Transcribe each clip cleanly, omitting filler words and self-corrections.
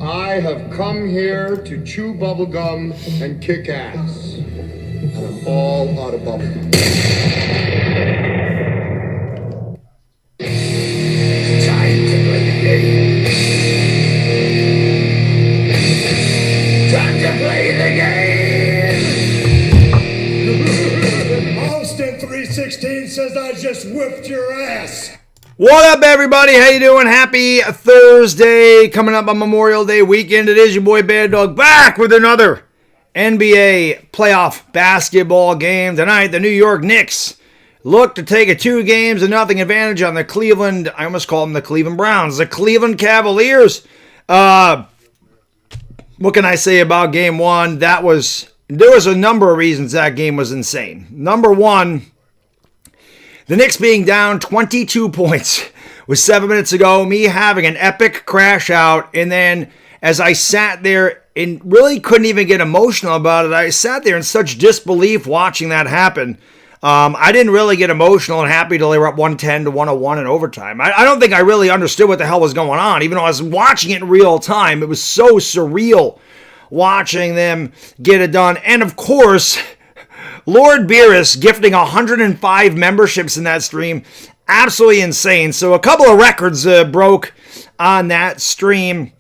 I have come here to chew bubblegum and kick ass. And I'm all out of bubblegum. It's time to play the game. Time to play the game. Austin 316 says I just whipped your ass. What up, everybody? How you doing? Happy Thursday. Coming up on Memorial Day weekend. It is your boy Baddog back with another NBA playoff basketball game. Tonight, the New York Knicks look to take a 2-0 advantage on the Cleveland, I almost call them the Cleveland Browns, the Cleveland Cavaliers. What can I say about game one? There was a number of reasons that game was insane. Number one, the Knicks being down 22 points with 7 minutes to go, me having an epic crash out, and then as I sat there and really couldn't even get emotional about it, I sat there in such disbelief watching that happen. I didn't really get emotional and happy till they were up 110-101 in overtime. I don't think I really understood what the hell was going on, even though I was watching it in real time. It was so surreal watching them get it done. And of course, Lord Beerus gifting 105 memberships in that stream. Absolutely insane. So a couple of records broke on that stream.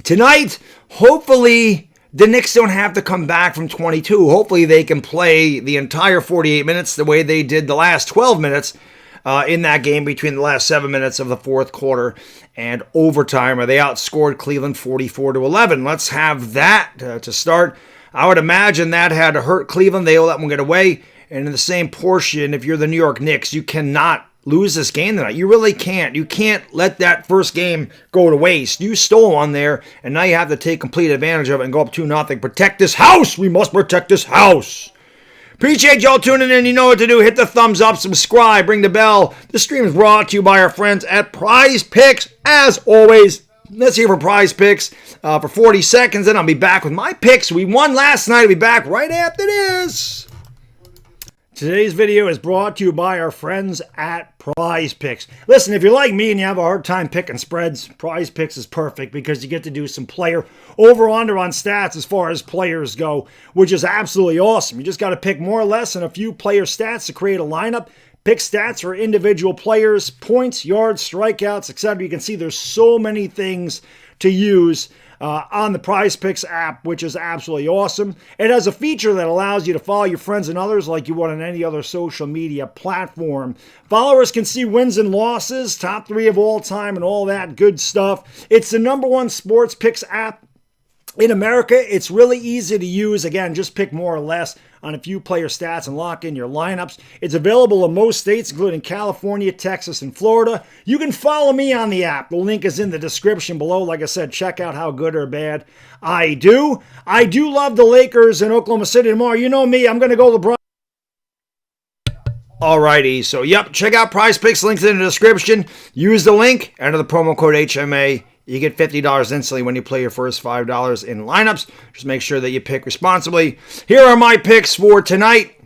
Tonight, hopefully, the Knicks don't have to come back from 22. Hopefully, they can play the entire 48 minutes the way they did the last 12 minutes in that game between the last 7 minutes of the fourth quarter and overtime, where they outscored Cleveland 44-11. Let's have that to start. I would imagine that had to hurt Cleveland. They let one get away. And in the same portion, if you're the New York Knicks, you cannot lose this game tonight. You really can't. You can't let that first game go to waste. You stole one there, and now you have to take complete advantage of it and go up 2-0. Protect this house. We must protect this house. Appreciate y'all tuning in. You know what to do. Hit the thumbs up, subscribe, ring the bell. The stream is brought to you by our friends at PrizePicks. As always, let's hear for PrizePicks for 40 seconds, and I'll be back with my picks. We won last night. I'll be back right after this. Today's video is brought to you by our friends at PrizePicks. Listen, if you're like me and you have a hard time picking spreads, PrizePicks is perfect because you get to do some player over-under on stats as far as players go, which is absolutely awesome. You just got to pick more or less than a few player stats to create a lineup. Pick stats for individual players, points, yards, strikeouts, etc. You can see there's so many things to use on the PrizePicks app, which is absolutely awesome. It has a feature that allows you to follow your friends and others like you would on any other social media platform. Followers can see wins and losses, top 3 of all time, and all that good stuff. It's the #1 sports picks app in America. It's really easy to use. Again, just pick more or less on a few player stats and lock in your lineups. It's available in most states, including California, Texas, and Florida. You can follow me on the app. The link is in the description below. Like I said, check out how good or bad I do. I do love the Lakers in Oklahoma City tomorrow. You know me. I'm going to go LeBron. Alrighty. So, yep. Check out PrizePicks. Links in the description. Use the link. Enter the promo code HMA. You get $50 instantly when you play your first $5 in lineups. Just make sure that you pick responsibly. Here are my picks for tonight.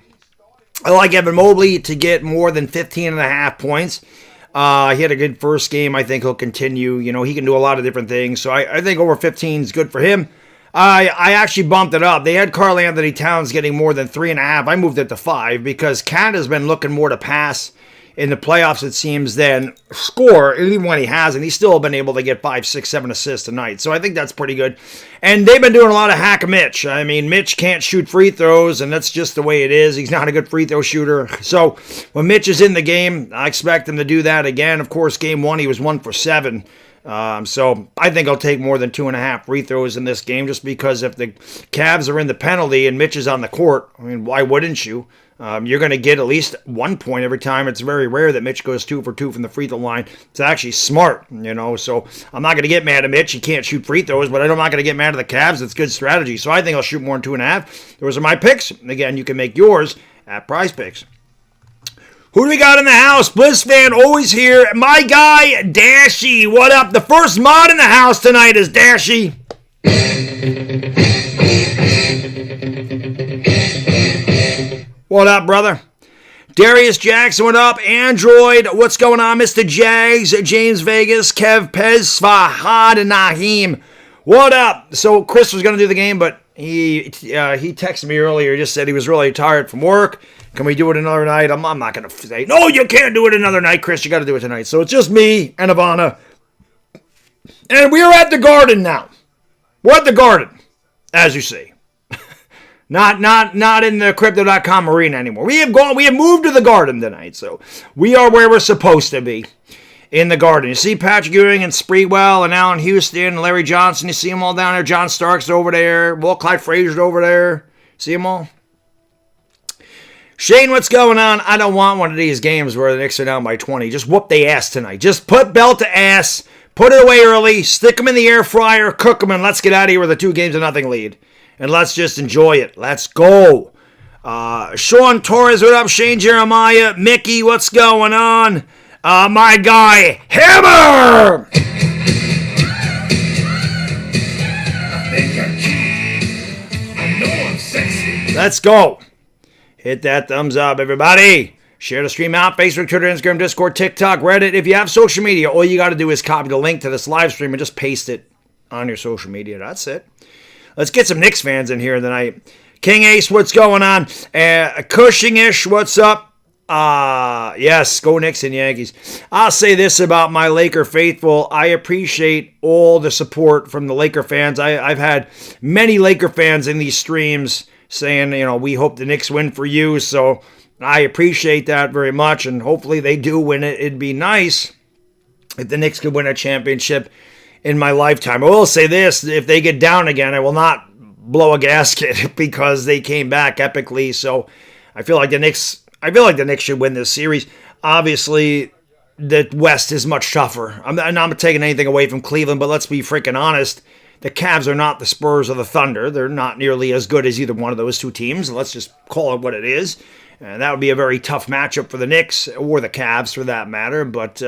I like Evan Mobley to get more than 15.5 points. He had a good first game. I think he'll continue. You know, he can do a lot of different things. So I think over 15 is good for him. I actually bumped it up. They had Karl Anthony Towns getting more than 3.5. I moved it to 5 because Canada's been looking more to pass in the playoffs, it seems, than score, even when he hasn't. He's still been able to get 5, 6, 7 assists tonight. So I think that's pretty good. And they've been doing a lot of hack Mitch. I mean, Mitch can't shoot free throws, and that's just the way it is. He's not a good free throw shooter. So when Mitch is in the game, I expect him to do that again. Of course, game 1, he was 1 for 7. So I think I'll take more than 2.5 free throws in this game just because if the Cavs are in the penalty and Mitch is on the court, I mean, why wouldn't you? You're going to get at least 1 point every time. It's very rare that Mitch goes 2 for 2 from the free throw line. It's actually smart, you know. So I'm not going to get mad at Mitch. He can't shoot free throws, but I'm not going to get mad at the Cavs. It's good strategy. So I think I'll shoot more than 2.5. Those are my picks. Again, you can make yours at PrizePicks. Who do we got in the house? Bliss fan always here. My guy, Dashy. What up? The first mod in the house tonight is Dashy. What up, brother? Darius Jackson, what up? Android, what's going on? Mr. Jags, James Vegas, Kev Pez, Fahad, and Naheem. What up? So Chris was going to do the game, but he texted me earlier. He just said he was really tired from work. Can we do it another night? I'm not going to say, no, you can't do it another night, Chris. You got to do it tonight. So it's just me and Ivana. And we are at the Garden now. We're at the Garden, as you see. Not in the Crypto.com arena anymore. We have moved to the Garden tonight. So we are where we're supposed to be. In the Garden. You see Patrick Ewing and Spreewell and Allen Houston and Larry Johnson. You see them all down there. John Stark's over there. Walt Clyde Frazier's over there. See them all? Shane, what's going on? I don't want one of these games where the Knicks are down by 20. Just whoop they ass tonight. Just put belt to ass. Put it away early. Stick them in the air fryer. Cook them and let's get out of here with a 2-0 lead. And let's just enjoy it. Let's go. Sean Torres, what up? Shane Jeremiah. Mickey, what's going on? My guy, Hammer! I think I'm cute. I know I'm sexy. Let's go. Hit that thumbs up, everybody. Share the stream out. Facebook, Twitter, Instagram, Discord, TikTok, Reddit. If you have social media, all you got to do is copy the link to this live stream and just paste it on your social media. That's it. Let's get some Knicks fans in here tonight. King Ace, what's going on? Cushingish, what's up? Yes, go Knicks and Yankees. I'll say this about my Laker faithful. I appreciate all the support from the Laker fans. I've had many Laker fans in these streams saying, we hope the Knicks win for you. So I appreciate that very much. And hopefully they do win it. It'd be nice if the Knicks could win a championship in my lifetime. I will say this. If they get down again, I will not blow a gasket because they came back epically. So I feel like the Knicks should win this series. Obviously, the West is much tougher. I'm not taking anything away from Cleveland, but let's be freaking honest. The Cavs are not the Spurs or the Thunder. They're not nearly as good as either one of those two teams. Let's just call it what it is. And that would be a very tough matchup for the Knicks or the Cavs for that matter. But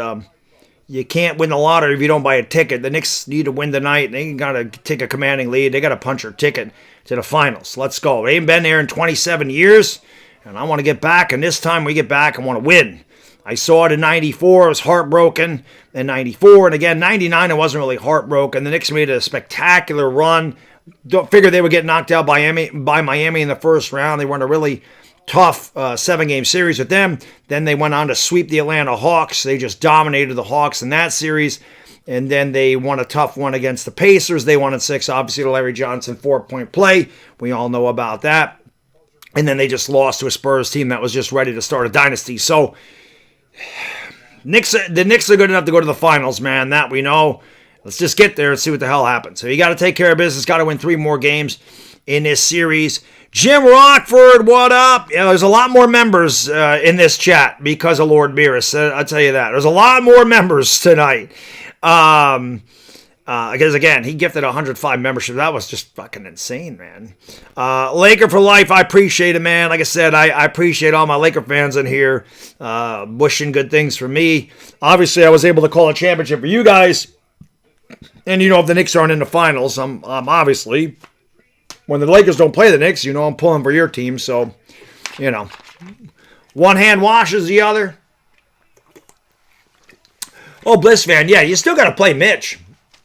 you can't win the lottery if you don't buy a ticket. The Knicks need to win tonight. They got to take a commanding lead. They got to punch their ticket to the finals. Let's go. They ain't been there in 27 years. And I want to get back, and this time we get back, I want to win. I saw it in 94. I was heartbroken in 94. And again, 99, I wasn't really heartbroken. The Knicks made a spectacular run. Don't figure they would get knocked out by Miami in the first round. They won a really tough 7-game series with them. Then they went on to sweep the Atlanta Hawks. They just dominated the Hawks in that series. And then they won a tough one against the Pacers. They won in 6, obviously, the Larry Johnson 4-point play. We all know about that. And then they just lost to a Spurs team that was just ready to start a dynasty. So the Knicks are good enough to go to the finals, man. That we know. Let's just get there and see what the hell happens. So you got to take care of business. Got to win 3 more games in this series. Jim Rockford, what up? Yeah, there's a lot more members in this chat because of Lord Beerus. I'll tell you that. There's a lot more members tonight. Because, again, he gifted 105 membership. That was just fucking insane, man. Laker for life, I appreciate it, man. Like I said, I appreciate all my Laker fans in here wishing good things for me. Obviously, I was able to call a championship for you guys. And, if the Knicks aren't in the finals, I'm obviously, when the Lakers don't play the Knicks, I'm pulling for your team. So, one hand washes the other. Oh, Bliss fan, yeah, you still got to play Mitch.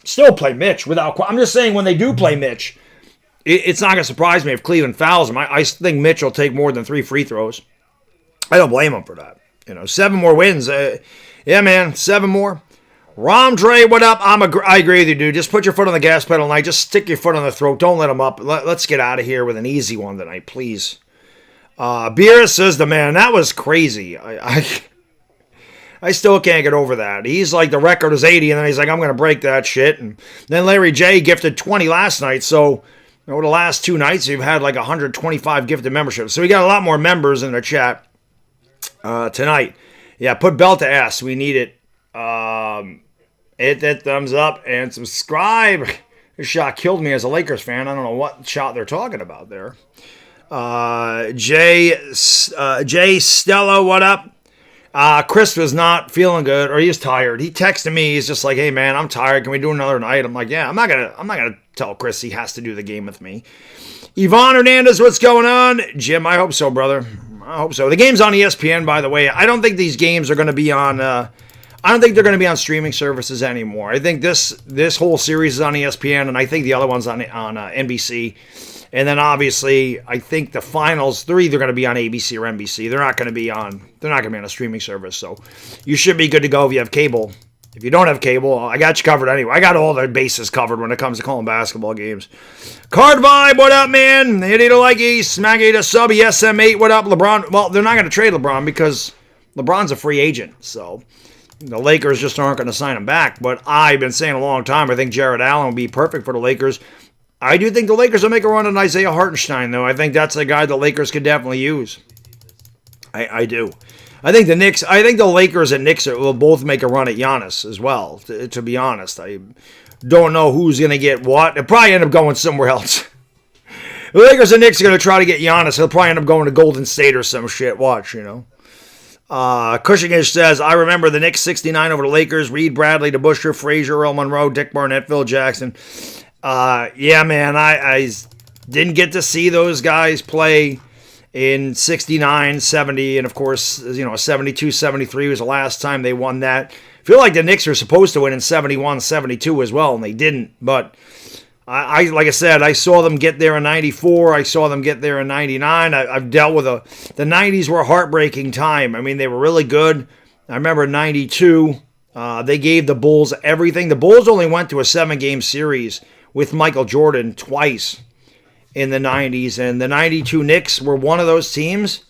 Still play Mitch without. I'm just saying when they do play Mitch, it's not going to surprise me if Cleveland fouls him. I think Mitch will take more than 3 free throws. I don't blame him for that. 7 more wins. Yeah, man, 7 more. Ramdre, what up? I agree with you, dude. Just put your foot on the gas pedal tonight. Just stick your foot on the throat. Don't let him up. Let's get out of here with an easy one tonight, please. Beerus says the man. That was crazy. I still can't get over that. He's like, the record is 80, and then he's like, I'm going to break that shit. And then Larry J gifted 20 last night. So, the last 2 nights, you've had like 125 gifted memberships. So, we got a lot more members in the chat tonight. Yeah, put belt to ass. We need it. Hit that thumbs up and subscribe. This shot killed me as a Lakers fan. I don't know what shot they're talking about there. Jay Stella, what up? Chris was not feeling good, or he's tired. He texted me. He's just like, "Hey man, I'm tired. Can we do another night?" I'm like, "Yeah, I'm not gonna tell Chris he has to do the game with me." Yvonne Hernandez, what's going on? Jim, I hope so, brother. I hope so. The game's on ESPN, by the way. I don't think these games are going to be on I don't think they're going to be on streaming services anymore. I think this whole series is on ESPN, and I think the other one's on NBC. And then obviously, I think the finals, they're either going to be on ABC or NBC. They're not going to be on a streaming service. So you should be good to go if you have cable. If you don't have cable, I got you covered anyway. I got all the bases covered when it comes to calling basketball games. Card Vibe, what up, man? Hit it like smack it a sub, SM8, what up, LeBron? Well, they're not going to trade LeBron because LeBron's a free agent. So the Lakers just aren't going to sign him back. But I've been saying a long time, I think Jared Allen will be perfect for the Lakers. I do think the Lakers will make a run on Isaiah Hartenstein, though. I think that's a guy the Lakers could definitely use. I do. I think the Lakers and Knicks will both make a run at Giannis as well, to be honest. I don't know who's going to get what. They'll probably end up going somewhere else. The Lakers and Knicks are going to try to get Giannis. He'll probably end up going to Golden State or some shit. Watch, Cushingish says, I remember the Knicks 69 over the Lakers. Reed, Bradley, DeBusschere, Frazier, Earl Monroe, Dick Barnett, Phil Jackson. Yeah, man, I didn't get to see those guys play in 69, 70, and of course, 72, 73 was the last time they won that. I feel like the Knicks were supposed to win in 71, 72 as well, and they didn't. But I like I said, I saw them get there in 94. I saw them get there in 99. I've dealt with the 90s were a heartbreaking time. I mean, they were really good. I remember 92, they gave the Bulls everything. The Bulls only went to a 7-game series with Michael Jordan twice in the 90s, and the 92 Knicks were one of those teams.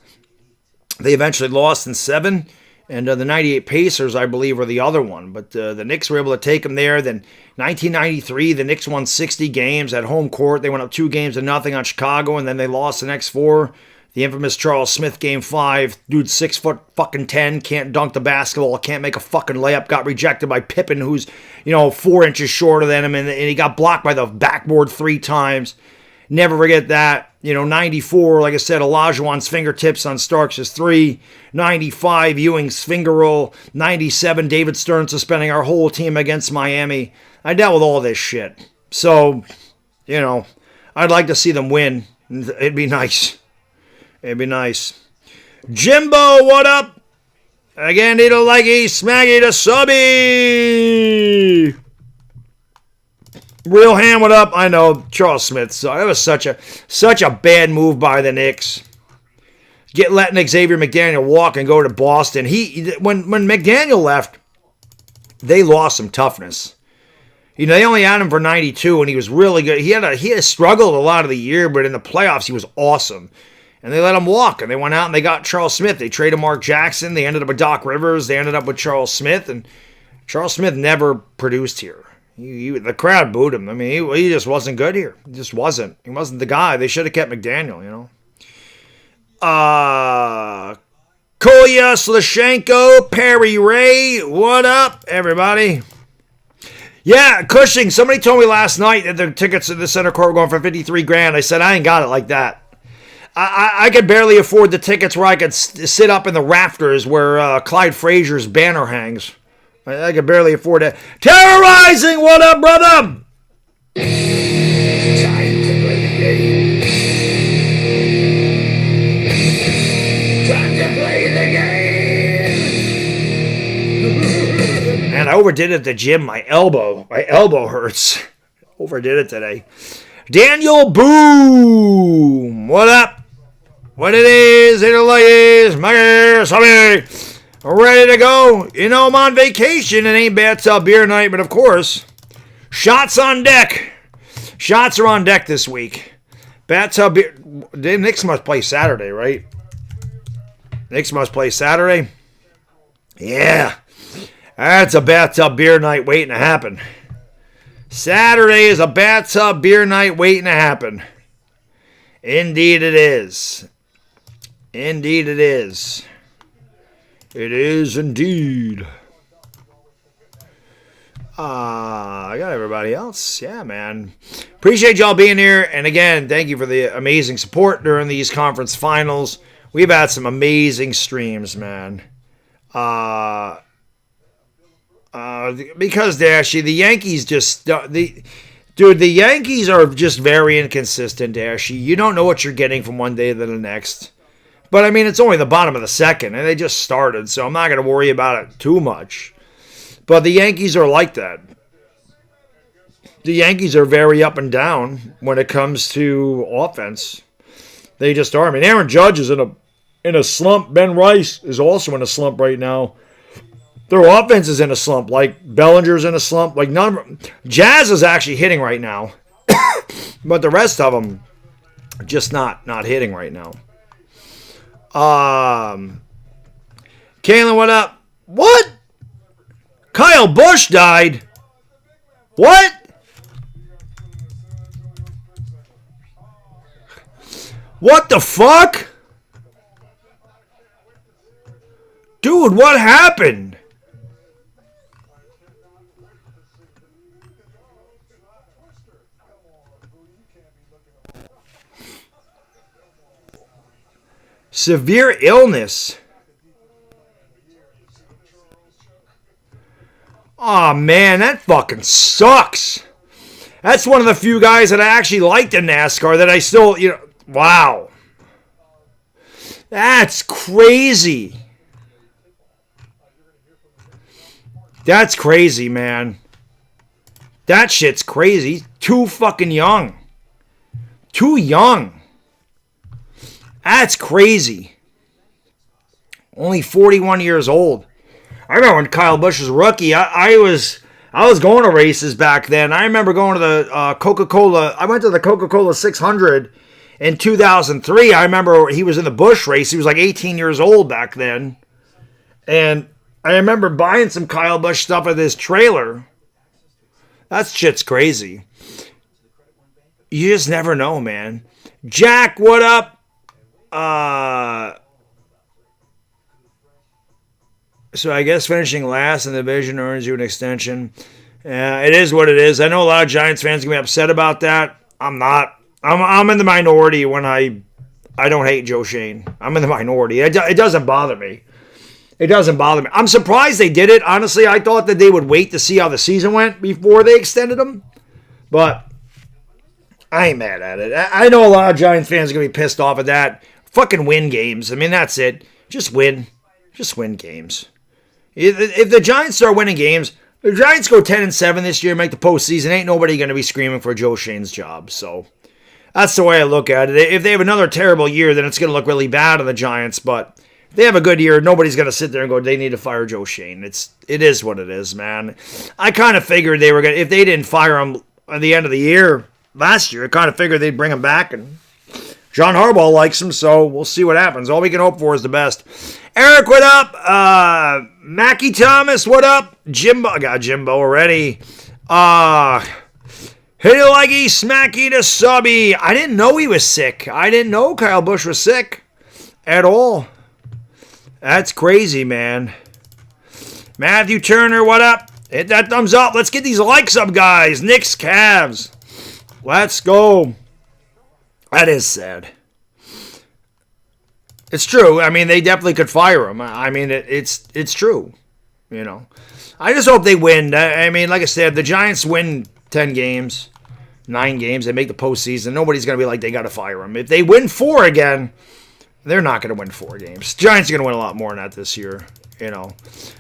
They eventually lost in 7, and the 98 Pacers, I believe, were the other one. But the Knicks were able to take them there. Then 1993, the Knicks won 60 games at home court. They went up 2-0 on Chicago, and then they lost the next 4. The infamous Charles Smith Game 5. Dude, 6'10", can't dunk the basketball, can't make a fucking layup. Got rejected by Pippen, who's 4 inches shorter than him, and he got blocked by the backboard 3 times. Never forget that. 94, like I said, Olajuwon's fingertips on Starks' 3. 95, Ewing's finger roll. 97, David Stern suspending our whole team against Miami. I dealt with all this shit. So, I'd like to see them win. It'd be nice. It'd be nice. Jimbo, what up? Again, need a likey, smaggy to subby. Real Ham, what up? I know, Charles Smith. So that was such a bad move by the Knicks. Letting Xavier McDaniel walk and go to Boston. When McDaniel left, they lost some toughness. They only had him for 92, and he was really good. He had struggled a lot of the year, but in the playoffs, he was awesome. And they let him walk, and they went out and they got Charles Smith. They traded Mark Jackson. They ended up with Doc Rivers. They ended up with Charles Smith, and Charles Smith never produced here. The crowd booed him. I mean, he just wasn't good here. He just wasn't. He wasn't the guy. They should have kept McDaniel, Kolya, Slashenko, Perry Ray, what up, everybody? Yeah, Cushing, somebody told me last night that the tickets to the center court were going for $53,000. I said, I ain't got it like that. I could barely afford the tickets where I could sit up in the rafters where Clyde Frazier's banner hangs. I could barely afford that. Terrorizing, what up, brother? Time to play the game. Time to play the game. Man, I overdid it at the gym. My elbow hurts. Overdid it today. Daniel Boom, what up? What it is, ready to go. I'm on vacation. It ain't bathtub beer night, but of course, shots on deck. Shots are on deck this week. Bathtub beer. The Knicks must play Saturday, right? Knicks must play Saturday. Yeah. That's a bathtub beer night waiting to happen. Saturday is a bathtub beer night waiting to happen. Indeed it is. Indeed it is. It is indeed. I got everybody else. Yeah, man. Appreciate y'all being here. And again, thank you for the amazing support during these conference finals. We've had some amazing streams, man. Because Dashy, the Yankees just... the Yankees are just very inconsistent, Dashy. You don't know what you're getting from one day to the next. But, I mean, it's only the bottom of the second, and they just started, so I'm not going to worry about it too much. But the Yankees are like that. The Yankees are very up and down when it comes to offense. They just are. I mean, Aaron Judge is in a slump. Ben Rice is also in a slump right now. Their offense is in a slump. Like Bellinger's in a slump. Like Jazz is actually hitting right now, but the rest of them just not hitting right now. Kalen, what up? What? Kyle Busch died? What? What the fuck? Dude, what happened? Severe illness. Oh man, that fucking sucks. That's one of the few guys that I actually liked in NASCAR that I still, wow. That's crazy. That's crazy, man. That shit's crazy. Too fucking young. Too young. That's crazy. Only 41 years old. I remember when Kyle Busch was a rookie. I was going to races back then. I remember going to the Coca-Cola. I went to the Coca-Cola 600 in 2003. I remember he was in the Busch race. He was like 18 years old back then. And I remember buying some Kyle Busch stuff at this trailer. That shit's crazy. You just never know, man. Jack, what up? So I guess finishing last in the division earns you an extension. It is what it is. I know a lot of Giants fans are going to be upset about that. I'm not. I'm in the minority when I don't hate Joe Shane. I'm in the minority. It doesn't bother me. It doesn't bother me. I'm surprised they did it. Honestly, I thought that they would wait to see how the season went before they extended him. But I ain't mad at it. I know a lot of Giants fans are going to be pissed off at that. Fucking win games. I mean, that's it. Just win. Just win games. If the Giants start winning games, if the Giants go 10-7 this year and make the postseason, ain't nobody going to be screaming for Joe Shane's job. So that's the way I look at it. If they have another terrible year, then it's going to look really bad on the Giants. But if they have a good year, nobody's going to sit there and go, they need to fire Joe Shane. It is what it is, man. I kind of figured they were going to, if they didn't fire him at the end of the year last year, I kind of figured they'd bring him back, and John Harbaugh likes him, so we'll see what happens. All we can hope for is the best. Eric, what up? Mackie Thomas, what up? Jimbo, I got Jimbo already. Hit it like he smacky to subby. I didn't know he was sick. I didn't know Kyle Busch was sick at all. That's crazy, man. Matthew Turner, what up? Hit that thumbs up. Let's get these likes up, guys. Knicks, Cavs. Let's go. That is sad. It's true. I mean, they definitely could fire him. I mean, it's true. You know, I just hope they win. I mean, like I said, the Giants win 10 games, 9 games. They make the postseason. Nobody's going to be like, they got to fire him. If they win 4 again, they're not going to win 4 games. Giants are going to win a lot more than that this year. You know,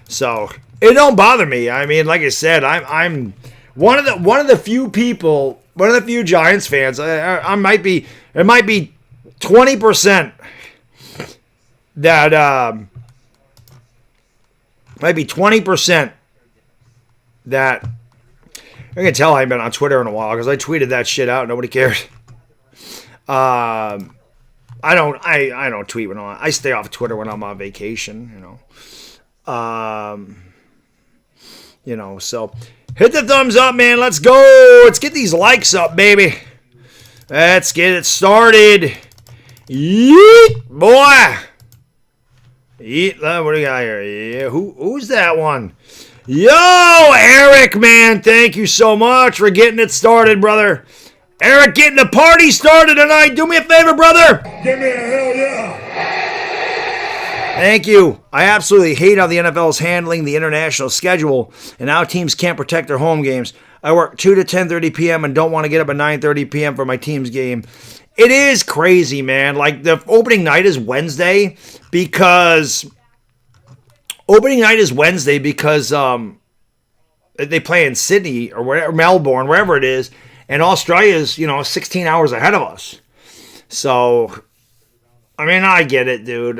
so it don't bother me. I mean, like I said, I'm one of the few people. One of the few Giants fans, it might be 20% that might be 20% that I can tell I haven't been on Twitter in a while because I tweeted that shit out. Nobody cared. I don't tweet when I stay off Twitter when I'm on vacation. So. Hit the thumbs up, man. Let's go. Let's get these likes up, baby. Let's get it started. Yeet, boy. Yeet. What do we got here? Yeah, who's that one? Yo, Eric, man. Thank you so much for getting it started, brother. Eric, getting the party started tonight. Do me a favor, brother. Give me a hell yeah. Thank you. I absolutely hate how the NFL is handling the international schedule and how teams can't protect their home games. I work 2 to 10:30 p.m. and don't want to get up at 9:30 p.m. for my team's game. It is crazy, man. Like, the opening night is Wednesday because They play in Sydney or wherever, Melbourne, wherever it is, and Australia is 16 hours ahead of us. So, I mean, I get it, dude.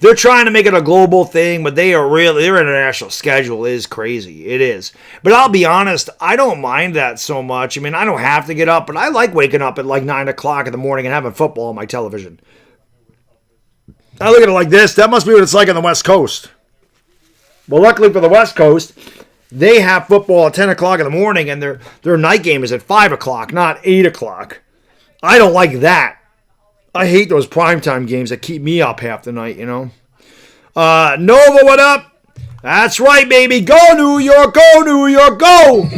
They're trying to make it a global thing, but their international schedule is crazy. It is. But I'll be honest, I don't mind that so much. I mean, I don't have to get up, but I like waking up at like 9 o'clock in the morning and having football on my television. I look at it like this. That must be what it's like on the West Coast. Well, luckily for the West Coast, they have football at 10 o'clock in the morning, and their night game is at 5 o'clock, not 8 o'clock. I don't like that. I hate those primetime games that keep me up half the night, Nova, what up? That's right, baby. Go, New York. Go, New York. Go.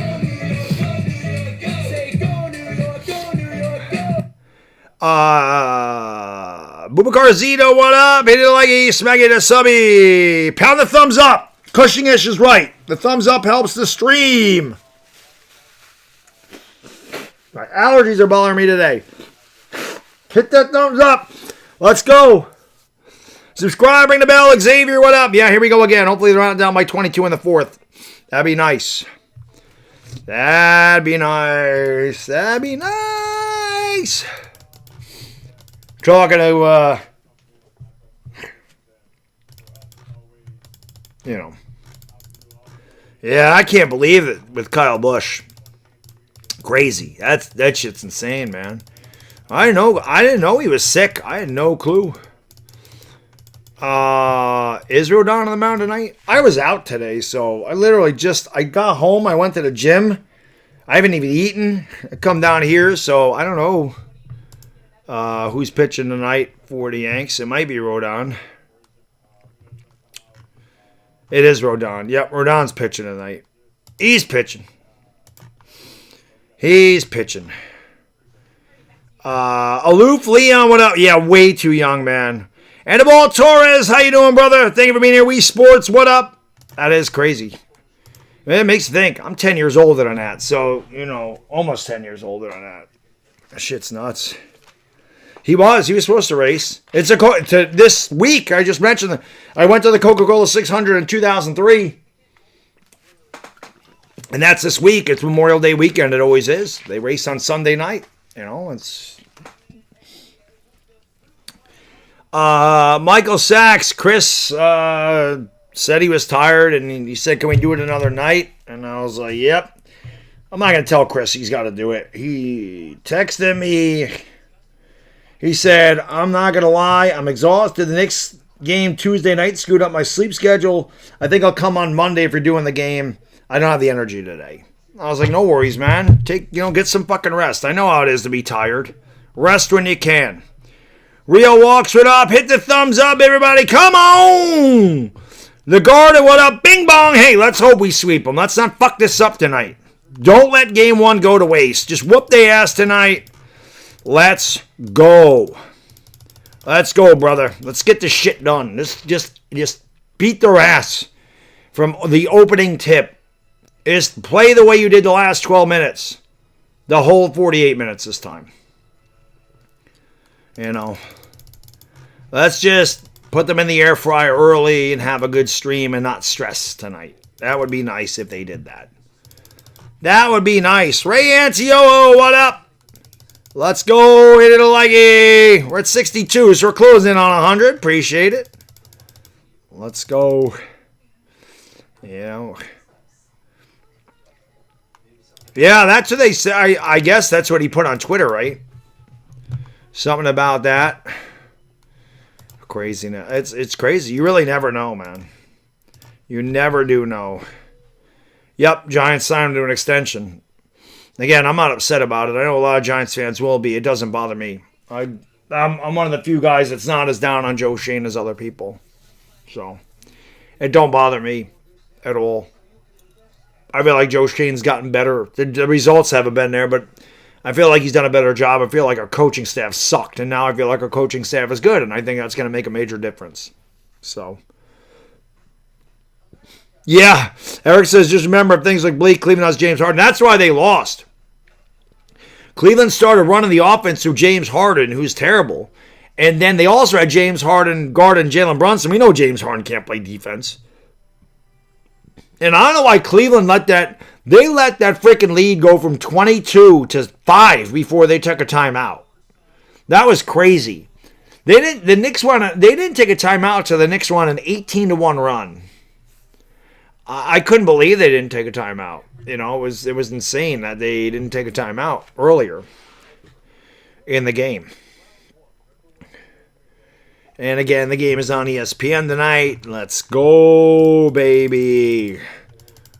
Bubakar Zito, what up? Hit it like a smack it a subby. Pound the thumbs up. Cushingish is right. The thumbs up helps the stream. My allergies are bothering me today. Hit that thumbs up. Let's go. Subscribe, ring the bell. Xavier, what up? Yeah, here we go again. Hopefully they're not down by 22 in the fourth. That'd be nice. That'd be nice. That'd be nice. Talking to, yeah, I can't believe it with Kyle Busch. Crazy. That shit's insane, man. I didn't know he was sick. I had no clue. Is Rodon on the mound tonight? I was out today, so I got home. I went to the gym. I haven't even eaten. I come down here, so I don't know who's pitching tonight for the Yanks. It might be Rodon. It is Rodon. Yep, Rodon's pitching tonight. He's pitching. Aloof Leon, what up? Yeah, way too young, man. And the ball, Torres, how you doing, brother? Thank you for being here. Wii Sports, what up? That is crazy. It makes you think. I'm 10 years older than that, so, almost 10 years older than that. That shit's nuts. He was supposed to race. It's this week, I just mentioned, I went to the Coca-Cola 600 in 2003. And that's this week. It's Memorial Day weekend. It always is. They race on Sunday night. It's... Michael Sachs, Chris said he was tired, and he said, can we do it another night? And I was like, yep. I'm not going to tell Chris he's got to do it. He texted me. He said, I'm not going to lie. I'm exhausted. The Knicks game Tuesday night screwed up my sleep schedule. I think I'll come on Monday if you're doing the game. I don't have the energy today. I was like, no worries, man. Get some fucking rest. I know how it is to be tired. Rest when you can. Rio walks it up. Hit the thumbs up, everybody. Come on. The Garden, what up? Bing bong. Hey, let's hope we sweep them. Let's not fuck this up tonight. Don't let game one go to waste. Just whoop their ass tonight. Let's go. Let's go, brother. Let's get this shit done. Just beat their ass from the opening tip. Just play the way you did the last 12 minutes. The whole 48 minutes this time. Let's just put them in the air fryer early and have a good stream and not stress tonight. That would be nice if they did that. That would be nice. Ray Antioho, what up? Let's go. Hit it like a... We're at 62, so we're closing in on 100. Appreciate it. Let's go. Yeah, that's what they say. I guess that's what he put on Twitter, right? Something about that. Craziness. It's crazy. You really never know, man. You never do know. Yep, Giants signed him to an extension. Again, I'm not upset about it. I know a lot of Giants fans will be. It doesn't bother me. I'm one of the few guys that's not as down on Joe Shane as other people. So, it don't bother me at all. I feel like Joe Shane's gotten better. The results haven't been there, but I feel like he's done a better job. I feel like our coaching staff sucked, and now I feel like our coaching staff is good, and I think that's going to make a major difference. So, yeah. Eric says, just remember, if things like bleak, Cleveland has James Harden. That's why they lost. Cleveland started running the offense through James Harden, who's terrible. And then they also had James Harden guarding Jalen Brunson. We know James Harden can't play defense. And I don't know why Cleveland let that freaking lead go from 22 to 5 before they took a timeout. That was crazy. They didn't take a timeout till the Knicks won an 18-1 run. I couldn't believe they didn't take a timeout. You know, it was insane that they didn't take a timeout earlier in the game. And again, the game is on ESPN tonight. Let's go, baby.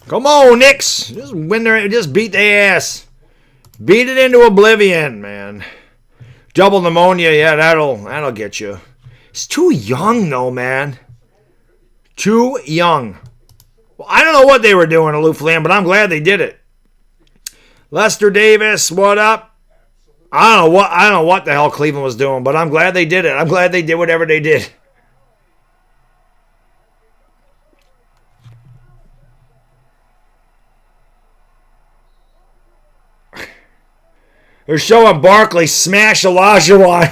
Come on, Knicks. Just win just beat their ass. Beat it into oblivion, man. Double pneumonia, yeah, that'll get you. It's too young, though, man. Too young. Well, I don't know what they were doing, Aloof Lamb, but I'm glad they did it. Lester Davis, what up? I don't know what the hell Cleveland was doing, but I'm glad they did it. I'm glad they did whatever they did. They're showing Barkley smash Olajuwon.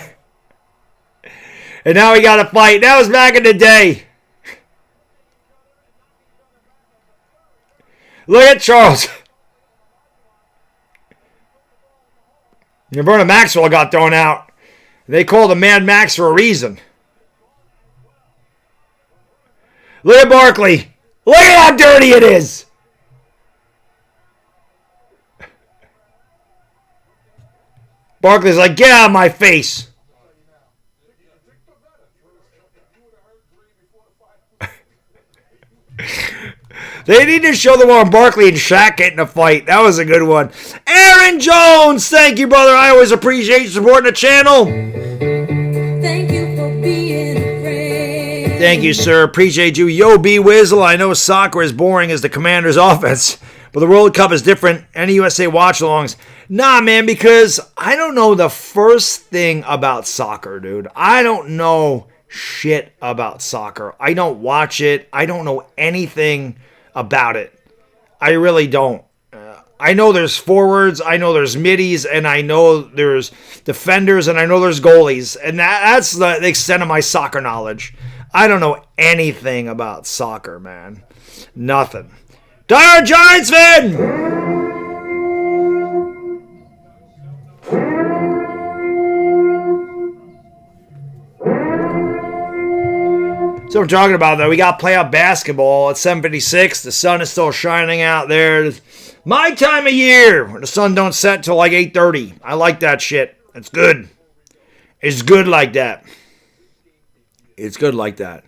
And now he got to fight. That was back in the day. Look at Charles. Vernon Maxwell got thrown out. They called him Mad Max for a reason. Look at Barkley. Look at how dirty it is. Barkley's like, get out of my face. They need to show them on Barkley and Shaq getting a fight. That was a good one. Aaron Jones, thank you, brother. I always appreciate you supporting the channel. Thank you for being a friend. Thank you, sir. Appreciate you. Yo, B Wizzle, I know soccer is boring as the Commanders' offense, but the World Cup is different. Any USA watch-alongs. Nah, man, because I don't know the first thing about soccer, dude. I don't know shit about soccer. I don't watch it. I don't know anything about it. I really don't. I know there's forwards, I know there's middies, and I know there's defenders, and I know there's goalies. And that's the extent of my soccer knowledge. I don't know anything about soccer, man. Nothing. Dire Giants fan! So we're talking about, though, we got playoff basketball at 7:56. The sun is still shining out there. It's my time of year when the sun don't set till like 8:30. I like that shit. It's good. It's good like that. It's good like that.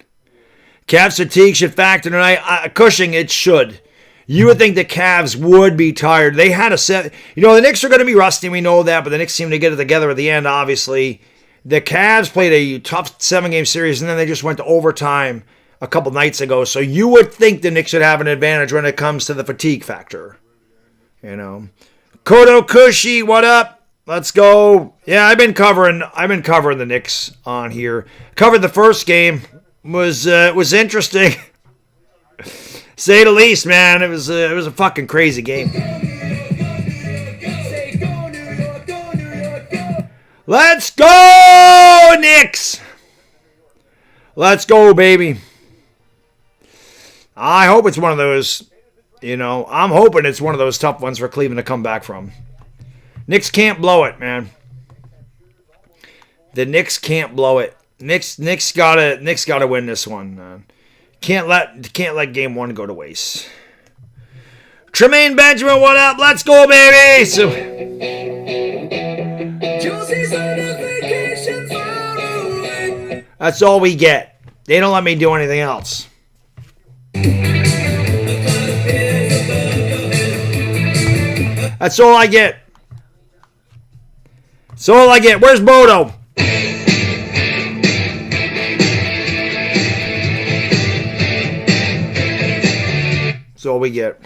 Cavs fatigue should factor tonight. Cushing, it should. You would think the Cavs would be tired. They had a set. You know, the Knicks are going to be rusty. We know that, but the Knicks seem to get it together at the end, obviously. The Cavs played a tough 7-game series, and then they just went to overtime a couple nights ago. So you would think the Knicks should have an advantage when it comes to the fatigue factor. You know. Kodo Kushi, what up? Let's go. Yeah, I've been covering the Knicks on here. Covered the first game. Was interesting. Say the least, man. It was a fucking crazy game. Let's go, Knicks! Let's go, baby. I hope it's one of those, I'm hoping it's one of those tough ones for Cleveland to come back from. Knicks can't blow it, man. The Knicks can't blow it. Knicks gotta win this one, man. Can't let game one go to waste. Tremaine Benjamin, what up? Let's go, baby! That's all we get. They don't let me do anything else. That's all I get. That's all I get. Where's Bodo? That's all we get.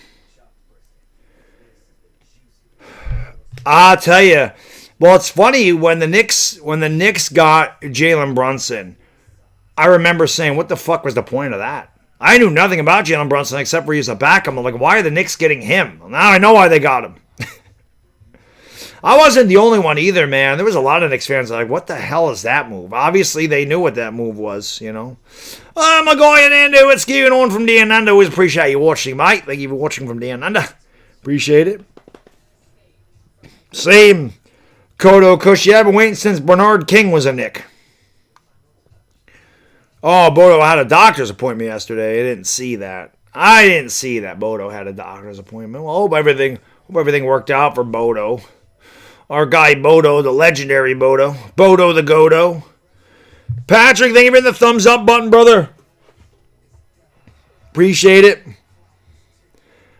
I'll tell you. Well, it's funny when the Knicks got Jalen Brunson. I remember saying, "What the fuck was the point of that?" I knew nothing about Jalen Brunson except for he's a backup. I'm like, why are the Knicks getting him? Well, now I know why they got him. I wasn't the only one either, man. There was a lot of Knicks fans like, what the hell is that move? Obviously, they knew what that move was, you know. I'm going into what's going on from down under. Always appreciate you watching, mate. Thank you for watching from down under. Appreciate it. Same. Kodo Kush. Yeah, I've been waiting since Bernard King was a Knick. Oh, Bodo had a doctor's appointment yesterday. I didn't see that. Bodo had a doctor's appointment. Well, I hope everything worked out for Bodo. Our guy Bodo, the legendary Bodo. Bodo the Godo. Patrick, thank you for hitting the thumbs up button, brother. Appreciate it.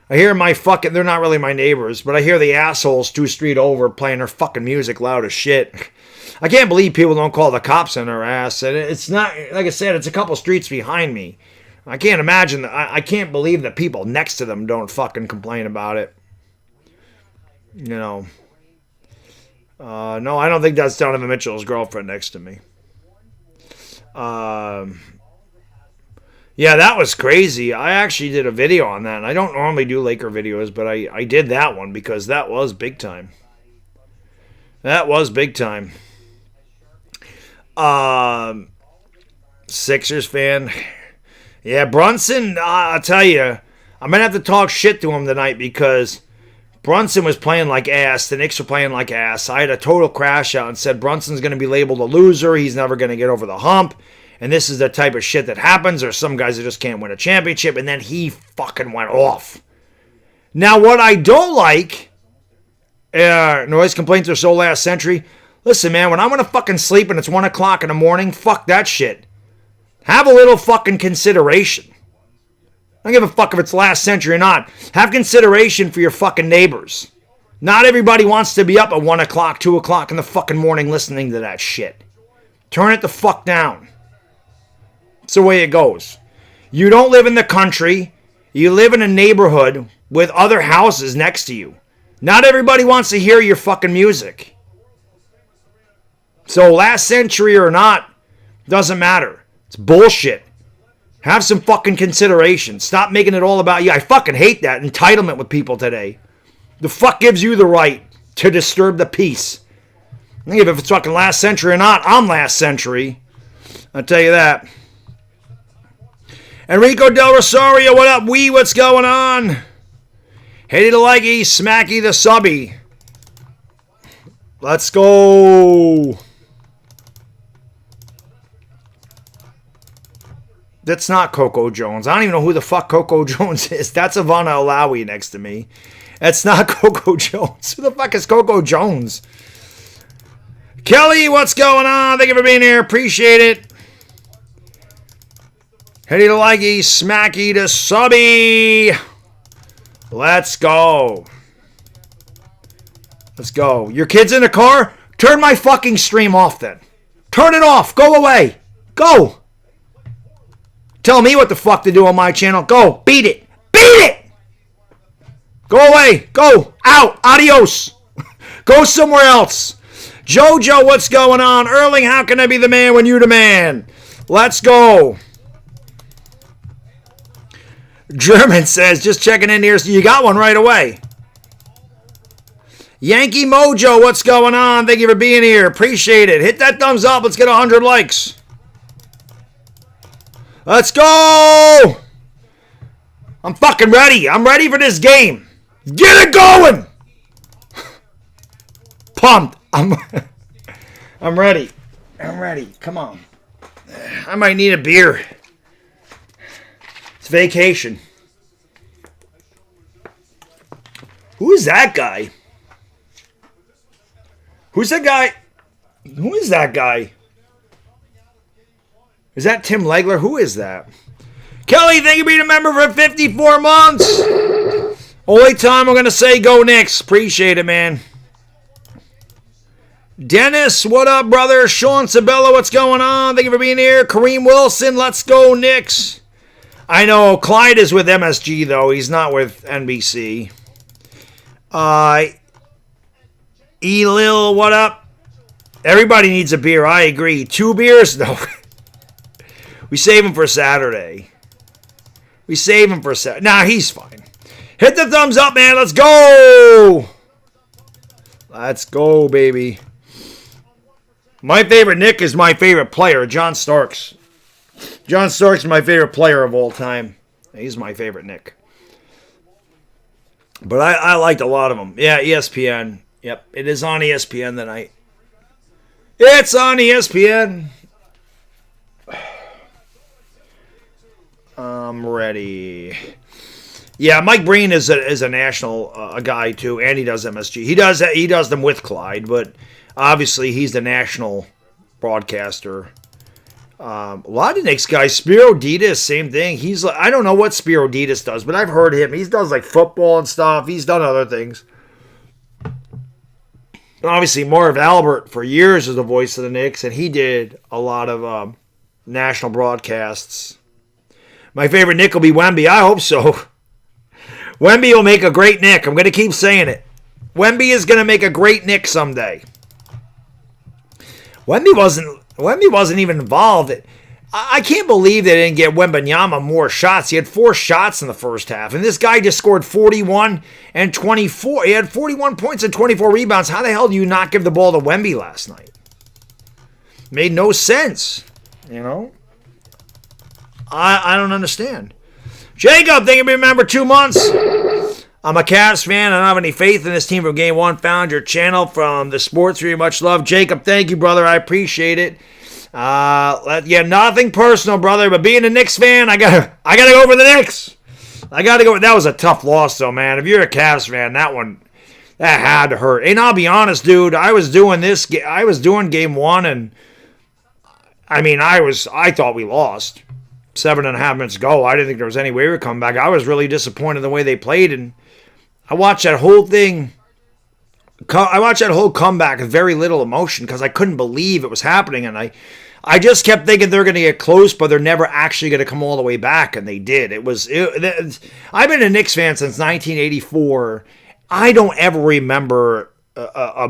I hear they're not really my neighbors, but I hear the assholes 2 street over playing their fucking music loud as shit. I can't believe people don't call the cops on their ass. And it's not, like I said, it's a couple streets behind me. I can't imagine, I can't believe that people next to them don't fucking complain about it. You know. No, I don't think that's Donovan Mitchell's girlfriend next to me. Yeah, that was crazy. I actually did a video on that. I don't normally do Laker videos, but I did that one because that was big time. Sixers fan. Yeah, Brunson, I'll tell you, I'm going to have to talk shit to him tonight because Brunson was playing like ass. The Knicks were playing like ass. I had a total crash out and said Brunson's going to be labeled a loser. He's never going to get over the hump. And this is the type of shit that happens. There's some guys that just can't win a championship. And then he fucking went off. Now, what I don't like, noise complaints are so last century. Listen, man, when I'm going to fucking sleep and it's 1 o'clock in the morning, fuck that shit. Have a little fucking consideration. I don't give a fuck if it's last century or not. Have consideration for your fucking neighbors. Not everybody wants to be up at 1 o'clock, 2 o'clock in the fucking morning listening to that shit. Turn it the fuck down. It's the way it goes. You don't live in the country. You live in a neighborhood with other houses next to you. Not everybody wants to hear your fucking music. So last century or not, doesn't matter. It's bullshit. Have some fucking consideration. Stop making it all about you. I fucking hate that entitlement with people today. The fuck gives you the right to disturb the peace? I think if it's fucking last century or not, I'm last century. I'll tell you that. Enrico Del Rosario, what up? What's going on? Haty the likey, smacky the subby. Let's go. That's not Coco Jones. I don't even know who the fuck Coco Jones is. That's Ivana Alawi next to me. That's not Coco Jones. Who the fuck is Coco Jones? Kelly, what's going on? Thank you for being here. Appreciate it. Hitty to likey, smacky to subby. Let's go. Let's go. Your kid's in the car? Turn my fucking stream off then. Turn it off. Go away. Go. Tell me what the fuck to do on my channel. Go. Beat it. Beat it. Go away. Go. Out. Adios. Go somewhere else. Jojo, what's going on? Erling, how can I be the man when you're the man? Let's go. German says, just checking in here. So you got one right away. Yankee Mojo, what's going on? Thank you for being here. Appreciate it. Hit that thumbs up. Let's get 100 likes. Let's go! I'm fucking ready. I'm ready for this game. Get it going! Pumped. I'm ready. I'm ready. Come on. I might need a beer. It's vacation. Who is that guy? Who's that guy? Who is that guy? Is that Tim Legler? Who is that? Kelly, thank you for being a member for 54 months. Only time I'm going to say go Knicks. Appreciate it, man. Dennis, what up, brother? Sean Sabella, what's going on? Thank you for being here. Kareem Wilson, let's go Knicks. I know Clyde is with MSG, though. He's not with NBC. E-Lil, what up? Everybody needs a beer. I agree. 2 beers? No. We save him for Saturday. Nah, he's fine. Hit the thumbs up, man. Let's go. Let's go, baby. My favorite Nick is my favorite player, John Starks. John Starks is my favorite player of all time. He's my favorite Nick. But I liked a lot of them. Yeah, ESPN. Yep, it is on ESPN tonight. It's on ESPN. I'm ready. Yeah, Mike Breen is a national guy too, and he does MSG. He does them with Clyde, but obviously he's the national broadcaster. A lot of Knicks guys, Spiro Ditas, same thing. He's I don't know what Spiro Ditas does, but I've heard him. He does like football and stuff. He's done other things. Obviously, Marv Albert for years is the voice of the Knicks, and he did a lot of national broadcasts. My favorite Nick will be Wemby. I hope so. Wemby will make a great Nick. I'm going to keep saying it. Wemby is going to make a great Nick someday. Wemby wasn't even involved. I can't believe they didn't get Wembanyama more shots. He had 4 shots in the first half, and this guy just scored 41 and 24. He had 41 points and 24 rebounds. How the hell do you not give the ball to Wemby last night? Made no sense, you know? I don't understand. Jacob, thank you for remember 2 months. I'm a Cavs fan. I don't have any faith in this team from game one. Found your channel from the sports. Very much love. Jacob, thank you, brother. I appreciate it. Yeah, nothing personal, brother, but being a Knicks fan, I gotta go for the Knicks. I gotta go. That was a tough loss, though, man. If you're a Cavs fan, that had to hurt. And I'll be honest, dude, I was doing game one, and I mean, I thought we lost 7.5 minutes ago. I didn't think there was any way we would come back. I was really disappointed in the way they played, and I watched that whole thing. I watched that whole comeback with very little emotion because I couldn't believe it was happening, and I just kept thinking they're going to get close, but they're never actually going to come all the way back, and they did. I've been a Knicks fan since 1984. I don't ever remember a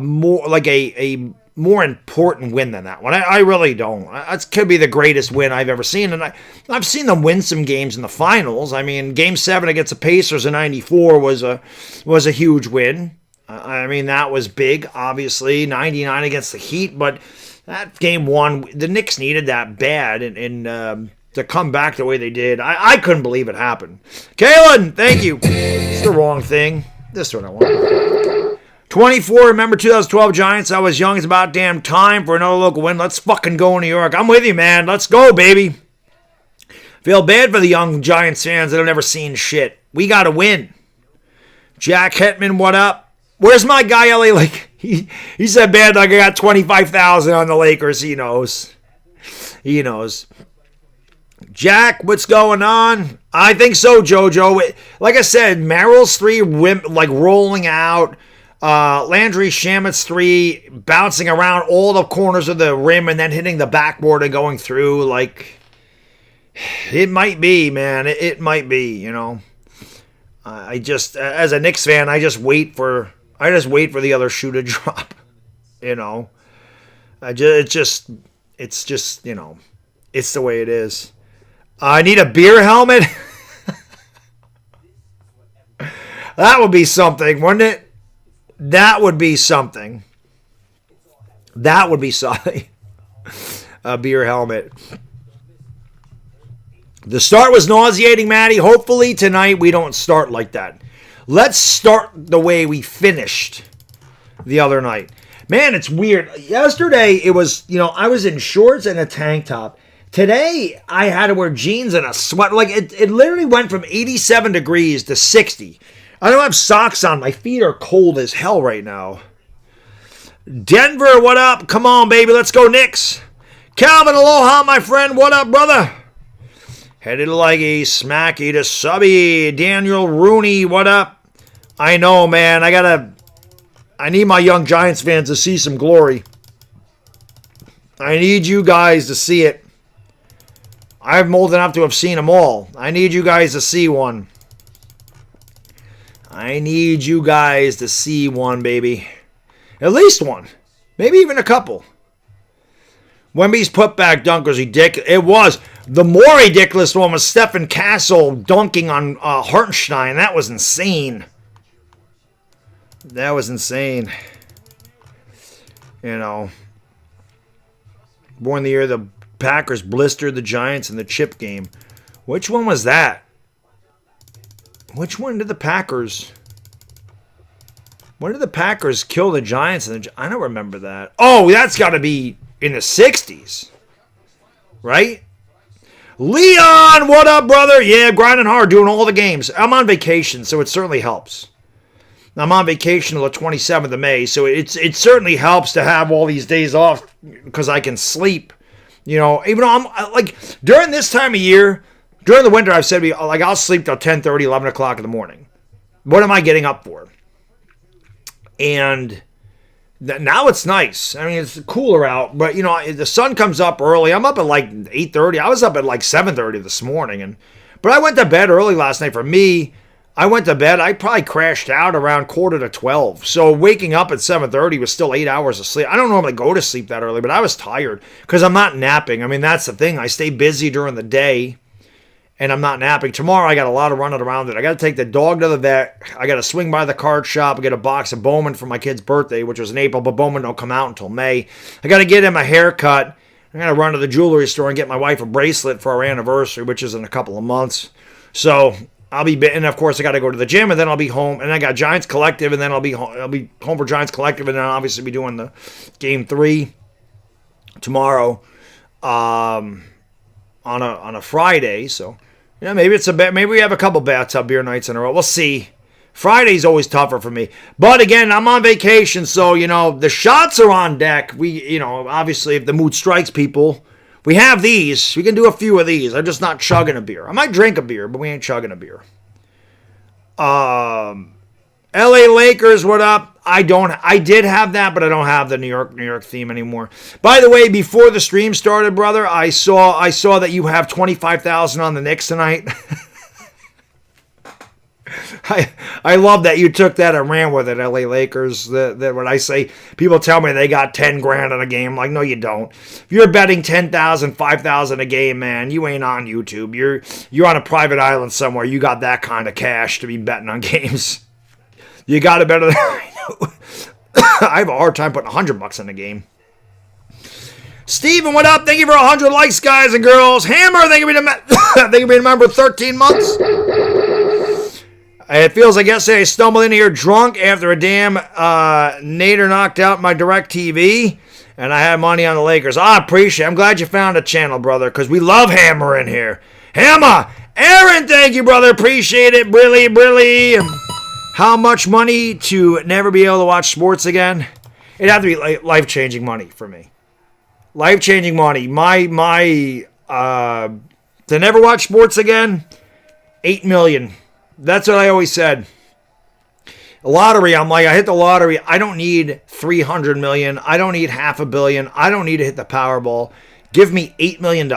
more important win than that one. I really don't. That could be the greatest win I've ever seen, and I've seen them win some games in the finals. I mean, Game 7 against the Pacers in '94 was a huge win. I mean, that was big, obviously. 99 against the Heat, but that game one, the Knicks needed that bad, and to come back the way they did, I couldn't believe it happened. Kalen, thank you. It's the wrong thing. This is what I want. 24, remember 2012 Giants? I was young. It's about damn time for another local win. Let's fucking go, New York. I'm with you, man. Let's go, baby. Feel bad for the young Giants fans that have never seen shit. We got to win. Jack Hetman, what up? Where's my guy, LA? Like, he said, Baddog, I got 25,000 on the Lakers. He knows. He knows. Jack, what's going on? I think so, JoJo. Like I said, Merrill's 3 like rolling out. Landry Shamit's 3 bouncing around all the corners of the rim and then hitting the backboard and going through. Like, it might be, man. It might be, you know. I just, as a Knicks fan, I just wait for the other shoe to drop, you know. It's just, you know, it's the way it is. I need a beer helmet. That would be something, wouldn't it? That would be something. That would be something. A beer helmet. The start was nauseating, Maddie. Hopefully tonight we don't start like that. Let's start the way we finished the other night. Man, it's weird. Yesterday, it was, you know, I was in shorts and a tank top. Today, I had to wear jeans and a sweater. Like, it literally went from 87 degrees to 60. I don't have socks on. My feet are cold as hell right now. Denver, what up? Come on, baby. Let's go, Knicks. Calvin, aloha, my friend. What up, brother? Headed like a smacky to subby. Daniel Rooney, what up? I know, man. I need my young Giants fans to see some glory. I need you guys to see it. I'm old enough to have seen them all. I need you guys to see one. I need you guys to see one, baby. At least one. Maybe even a couple. Wemby's putback dunk was ridiculous. It was. The more ridiculous one was Stephen Castle dunking on Hartenstein. That was insane. That was insane. You know, born the year the Packers blistered the Giants in the chip game. Which one was that? Which one did the Packers... When did the Packers kill the Giants? I don't remember that. Oh, that's got to be in the 60s. Right? Leon, what up, brother? Yeah, grinding hard, doing all the games. I'm on vacation, so it certainly helps. I'm on vacation until the 27th of May, so it certainly helps to have all these days off because I can sleep. You know, even though I'm like, during this time of year, during the winter, I've said, like, I'll sleep till 10:30, 11 o'clock in the morning. What am I getting up for? And now it's nice. I mean, it's cooler out, but, you know, the sun comes up early. I'm up at like 8:30. I was up at like 7:30 this morning. But I went to bed early last night. For me, I went to bed. I probably crashed out around 11:45. So waking up at 7:30 was still 8 hours of sleep. I don't normally go to sleep that early, but I was tired because I'm not napping. I mean, that's the thing. I stay busy during the day. And I'm not napping. Tomorrow, I got a lot of running around it. I got to take the dog to the vet. I got to swing by the card shop. I get a box of Bowman for my kid's birthday, which was in April, but Bowman don't come out until May. I got to get him a haircut. I got to run to the jewelry store and get my wife a bracelet for our anniversary, which is in a couple of months. So I'll be, and of course, I got to go to the gym, and then I'll be home. And I got Giants Collective, and then I'll be home for Giants Collective, and then I'll obviously be doing the Game 3 tomorrow on a Friday. So. Yeah, maybe maybe we have a couple bathtub beer nights in a row. We'll see. Friday's always tougher for me. But again, I'm on vacation, so, you know, the shots are on deck. We, you know, obviously if the mood strikes people, we have these. We can do a few of these. I'm just not chugging a beer. I might drink a beer, but we ain't chugging a beer. LA Lakers, what up? I did have that, but I don't have the New York theme anymore. By the way, before the stream started, brother, I saw that you have 25,000 on the Knicks tonight. I love that you took that and ran with it, LA Lakers. That when I say, people tell me they got 10 grand on a game, I'm like, no, you don't. If you're betting 10,000, 5,000 a game, man, you ain't on YouTube. You're on a private island somewhere. You got that kind of cash to be betting on games. You got it better than I know. I have a hard time putting $100 in a game. Steven, what up? Thank you for 100 likes, guys and girls. Hammer, thank you for being a member 13 months. It feels like yesterday I stumbled in here drunk after a damn Nader knocked out my direct TV, and I had money on the Lakers. I appreciate it. I'm glad you found a channel, brother, because we love Hammer in here. Hammer! Aaron, thank you, brother. Appreciate it. Really. How much money to never be able to watch sports again? It'd have to be life-changing money for me. Life-changing money. To never watch sports again, $8 million. That's what I always said. Lottery, I'm like, I hit the lottery. I don't need $300 million. I don't need $500 million. I don't need to hit the Powerball. Give me $8 million.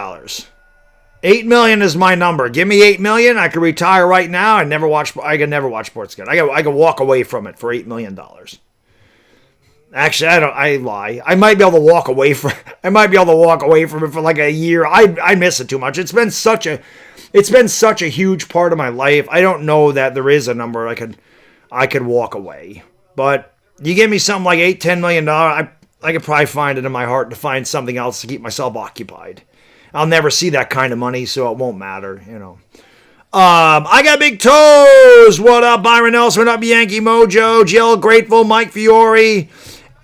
$8 million is my number. Give me $8 million. I could retire right now and I could never watch sports again. I could walk away from it for $8 million. Actually, I lie. I might be able to walk away from it for like a year. I miss it too much. It's been such a huge part of my life. I don't know that there is a number I could walk away. But you give me something like $8-10 million, I could probably find it in my heart to find something else to keep myself occupied. I'll never see that kind of money, so it won't matter, you know. I got big toes. What up, Byron Nelson? What up, Yankee Mojo? Jill Grateful, Mike Fiore.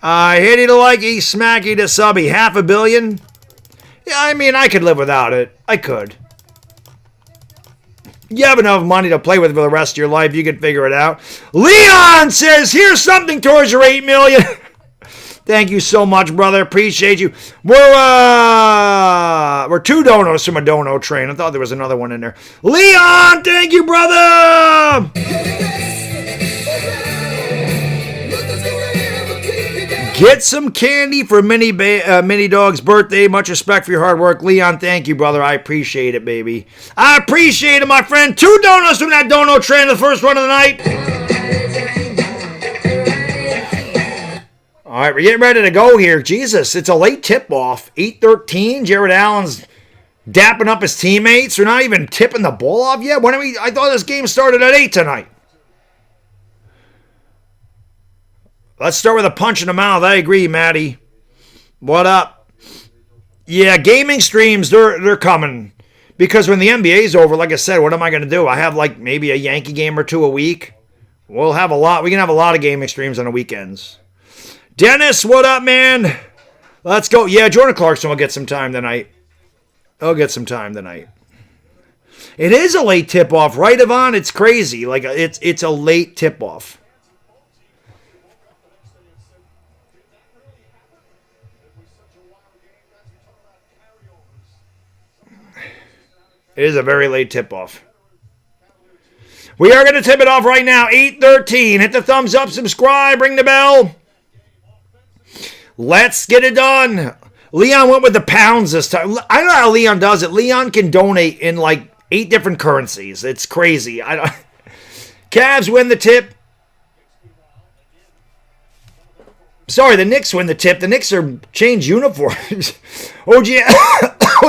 Hitty to likey, smacky to subby. $500 million. Yeah, I mean, I could live without it. I could. You have enough money to play with for the rest of your life. You can figure it out. Leon says, here's something towards your $8 million. Thank you so much, brother. Appreciate you. We're 2 donos from a dono train. I thought there was another one in there. Leon, thank you, brother. Get some candy for Mini Dog's birthday. Much respect for your hard work. Leon, thank you, brother. I appreciate it, baby. I appreciate it, my friend. 2 donuts from that dono train, the first one of the night. All right, we're getting ready to go here. Jesus, it's a late tip-off. 8:13. Jared Allen's dapping up his teammates. They're not even tipping the ball off yet. I thought this game started at 8 tonight. Let's start with a punch in the mouth. I agree, Maddie. What up? Yeah, gaming streams, they're coming. Because when the NBA's over, like I said, what am I going to do? I have like maybe a Yankee game or two a week. We'll have a lot. We can have a lot of gaming streams on the weekends. Dennis, what up, man? Let's go. Yeah, Jordan Clarkson will get some time tonight. He'll get some time tonight. It is a late tip-off, right, Yvonne? It's crazy. Like, it's a late tip-off. It is a very late tip-off. We are going to tip it off right now. 8:13. Hit the thumbs up, subscribe, ring the bell. Let's get it done. Leon went with the pounds this time. I don't know how Leon does it. Leon can donate in like 8 different currencies. It's crazy. Cavs win the tip. Sorry, the Knicks win the tip. The Knicks are changed uniforms. OG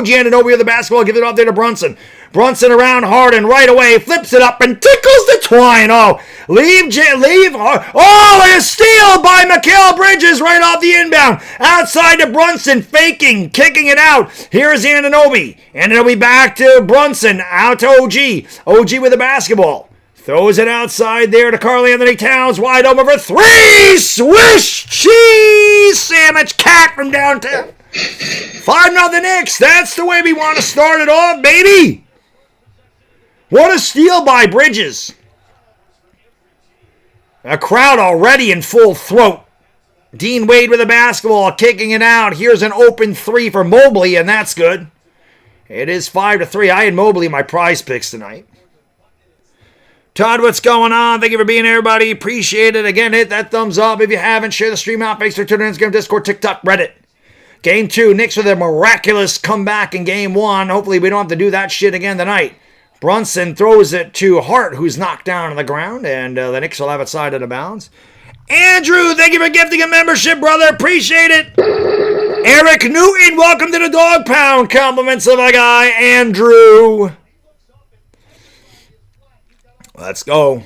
Anunoby with the basketball. Give it off there to Brunson. Brunson around Harden right away. Flips it up and tickles the twine. Oh, leave. Oh, and a steal by Mikal Bridges right off the inbound. Outside to Brunson. Faking. Kicking it out. Here's Anunoby. Anunoby back to Brunson. Out to OG. OG with the basketball. Throws it outside there to Karl-Anthony Towns. Wide open for 3. Swish cheese sandwich cat from downtown. 5-0 Knicks. That's the way we want to start it off, baby. What a steal by Bridges. A crowd already in full throat. Dean Wade with the basketball, kicking it out. Here's an open 3 for Mobley, and that's good. It is 5-3. I had Mobley in my prize picks tonight. Todd, what's going on? Thank you for being here, everybody. Appreciate it. Again, hit that thumbs up. If you haven't, share the stream out. Facebook, Twitter, Instagram, Discord, TikTok, Reddit. Game 2, Knicks with a miraculous comeback in Game 1. Hopefully we don't have to do that shit again tonight. Brunson throws it to Hart, who's knocked down on the ground, and the Knicks will have it side out of bounds. Andrew, thank you for gifting a membership, brother. Appreciate it. Eric Newton, welcome to the Dog Pound. Compliments of a guy, Andrew. Let's go.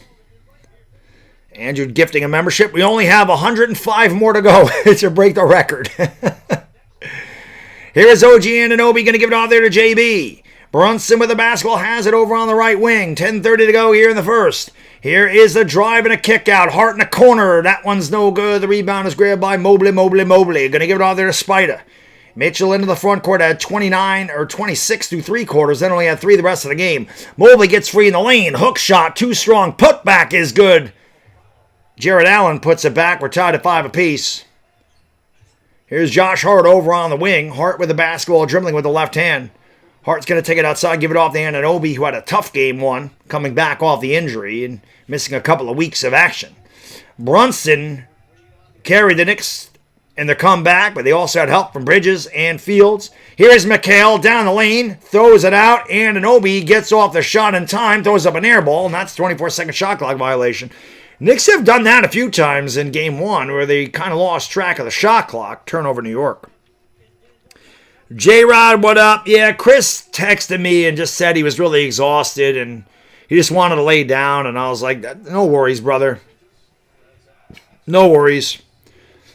Andrew gifting a membership. We only have 105 more to go to break the record. Here's OG Anunoby going to give it off there to JB. Brunson with the basketball has it over on the right wing. 10:30 to go here in the first. Here is the drive and a kick out. Hart in the corner. That one's no good. The rebound is grabbed by Mobley. Going to give it off there to Spider. Mitchell into the front court had 29 or 26 through 3 quarters, then only had 3 the rest of the game. Mobley gets free in the lane. Hook shot, too strong. Putback is good. Jared Allen puts it back. We're tied at 5 apiece. Here's Josh Hart over on the wing. Hart with the basketball, dribbling with the left hand. Hart's going to take it outside, give it off to Anunoby, who had a tough game 1, coming back off the injury and missing a couple of weeks of action. Brunson carried the Knicks in their comeback, but they also had help from Bridges and Fields. Here's Mikal down the lane, throws it out, and Anunoby gets off the shot in time, throws up an air ball, and that's 24-second shot clock violation. Knicks have done that a few times in Game 1, where they kind of lost track of the shot clock. Turnover New York. J-Rod, what up? Yeah, Chris texted me and just said he was really exhausted, and he just wanted to lay down, and I was like, no worries, brother. No worries.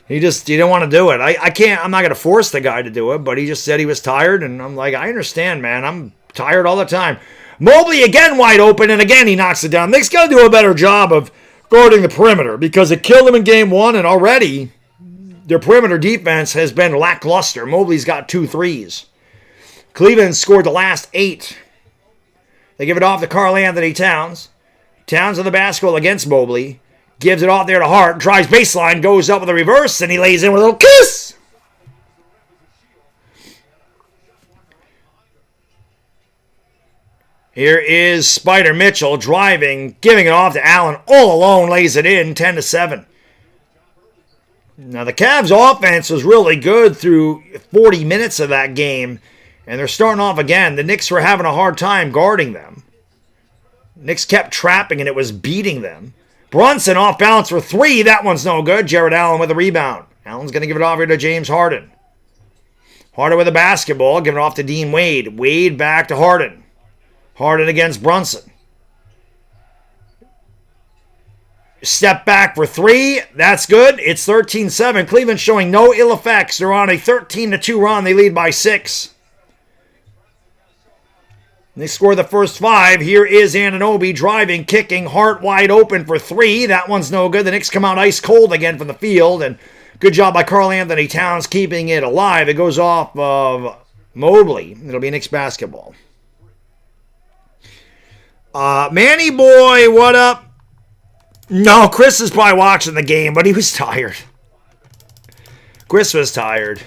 He didn't want to do it. I'm not going to force the guy to do it, but he just said he was tired, and I'm like, I understand, man. I'm tired all the time. Mobley again wide open, and again he knocks it down. Knicks got to do a better job of guarding the perimeter because it killed them in Game 1, and already their perimeter defense has been lackluster. Mobley's got 2 threes. Cleveland scored the last 8. They give it off to Karl-Anthony Towns. Towns on the basketball against Mobley. Gives it off there to Hart. Drives baseline. Goes up with a reverse. And he lays in with a little kiss. Here is Spider Mitchell driving. Giving it off to Allen. All alone. Lays it in. 10-7. Now the Cavs offense was really good through 40 minutes of that game. And they're starting off again. The Knicks were having a hard time guarding them. Knicks kept trapping and it was beating them. Brunson off balance for 3. That one's no good. Jared Allen with a rebound. Allen's going to give it off here to James Harden. Harden with a basketball. Giving it off to Dean Wade. Wade back to Harden. Harden against Brunson. Step back for 3. That's good. It's 13-7. Cleveland showing no ill effects. They're on a 13-2 run. They lead by 6. They score the first 5. Here is Anunoby driving, kicking, Hart wide open for 3. That one's no good. The Knicks come out ice cold again from the field, and good job by Karl Anthony Towns keeping it alive. It goes off of Mobley. It'll be Knicks basketball. Manny boy, what up? No, Chris is probably watching the game, but he was tired. Chris was tired.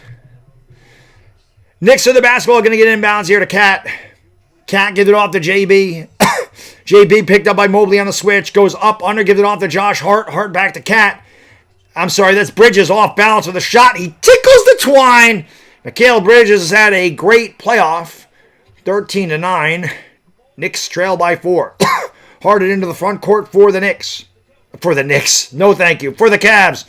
Knicks with the basketball, going to get inbounds here to Cat. Cat gives it off to JB. JB picked up by Mobley on the switch. Goes up, under, gives it off to Josh Hart. Hart back to Cat. I'm sorry, that's Bridges off balance with a shot. He tickles the twine. Mikal Bridges has had a great playoff. 13-9. Knicks trail by 4. Hart it into the front court for the Knicks. For the Knicks. No, thank you. For the Cavs.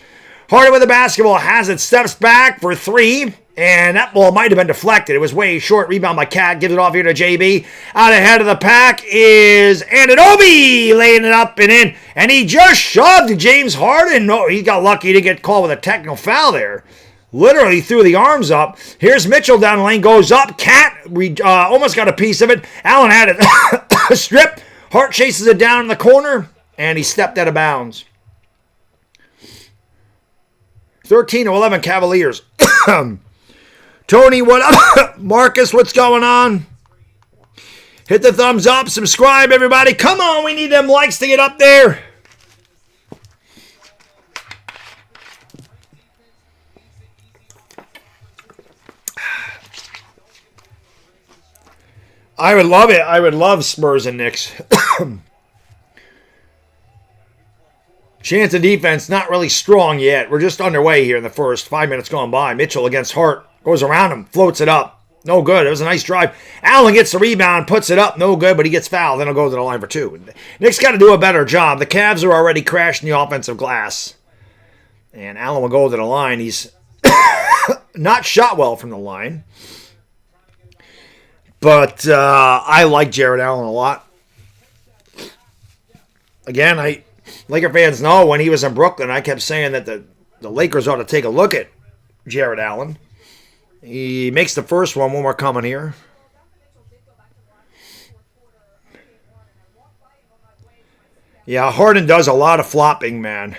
Harden with the basketball. Has it. Steps back for 3. And that ball might have been deflected. It was way short. Rebound by Cat. Gives it off here to JB. Out ahead of the pack is Anunoby. Laying it up and in. And he just shoved James Harden. No, he got lucky to get called with a technical foul there. Literally threw the arms up. Here's Mitchell down the lane. Goes up. Cat almost got a piece of it. Allen had it stripped. Hart chases it down in the corner. And he stepped out of bounds. 13-11 Cavaliers. Tony, what up? Marcus, what's going on? Hit the thumbs up. Subscribe, everybody. Come on, we need them likes to get up there. I would love it. I would love Spurs and Knicks. Chance of defense, not really strong yet. We're just underway here in the first 5 minutes gone by. Mitchell against Hart. Goes around him. Floats it up. No good. It was a nice drive. Allen gets the rebound. Puts it up. No good, but he gets fouled. Then he'll go to the line for 2. Knicks got to do a better job. The Cavs are already crashing the offensive glass. And Allen will go to the line. He's not shot well from the line. But I like Jared Allen a lot. Again, Laker fans know when he was in Brooklyn, I kept saying that the Lakers ought to take a look at Jared Allen. He makes the first one more coming here. Yeah, Harden does a lot of flopping, man.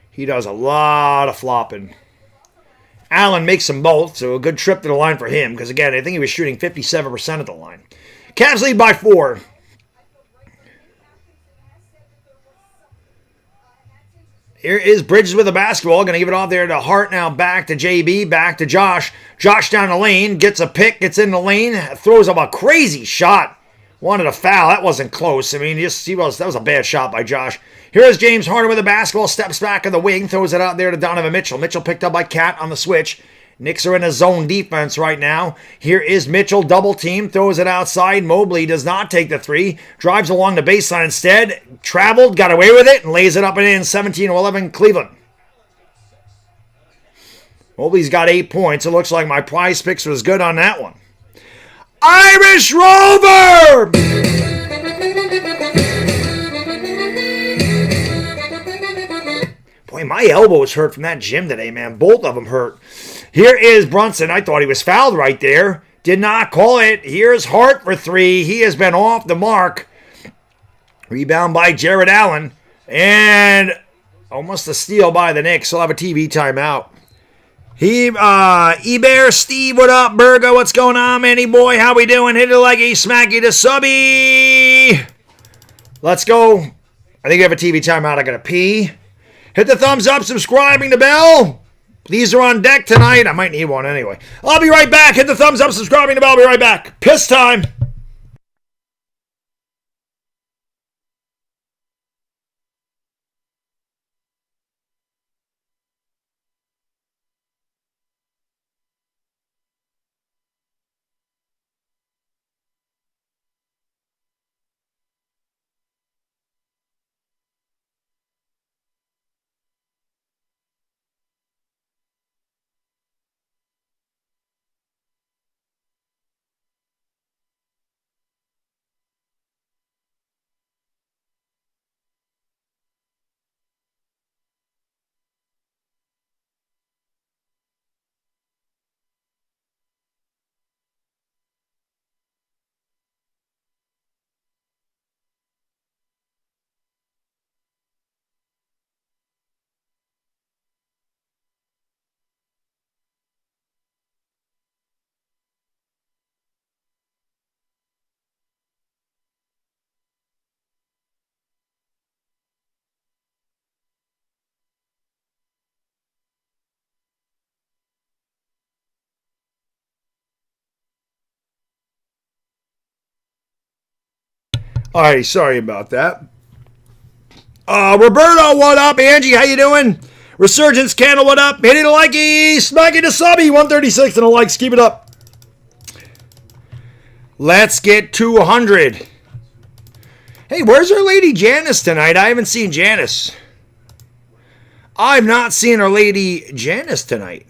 He does a lot of flopping. Allen makes them both, so a good trip to the line for him. Because, again, I think he was shooting 57% at the line. Cavs lead by 4. Here is Bridges with the basketball. Going to give it off there to Hart now. Back to JB. Back to Josh. Josh down the lane. Gets a pick. Gets in the lane. Throws up a crazy shot. Wanted a foul. That wasn't close. I mean, that was a bad shot by Josh. Here is James Harden with the basketball. Steps back in the wing. Throws it out there to Donovan Mitchell. Mitchell picked up by Cat on the switch. Knicks are in a zone defense right now. Here is Mitchell, double team, throws it outside. Mobley does not take the 3. Drives along the baseline instead. Traveled, got away with it, and lays it up and in. 17-11 Cleveland. Mobley's got 8 points. It looks like my PrizePicks was good on that one. Irish Rover! Boy, my elbow was hurt from that gym today, man. Both of them hurt. Here is Brunson. I thought he was fouled right there. Did not call it. Here's Hart for 3. He has been off the mark. Rebound by Jared Allen. And almost a steal by the Knicks. He'll have a TV timeout. Eber, Steve, what up? Burgo, what's going on, Manny boy? How we doing? Hit it like a smacky to subby. Let's go. I think we have a TV timeout. I got to pee. Hit the thumbs up, subscribing the bell. These are on deck tonight. I might need one anyway. I'll be right back. Hit the thumbs up, subscribing the bell. I'll be right back. Piss time. All right, sorry about that. Roberto, what up? Angie, how you doing? Resurgence Candle, what up? Hitting a likey, smacking a subby, 136 and a likes. Keep it up. Let's get 200. Hey, where's our lady Janice tonight? I haven't seen Janice. I've not seen our lady Janice tonight.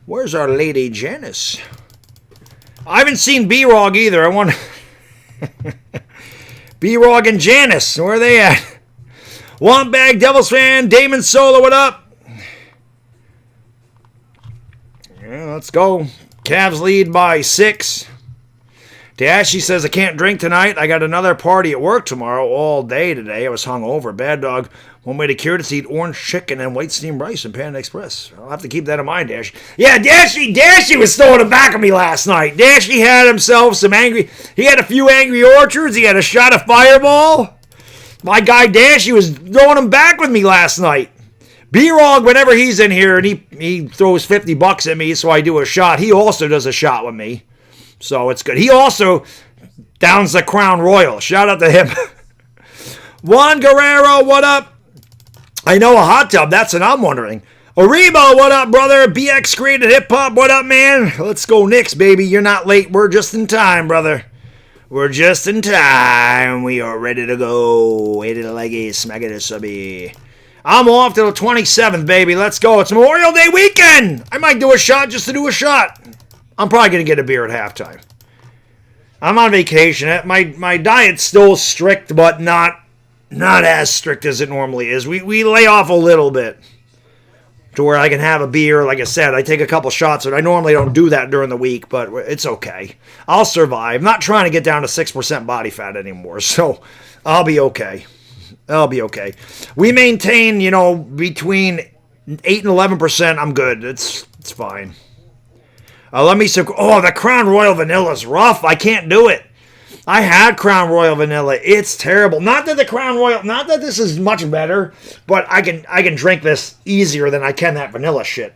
Where's our lady Janice? I haven't seen B-Rog either. I want B-Rog and Janice. Where are they at? One Bag Devils fan, Damon Solo, what up? Yeah, let's go. Cavs lead by 6. Dashy says, I can't drink tonight. I got another party at work tomorrow all day today. I was hungover. Bad dog. One way to cure it is to eat orange chicken and white steamed rice in Panda Express. I'll have to keep that in mind, Dashy. Yeah, Dashy was throwing it back at me last night. Dashy had himself some angry... He had a few Angry Orchards. He had a shot of Fireball. My guy Dashy was throwing them back with me last night. B-Rog, whenever he's in here and he throws $50 at me so I do a shot, he also does a shot with me. So it's good. He also downs the Crown Royal. Shout out to him. Juan Guerrero, what up? I know a hot tub. That's what I'm wondering. Oribo, what up, brother? BX Created Hip Hop, what up, man? Let's go Knicks, baby. You're not late. We're just in time, brother. We're just in time. We are ready to go. Hit it a leggy, smack it a subby. I'm off to the 27th, baby. Let's go. It's Memorial Day weekend. I might do a shot just to do a shot. I'm probably going to get a beer at halftime. I'm on vacation. My diet's still strict, but not as strict as it normally is. We lay off a little bit to where I can have a beer. Like I said, I take a couple shots, and I normally don't do that during the week, but it's okay. I'll survive. I'm not trying to get down to 6% body fat anymore, so I'll be okay. We maintain, between 8 and 11%. I'm good. It's fine. The Crown Royal Vanilla is rough. I can't do it. I had Crown Royal Vanilla. It's terrible. Not that this is much better, but I can drink this easier than I can that vanilla shit.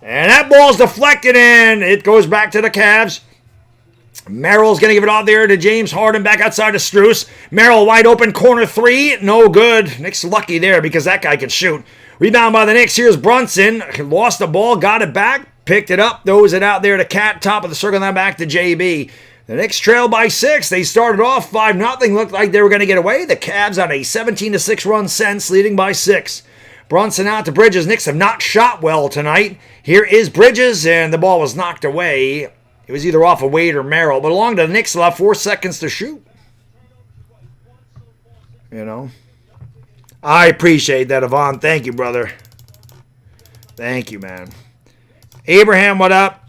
And that ball's deflected in. It goes back to the Cavs. Merrill's going to give it off there to James Harden back outside of Strus. Merrill wide open, corner 3. No good. Knicks lucky there because that guy can shoot. Rebound by the Knicks. Here's Brunson. Lost the ball, got it back. Picked it up, throws it out there to Cat, top of the circle, now back to JB. The Knicks trail by 6. They started off 5-0. Looked like they were going to get away. The Cavs on a 17-6 run since, leading by 6. Brunson out to Bridges. Knicks have not shot well tonight. Here is Bridges, and the ball was knocked away. It was either off of Wade or Merrill, but along to the Knicks, they'll have 4 seconds to shoot. I appreciate that, Yvonne. Thank you, brother. Thank you, man. Abraham, what up?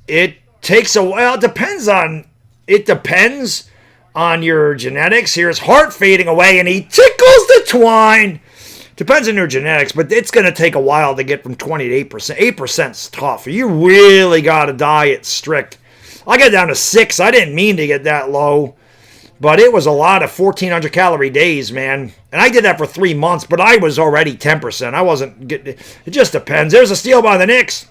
It takes a while. It depends on your genetics. Here's Hart fading away, and he tickles the twine. Depends on your genetics, but it's going to take a while to get from 20 to 8%. 8%'s tough. You really got to diet strict. I got down to 6. I didn't mean to get that low, but it was a lot of 1,400 calorie days, man. And I did that for 3 months, but I was already 10%. I wasn't getting. It just depends. There's a steal by the Knicks.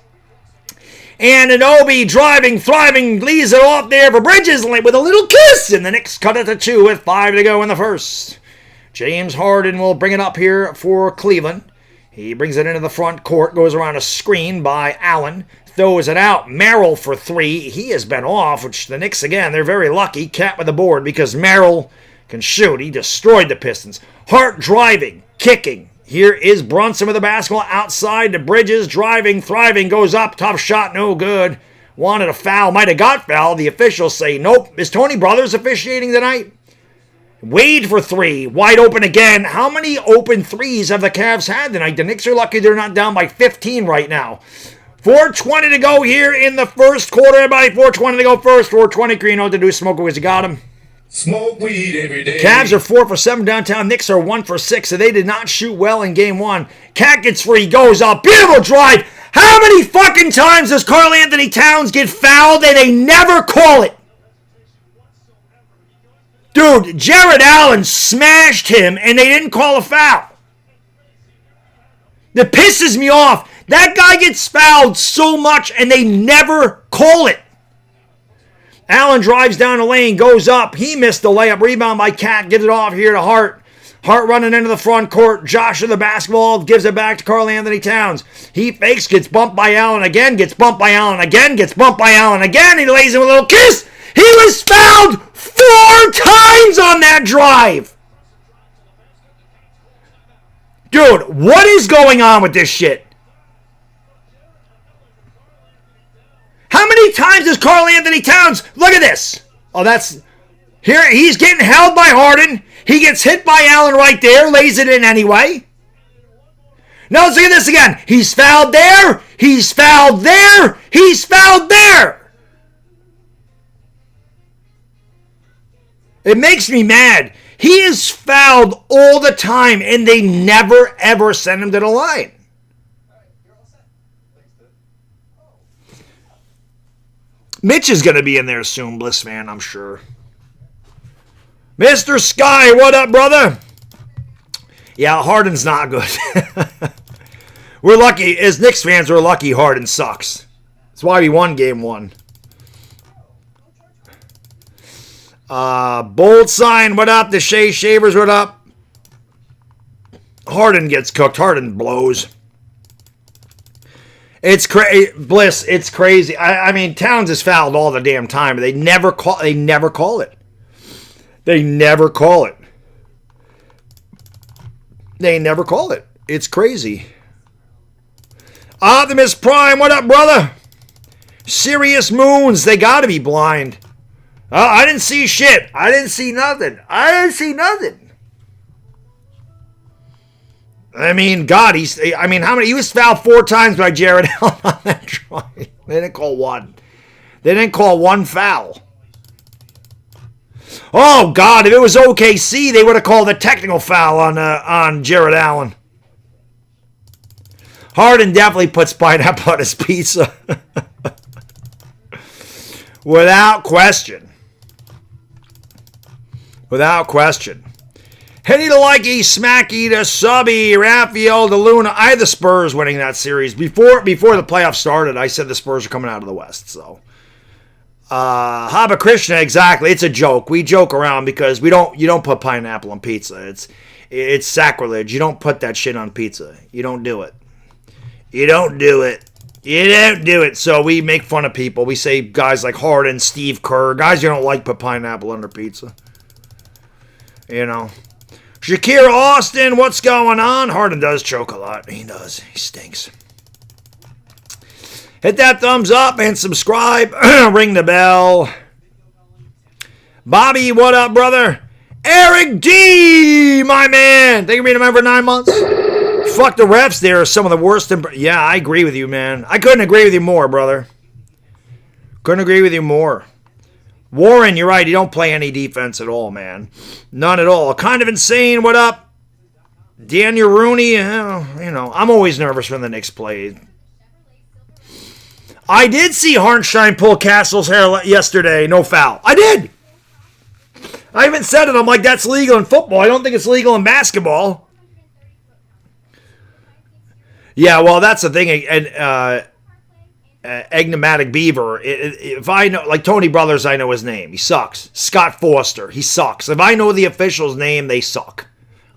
And Anobi driving, thriving, leaves it off there for Bridges with a little kiss. And the Knicks cut it to 2 with 5 to go in the first. James Harden will bring it up here for Cleveland. He brings it into the front court, goes around a screen by Allen, throws it out. Merrill for 3. He has been off, which the Knicks, again, they're very lucky. Cat with the board because Merrill can shoot. He destroyed the Pistons. Hart driving, kicking. Here is Brunson with the basketball outside to Bridges, driving, thriving, goes up, tough shot, no good. Wanted a foul, might have got fouled. The officials say nope. Is Tony Brothers officiating tonight? Wade for 3, wide open again. How many open threes have the Cavs had tonight? The Knicks are lucky they're not down by 15 right now. 4:20 to go here in the first quarter. Everybody, 4:20 to go first. 4:20, Green, know what to do. Smoke because you got him. Smoke weed every day. Cavs are 4 for 7 downtown. Knicks are 1 for 6, so they did not shoot well in game 1. Cat gets free, goes up. Beautiful drive. How many fucking times does Karl Anthony Towns get fouled and they never call it? Dude, Jared Allen smashed him and they didn't call a foul. That pisses me off. That guy gets fouled so much and they never call it. Allen drives down the lane, goes up. He missed the layup. Rebound by Cat. Gives it off here to Hart. Hart running into the front court. Josh with the basketball. Gives it back to Karl Anthony Towns. He fakes. Gets bumped by Allen again. Gets bumped by Allen again. Gets bumped by Allen again. He lays him a little kiss. He was fouled 4 times on that drive. Dude, what is going on with this shit? How many times does Karl Anthony Towns... Look at this. Oh, that's... Here, he's getting held by Harden. He gets hit by Allen right there. Lays it in anyway. Now, let's look at this again. He's fouled there. He's fouled there. He's fouled there. It makes me mad. He is fouled all the time, and they never, ever send him to the line. Mitch is going to be in there soon, Bliss fan, I'm sure. Mr. Sky, what up, brother? Yeah, Harden's not good. We're lucky. As Knicks fans, we're lucky Harden sucks. That's why we won game 1. Bold sign, what up? The Shea Shavers, what up? Harden gets cooked. Harden blows. It's crazy, Bliss. It's crazy. I mean, Towns is fouled all the damn time. But they never call. They never call it. They never call it. They never call it. It's crazy. Optimus Prime, what up, brother? Sirius Moons, they got to be blind. I didn't see shit. I didn't see nothing. I mean, God, how many? He was fouled 4 times by Jared Allen on that drive. They didn't call one. They didn't call one foul. Oh, God, if it was OKC, they would have called a technical foul on Jared Allen. Harden definitely puts pineapple on his pizza. Without question. Without question. Henny to Likey, Smacky to Subby, Raphael to Luna. I had the Spurs winning that series. Before the playoffs started, I said the Spurs are coming out of the West. So, Haba Krishna, exactly. It's a joke. We joke around because you don't put pineapple on pizza. It's sacrilege. You don't put that shit on pizza. You don't do it. You don't do it. You don't do it. So we make fun of people. We say guys like Harden, Steve Kerr, guys you don't like put pineapple on their pizza. You know. Shakir Austin, what's going on? Harden does choke a lot. He does. He stinks. Hit that thumbs up and subscribe. Ring the bell. Bobby, what up, brother? Eric D, my man. Thank you for being a member for 9 months. Fuck the refs. They are some of the worst. Yeah, I agree with you, man. I couldn't agree with you more, brother. Couldn't agree with you more. Warren, you're right. You don't play any defense at all, man. None at all. Kind of insane. What up? Daniel Rooney. I'm always nervous when the Knicks play. I did see Hartenstein pull Castle's hair yesterday. No foul. I did. I even said it. I'm like, that's legal in football. I don't think it's legal in basketball. Yeah, well, that's the thing. Enigmatic Beaver. If I know, like Tony Brothers, I know his name. He sucks. Scott Foster. He sucks. If I know the official's name, they suck.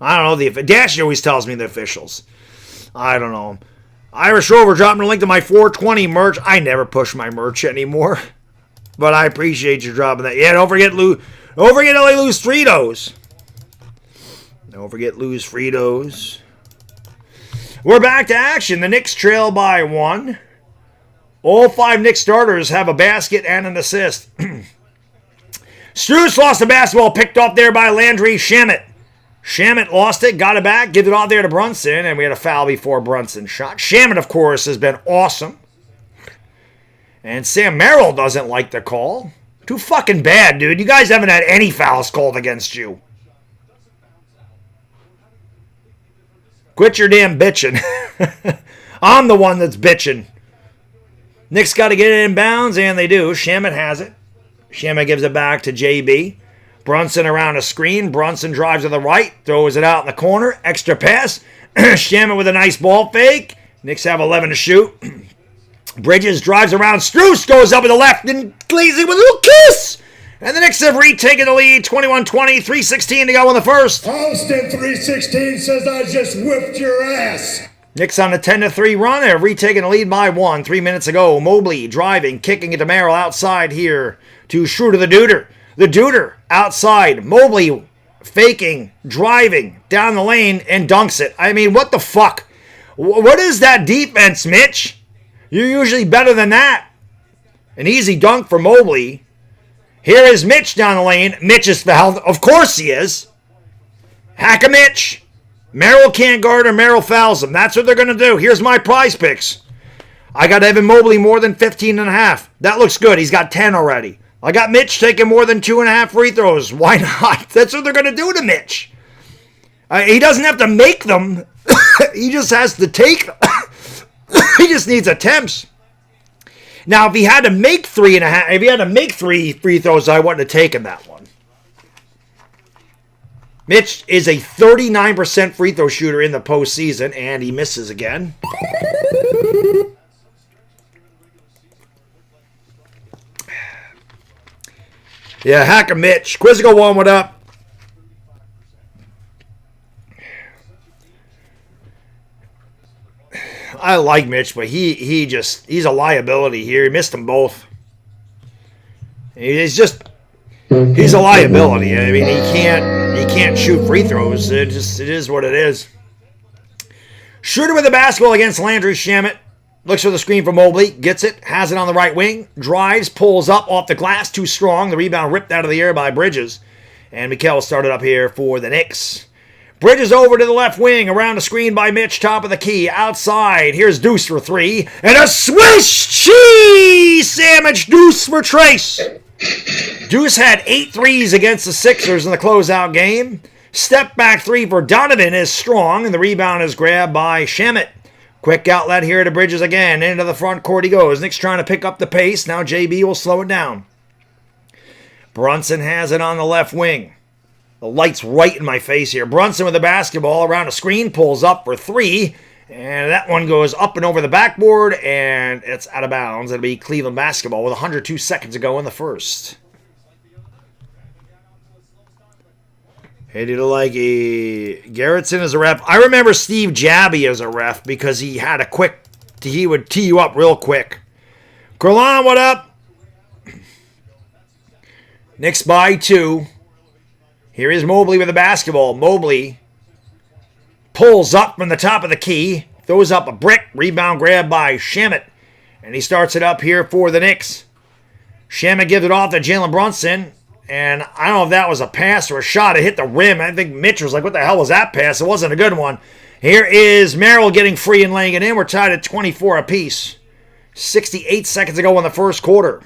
I don't know Dash always tells me the officials. I don't know. Irish Rover dropping a link to my 420 merch. I never push my merch anymore, but I appreciate you dropping that. Yeah, don't forget Lose Fritos. Don't forget Lose Fritos. We're back to action. The Knicks trail by 1. All 5 Knicks starters have a basket and an assist. Strus lost the basketball, picked off there by Landry Shamet. Shamet lost it, got it back, give it off there to Brunson, and we had a foul before Brunson shot. Shamet, of course, has been awesome. And Sam Merrill doesn't like the call. Too fucking bad, dude. You guys haven't had any fouls called against you. Quit your damn bitching. I'm the one that's bitching. Knicks got to get it in bounds, and they do. Shamet has it. Shamet gives it back to JB. Brunson around a screen. Brunson drives to the right, throws it out in the corner. Extra pass. Shamet with a nice ball fake. Knicks have 11 to shoot. Bridges drives around. Strus goes up in the left and Glazy with a little kiss. And the Knicks have retaken the lead, 21-20, 3:16 to go in the first. Austin 316 says I just whipped your ass. Knicks on a 10-3 run. They're retaking the lead by 1. 3 minutes ago, Mobley driving, kicking it to Merrill outside here to Schroeder the Duder. The Duder outside. Mobley faking, driving down the lane and dunks it. I mean, what the fuck? What is that defense, Mitch? You're usually better than that. An easy dunk for Mobley. Here is Mitch down the lane. Mitch is fouled. Of course he is. Hack a Mitch. Merrill can't guard or Merrill fouls him. That's what they're going to do. Here's my prize picks. I got Evan Mobley more than 15.5. That looks good. He's got 10 already. I got Mitch taking more than 2.5 free throws. Why not? That's what they're going to do to Mitch. He doesn't have to make them. He just has to take them. He just needs attempts. Now, if he had to make 3.5, if he had to make 3 free throws, I wouldn't have taken that one. Mitch is a 39% free throw shooter in the postseason, and he misses again. Yeah, hack a Mitch. Quizzical one, what up? I like Mitch, but he's a liability here. He missed them both. He's a liability. I mean, he can't shoot free throws. It is what it is. Schroeder with the basketball against Landry Shamet. Looks for the screen for Mobley. Gets it. Has it on the right wing. Drives. Pulls up off the glass. Too strong. The rebound ripped out of the air by Bridges. And Mikal started up here for the Knicks. Bridges over to the left wing. Around the screen by Mitch. Top of the key. Outside. Here's Deuce for 3. And a Swiss cheese sandwich Deuce for Trace. Deuce had 8 threes against the Sixers in the closeout game. Step back 3 for Donovan is strong. And the rebound is grabbed by Shamet. Quick outlet here to Bridges again. Into the front court he goes. Knicks trying to pick up the pace. Now JB will slow it down. Brunson has it on the left wing. The light's right in my face here. Brunson with the basketball around a screen. Pulls up for 3. And that one goes up and over the backboard. And it's out of bounds. It'll be Cleveland basketball with 102 seconds to go in the first. Hey, did you like Garrettson as a ref? I remember Steve Jabby as a ref because he would tee you up real quick. Kurlan, what up? Knicks by 2. Here is Mobley with the basketball. Mobley pulls up from the top of the key. Throws up a brick. Rebound grab by Shamet. And he starts it up here for the Knicks. Shamet gives it off to Jalen Brunson. And I don't know if that was a pass or a shot. It hit the rim. I think Mitch was like, what the hell was that pass? It wasn't a good one. Here is Merrill getting free and laying it in. We're tied at 24 apiece. 68 seconds to go in the first quarter.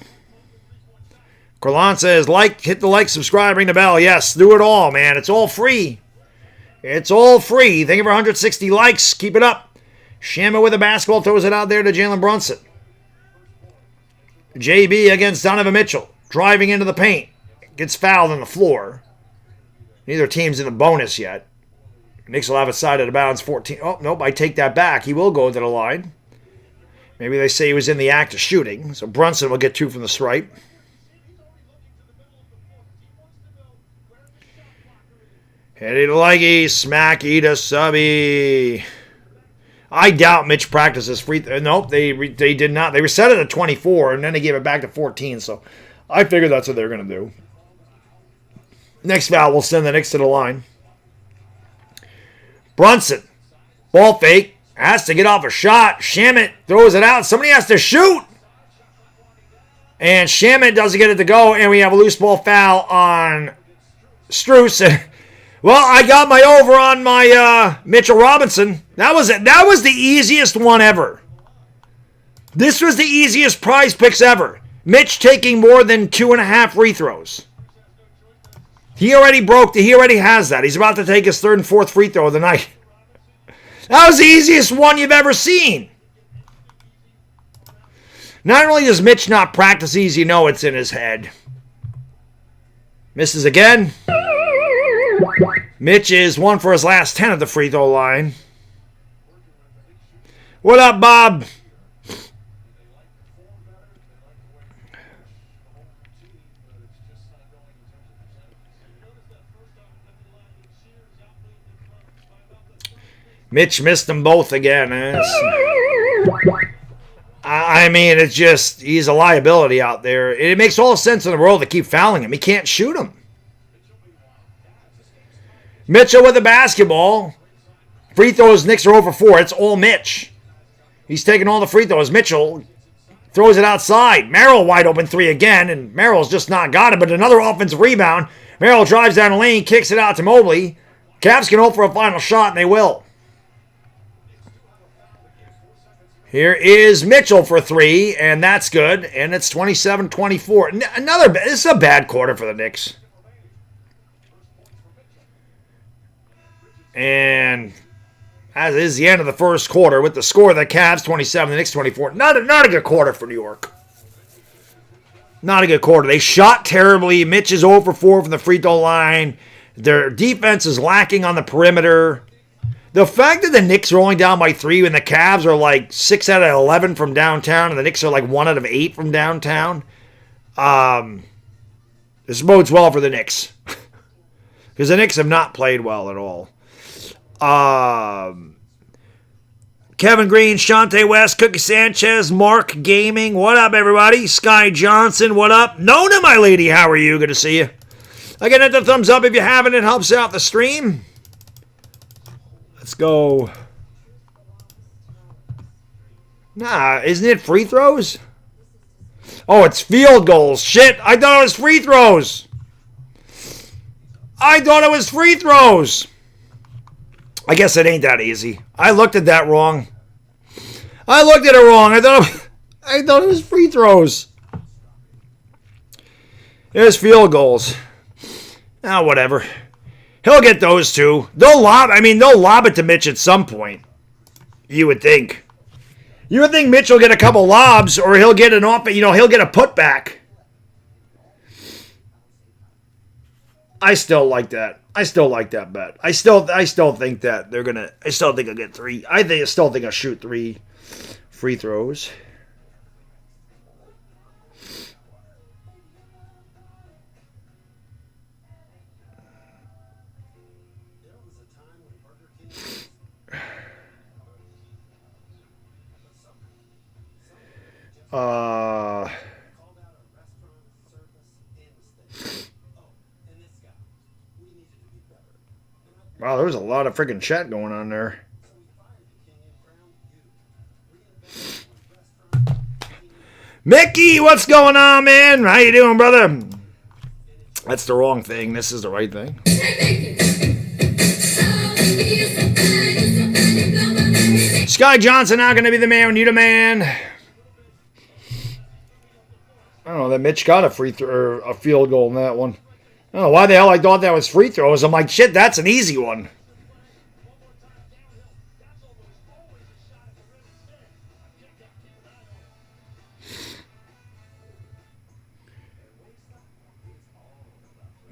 Kurlan says, hit the like, subscribe, ring the bell. Yes, do it all, man. It's all free. It's all free. Thank you for 160 likes. Keep it up. Shamet with the basketball throws it out there to Jalen Brunson. JB against Donovan Mitchell. Driving into the paint. Gets fouled on the floor. Neither team's in the bonus yet. Knicks will have a side out of bounds 14. Oh, nope, I take that back. He will go to the line. Maybe they say he was in the act of shooting. So Brunson will get 2 from the stripe. Heady to leggy, smacky to subby. I doubt Mitch practices free. Nope, they did not. They reset it at 24, and then they gave it back to 14. So I figured that's what they're going to do. Next foul will send the Knicks to the line. Brunson, ball fake, has to get off a shot. Shamet throws it out. Somebody has to shoot. And Shamet doesn't get it to go, and we have a loose ball foul on Strus. Well, I got my over on my Mitchell Robinson. That was it. That was the easiest one ever. This was the easiest prize picks ever. Mitch taking more than 2.5 free throws. He already has that. He's about to take his 3rd and 4th free throw of the night. That was the easiest one you've ever seen. Not only does Mitch not practice easy, you know it's in his head. Misses again. Mitch is 1 for his last 10 at the free throw line. What up, Bob? Mitch missed them both again. I mean, it's just, he's a liability out there. It makes all the sense in the world to keep fouling him. He can't shoot him. Mitchell with the basketball. Free throws, Knicks are over 4. It's all Mitch. He's taking all the free throws. Mitchell throws it outside. Merrill wide open 3 again, and Merrill's just not got it, but another offensive rebound. Merrill drives down the lane, kicks it out to Mobley. Cavs can hope for a final shot, and they will. Here is Mitchell for 3, and that's good, and it's 27-24. This is a bad quarter for the Knicks. And as is the end of the first quarter with the score of the Cavs 27, the Knicks 24. Not a good quarter for New York. Not a good quarter. They shot terribly. Mitch is 0 for 4 from the free throw line. Their defense is lacking on the perimeter. The fact that the Knicks are only down by 3 when the Cavs are like 6 out of 11 from downtown and the Knicks are like 1 out of 8 from downtown, this bodes well for the Knicks. Because the Knicks have not played well at all. Kevin Green, Shante West, Cookie Sanchez, Mark Gaming. What up, everybody? Sky Johnson, what up? Nona, my lady, how are you? Good to see you. Again, hit the thumbs up if you haven't. It helps out the stream. Let's go. Nah, isn't it free throws? Oh, it's field goals. Shit, I thought it was free throws. I thought it was free throws. I guess it ain't that easy. I looked at that wrong. I looked at it wrong. I thought it was free throws. There's field goals. Ah, whatever. He'll get those two. They'll lob it to Mitch at some point. You would think. You would think Mitch will get a couple lobs, or he'll get an off. He'll get a putback. I still like that. I still like that bet. I still think that they're gonna. I still think I'll get 3. I still think I'll shoot 3 free throws. Wow, there was a lot of freaking chat going on there. Mickey, what's going on, man? How you doing, brother? That's the wrong thing. This is the right thing. Sky Johnson not going to be the man. You the man. I don't know that Mitch got a free throw or a field goal in that one. I don't know why the hell I thought that was free throws. I'm like, shit, that's an easy one.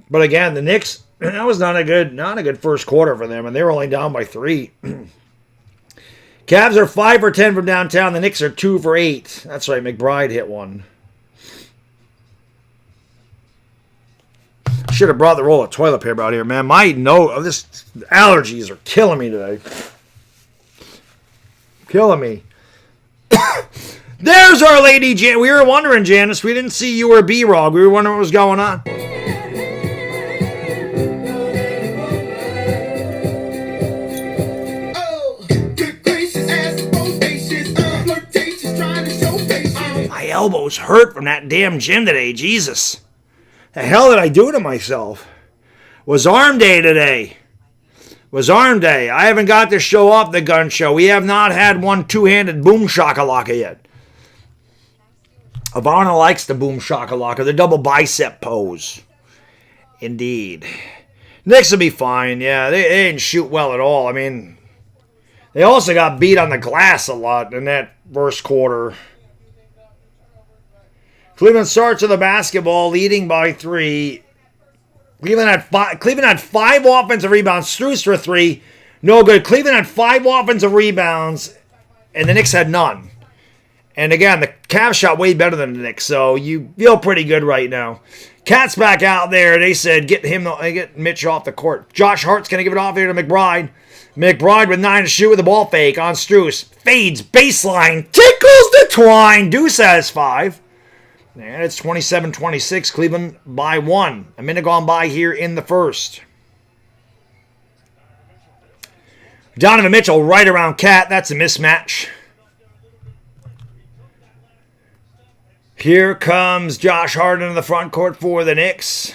But again, the Knicks, that was not a good first quarter for them, and they were only down by 3. Cavs are 5 for 10 from downtown. The Knicks are 2 for 8. That's right, McBride hit one. Should have brought the roll of toilet paper out here, man. This allergies are killing me today. Killing me. There's our lady, Jan. We were wondering, Janice. We didn't see you or B-Rog. We were wondering what was going on. My elbows hurt from that damn gym today. Jesus. The hell did I do to myself? Was arm day today. Was arm day. I haven't got to show off the gun show. We have not had one two-handed boom shakalaka yet. Ivana likes the boom shakalaka, the double bicep pose. Indeed. Knicks will be fine. Yeah, they didn't shoot well at all. I mean, they also got beat on the glass a lot in that first quarter. Cleveland starts with the basketball, leading by 3. Cleveland had 5 offensive rebounds. Strus for 3. No good. Cleveland had 5 offensive rebounds, and the Knicks had none. And again, the Cavs shot way better than the Knicks, so you feel pretty good right now. Cat's back out there. They said get Mitch off the court. Josh Hart's going to give it off here to McBride. McBride with 9 to shoot with the ball fake on Strus. Fades, baseline, tickles the twine. Deuce has 5. And it's 27-26, Cleveland by 1. A minute gone by here in the first. Donovan Mitchell right around Cat. That's a mismatch. Here comes Josh Harden in the front court for the Knicks.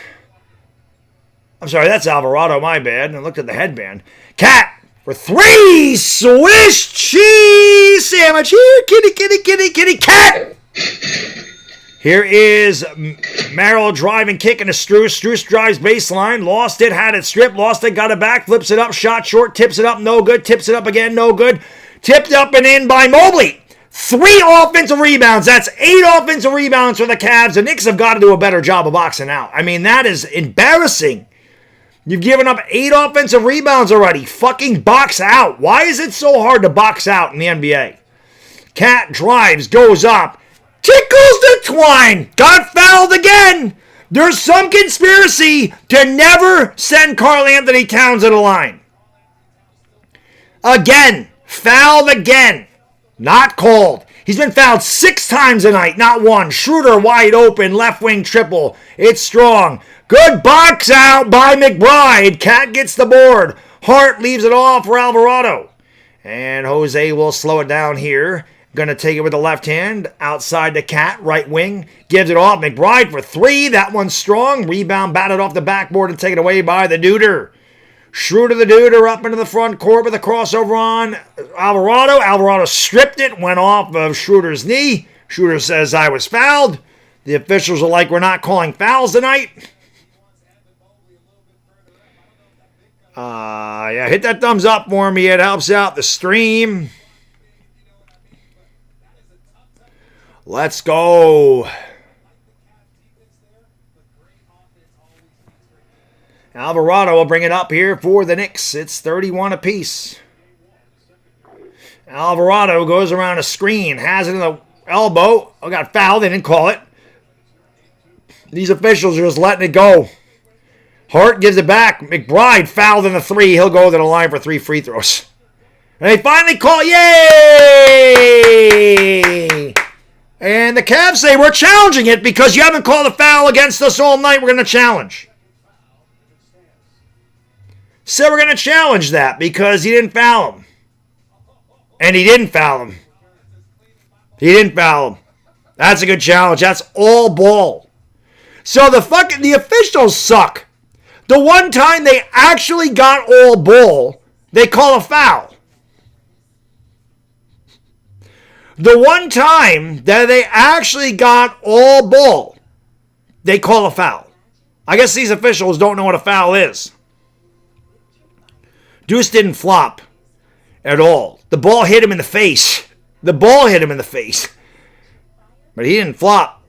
I'm sorry, that's Alvarado, my bad. I looked at the headband. Cat for 3. Swiss cheese sandwich. Here, kitty, Cat. Here is Merrill driving, kicking to Strus. Strus drives baseline. Lost it, had it stripped. Lost it, got it back. Flips it up, shot short. Tips it up, no good. Tips it up again, no good. Tipped up and in by Mobley. 3 offensive rebounds. That's 8 offensive rebounds for the Cavs. The Knicks have got to do a better job of boxing out. I mean, that is embarrassing. You've given up 8 offensive rebounds already. Fucking box out. Why is it so hard to box out in the NBA? Cat drives, goes up. Tickles the twine. Got fouled again. There's some conspiracy to never send Karl Anthony Towns to the line. Again. Fouled again. Not called. He's been fouled 6 times tonight, not 1. Schroeder wide open, left wing triple. It's strong. Good box out by McBride. Cat gets the board. Hart leaves it off for Alvarado. And Jose will slow it down here. Going to take it with the left hand. Outside the Cat, right wing. Gives it off. McBride for 3. That one's strong. Rebound batted off the backboard and taken away by the Duder. Schroeder the Duder up into the front court with a crossover on Alvarado. Alvarado stripped it. Went off of Schroeder's knee. Schroeder says, I was fouled. The officials are like, we're not calling fouls tonight. Yeah, hit that thumbs up for me. It helps out the stream. Let's go. Alvarado will bring it up here for the Knicks. It's 31 apiece. Alvarado goes around a screen. Has it in the elbow. Oh, got fouled. They didn't call it. These officials are just letting it go. Hart gives it back. McBride fouled in the 3. He'll go to the line for 3 free throws. And they finally call. Yay! And the Cavs say, we're challenging it because you haven't called a foul against us all night. We're going to challenge. So we're going to challenge that because he didn't foul him. And he didn't foul him. He didn't foul him. That's a good challenge. That's all ball. So the officials suck. The one time they actually got all ball, they call a foul. The one time that they actually got all ball, they call a foul. I guess these officials don't know what a foul is. Deuce didn't flop at all. The ball hit him in the face. The ball hit him in the face. But he didn't flop.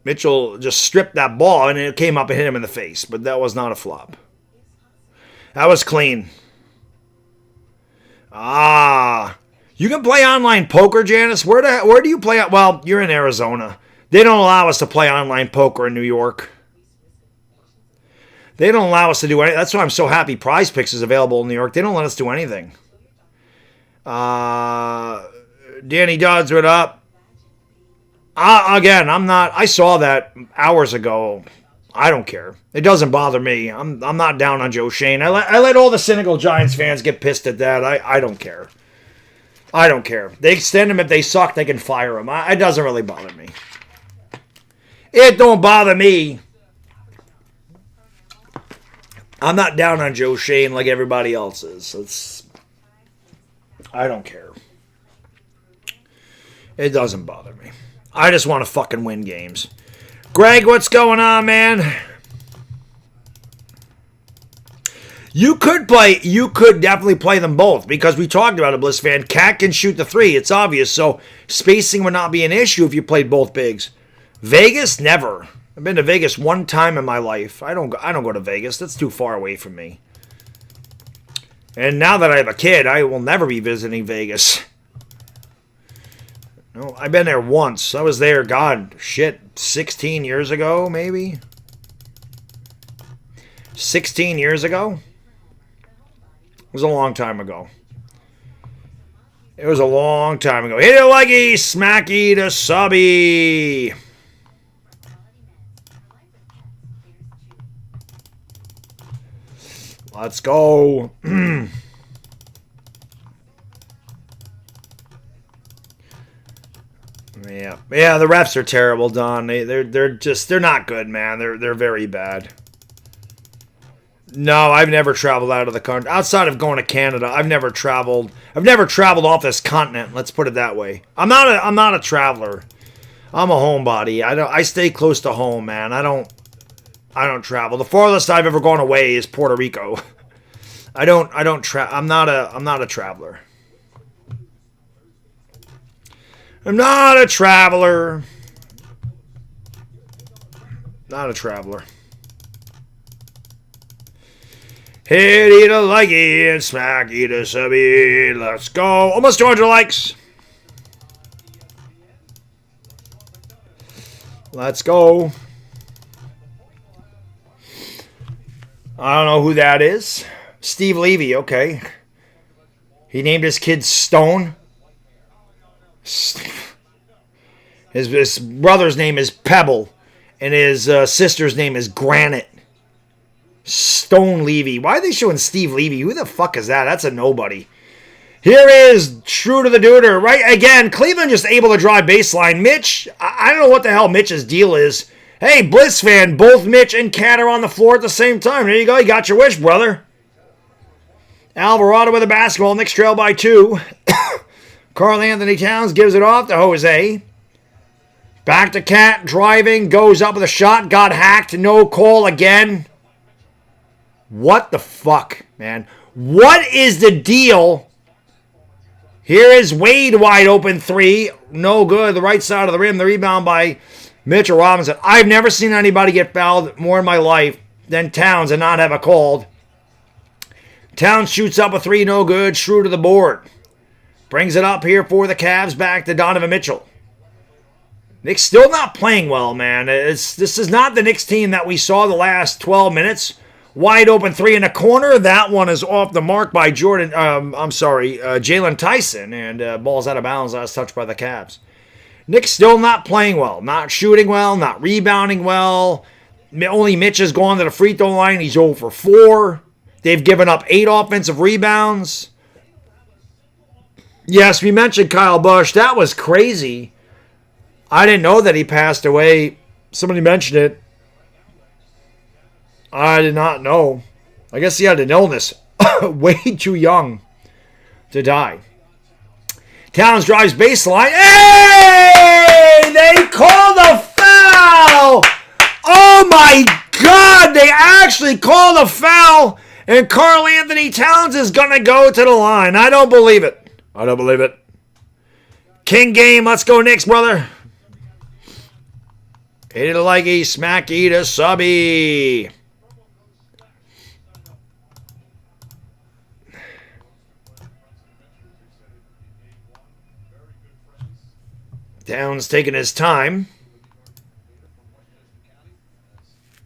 Mitchell just stripped that ball and it came up and hit him in the face. But that was not a flop. That was clean. You can play online poker, Janice. Where do you play? Well, you're in Arizona. They don't allow us to play online poker in New York. They don't allow us to do anything. That's why I'm so happy PrizePicks is available in New York. They don't let us do anything. Danny Dodds, what up? Again, I'm not. I saw that hours ago. I don't care. It doesn't bother me. I'm not down on Joe Shane. I let all the cynical Giants fans get pissed at that. I don't care. I don't care. They extend him. If they suck, they can fire him. It doesn't really bother me. It don't bother me. I'm not down on Joe Shane like everybody else is. I don't care. It doesn't bother me. I just want to fucking win games. Greg, what's going on, man? You could definitely play them both because we talked about it, Bliss fan. Cat can shoot the 3. It's obvious. So spacing would not be an issue if you played both bigs. Vegas, never. I've been to Vegas one time in my life. I don't go to Vegas. That's too far away from me. And now that I have a kid, I will never be visiting Vegas. No, I've been there once. I was there, 16 years ago, maybe? 16 years ago? was a long time ago. It was a long time ago. Hit it leggy, smacky to subby. Let's go. Yeah, the refs are terrible, Don. They're not good, man. They're very bad. No, I've never traveled out of the country. Outside of going to Canada, I've never traveled off this continent. Let's put it that way. I'm not a traveler. I'm a homebody. I stay close to home, man. I don't travel. The farthest I've ever gone away is Puerto Rico. I'm not a traveler. I'm not a traveler. Not a traveler. Hit it a likey and smack it a subby. Let's go. Almost 200 likes. Let's go. I don't know who that is. Steve Levy, okay. He named his kid Stone. His brother's name is Pebble, and his sister's name is Granite. Stone Levy. Why are they showing Steve Levy? Who the fuck is that? That's a nobody. Here is True to the Duder. Right, again, Cleveland just able to drive baseline. Mitch, I don't know what the hell Mitch's deal is. Hey, Blitz fan, both Mitch and Cat are on the floor at the same time. There you go. You got your wish, brother. Alvarado with the basketball. Knicks trail by 2. Karl Anthony Towns gives it off to Jose. Back to Cat, driving, goes up with a shot, got hacked, no call again. What the fuck, man? What is the deal? Here is Wade wide open 3. No good. The right side of the rim. The rebound by Mitchell Robinson. I've never seen anybody get fouled more in my life than Towns and not have a called. Towns shoots up a 3. No good. Shrew to the board. Brings it up here for the Cavs. Back to Donovan Mitchell. Knicks still not playing well, man. This is not the Knicks team that we saw the last 12 minutes. Wide open 3 in the corner. That one is off the mark by Jalen Tyson. And ball's out of bounds. Last touch by the Cavs. Knicks still not playing well. Not shooting well. Not rebounding well. Only Mitch has gone to the free throw line. He's 0 for 4. They've given up 8 offensive rebounds. Yes, we mentioned Kyle Busch. That was crazy. I didn't know that he passed away. Somebody mentioned it. I did not know. I guess he had an illness. Way too young to die. Towns drives baseline. Hey! They called a foul! Oh my God! They actually called a foul! And Karl Anthony Towns is going to go to the line. I don't believe it. I don't believe it. King game. Let's go Knicks, brother. Hit it a leggy, smacky to subby. Towns taking his time.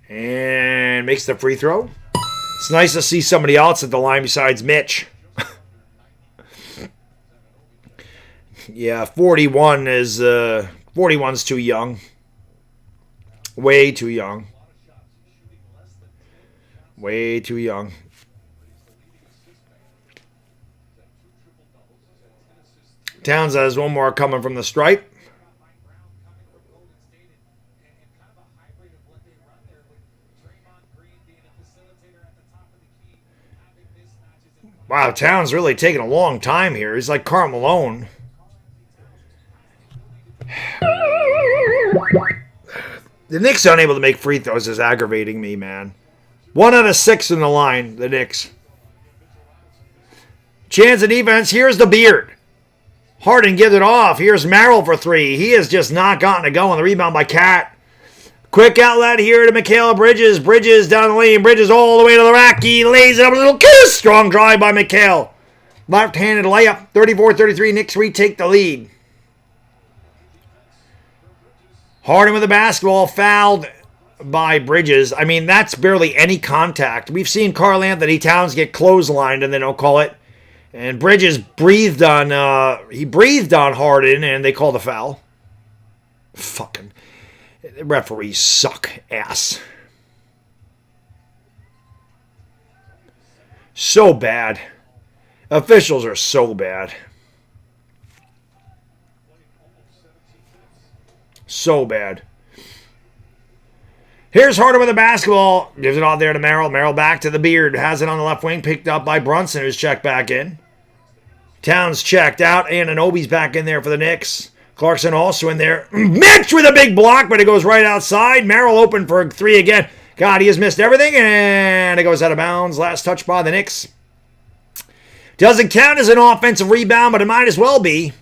And makes the free throw. It's nice to see somebody else at the line besides Mitch. Yeah, 41 is 41's too young. Way too young. Way too young. Towns has one more coming from the stripe. Wow, Towns really taking a long time here. He's like Karl Malone. The Knicks unable to make free throws is aggravating me, man. 1 out of 6 in the line, the Knicks. Chance of defense. Here's the Beard. Harden gives it off. Here's Merrill for 3. He has just not gotten to go on the rebound by Cat. Quick outlet here to Mikal Bridges. Bridges down the lane. Bridges all the way to the rack. He lays it up a little kiss. Strong drive by Mikal. Left-handed layup. 34-33. Knicks retake the lead. Harden with the basketball. Fouled by Bridges. I mean, that's barely any contact. We've seen Karl Anthony Towns get clotheslined and they don't call it. And Bridges breathed on Harden and they call the foul. Fucking referees suck ass. So bad. Officials are so bad. So bad. Here's Harden with the basketball. Gives it off there to Merrill. Merrill back to the Beard. Has it on the left wing. Picked up by Brunson, who's checked back in. Towns checked out. Anunoby's back in there for the Knicks. Clarkson also in there. Mitch with a big block, but it goes right outside. Merrill open for 3 again. God, he has missed everything, and it goes out of bounds. Last touch by the Knicks. Doesn't count as an offensive rebound, but it might as well be.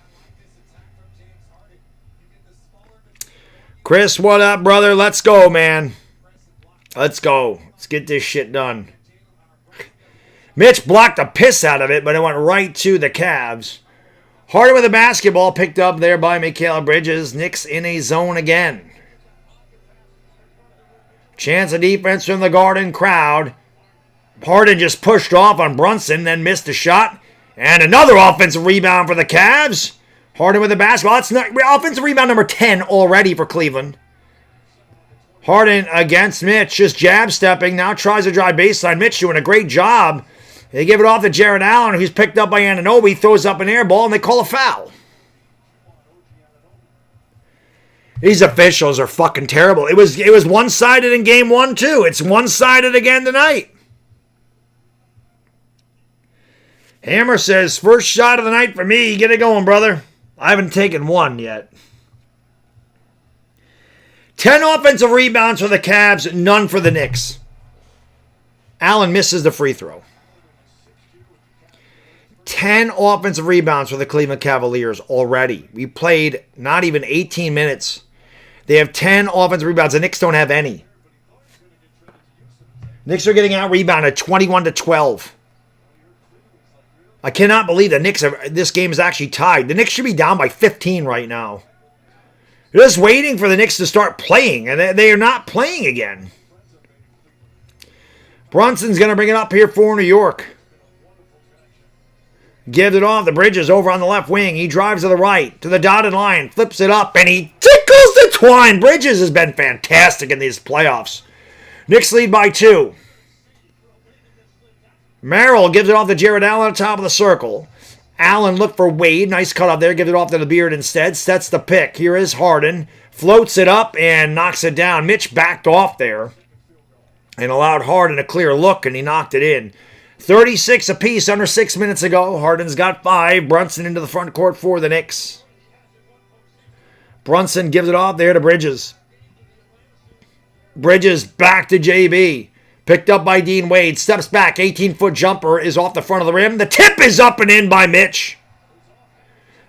Chris, what up, brother? Let's go, man. Let's go. Let's get this shit done. Mitch blocked the piss out of it, but it went right to the Cavs. Harden with the basketball, picked up there by Mikal Bridges. Knicks in a zone again. Chance of defense from the Garden crowd. Harden just pushed off on Brunson, then missed a shot. And another offensive rebound for the Cavs. Harden with the basketball. That's not offensive rebound number 10 already for Cleveland. Harden against Mitch, just jab stepping. Now tries to drive baseline. Mitch doing a great job. They give it off to Jared Allen, who's picked up by Anunoby. Throws up an air ball, and they call a foul. These officials are fucking terrible. It was one-sided in game 1, too. It's one-sided again tonight. Hammer says, first shot of the night for me. Get it going, brother. I haven't taken one yet. 10 offensive rebounds for the Cavs, none for the Knicks. Allen misses the free throw. 10 offensive rebounds for the Cleveland Cavaliers already. We played not even 18 minutes. They have 10 offensive rebounds. The Knicks don't have any. Knicks are getting out-rebounded 21-12. I cannot believe that this game is actually tied. The Knicks should be down by 15 right now. They're just waiting for the Knicks to start playing, and they are not playing again. Brunson's going to bring it up here for New York. Gives it off. The Bridges over on the left wing. He drives to the right, to the dotted line, flips it up, and he tickles the twine. Bridges has been fantastic in these playoffs. Knicks lead by 2. Merrill gives it off to Jared Allen at the top of the circle. Allen looked for Wade. Nice cut up there. Gives it off to the Beard instead. Sets the pick. Here is Harden. Floats it up and knocks it down. Mitch backed off there and allowed Harden a clear look, and he knocked it in. 36 apiece under 6 minutes ago. Harden's got 5. Brunson into the front court for the Knicks. Brunson gives it off there to Bridges. Bridges back to JB. Picked up by Dean Wade. Steps back. 18-foot jumper is off the front of the rim. The tip is up and in by Mitch.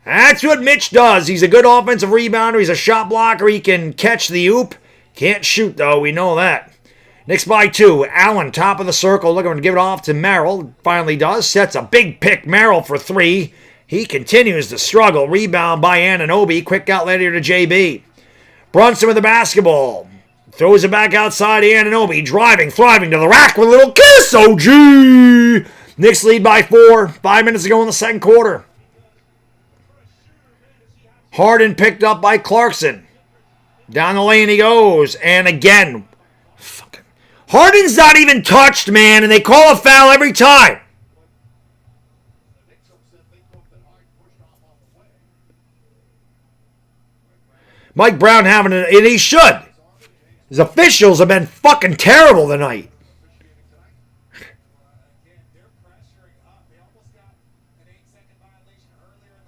That's what Mitch does. He's a good offensive rebounder. He's a shot blocker. He can catch the oop. Can't shoot, though. We know that. Knicks by 2. Allen, top of the circle, looking to give it off to Merrill. Finally does. Sets a big pick. Merrill for 3. He continues to struggle. Rebound by Anunoby. Quick outlet here to JB. Brunson with the basketball. Throws it back outside. Anunoby driving, thriving to the rack with a little kiss. OG! Knicks lead by 4. 5 minutes to go in the second quarter. Harden picked up by Clarkson. Down the lane he goes. And again, fucking Harden's not even touched, man, and they call a foul every time. Mike Brown having it, and he should. His officials have been fucking terrible tonight.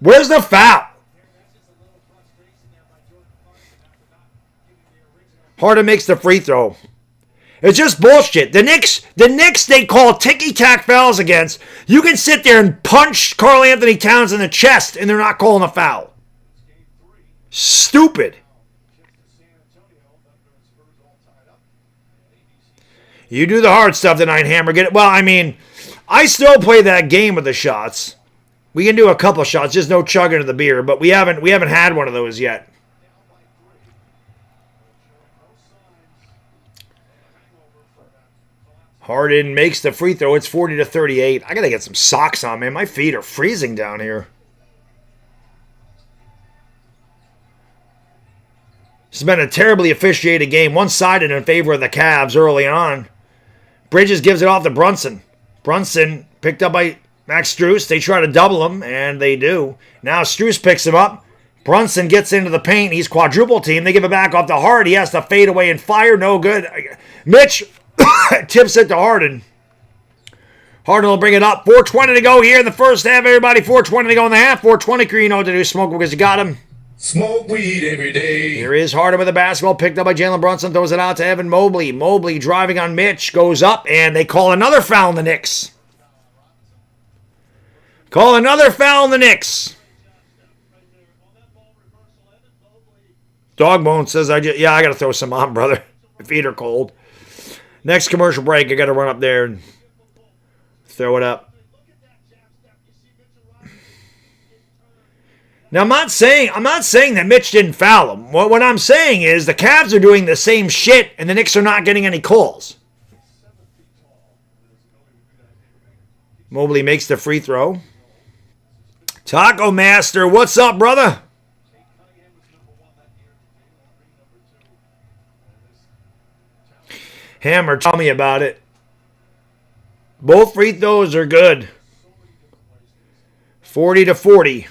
Where's the foul? Harden makes the free throw. It's just bullshit. The Knicks, they call ticky-tack fouls against. You can sit there and punch Karl Anthony Towns in the chest, and they're not calling a foul. Stupid. You do the hard stuff tonight, Hammer. Get it. Well, I mean, I still play that game with the shots. We can do a couple shots, just no chugging of the beer, but we haven't had one of those yet. Harden makes the free throw. It's 40-38. I got to get some socks on, man. My feet are freezing down here. This has been a terribly officiated game. One-sided in favor of the Cavs early on. Bridges gives it off to Brunson. Brunson picked up by Max Strus. They try to double him, and they do. Now Strus picks him up. Brunson gets into the paint. He's quadruple team. They give it back off to Hart. He has to fade away and fire. No good. Mitch tips it to Harden. Harden will bring it up. 4:20 to go here in the first half, everybody. 4:20 to go in the half. 4:20, you know what to do. Smoke because you got him. Smoke weed every day. Here is Harden with the basketball. Picked up by Jalen Brunson. Throws it out to Evan Mobley. Mobley driving on Mitch. Goes up, and they call another foul on the Knicks. Call another foul on the Knicks. Dogbone says, I got to throw some on, brother. My feet are cold. Next commercial break, I got to run up there and throw it up. Now, I'm not saying that Mitch didn't foul him. What I'm saying is the Cavs are doing the same shit, and the Knicks are not getting any calls. Mobley makes the free throw. Taco Master, what's up, brother? Hammer, tell me about it. Both free throws are good. 40-40.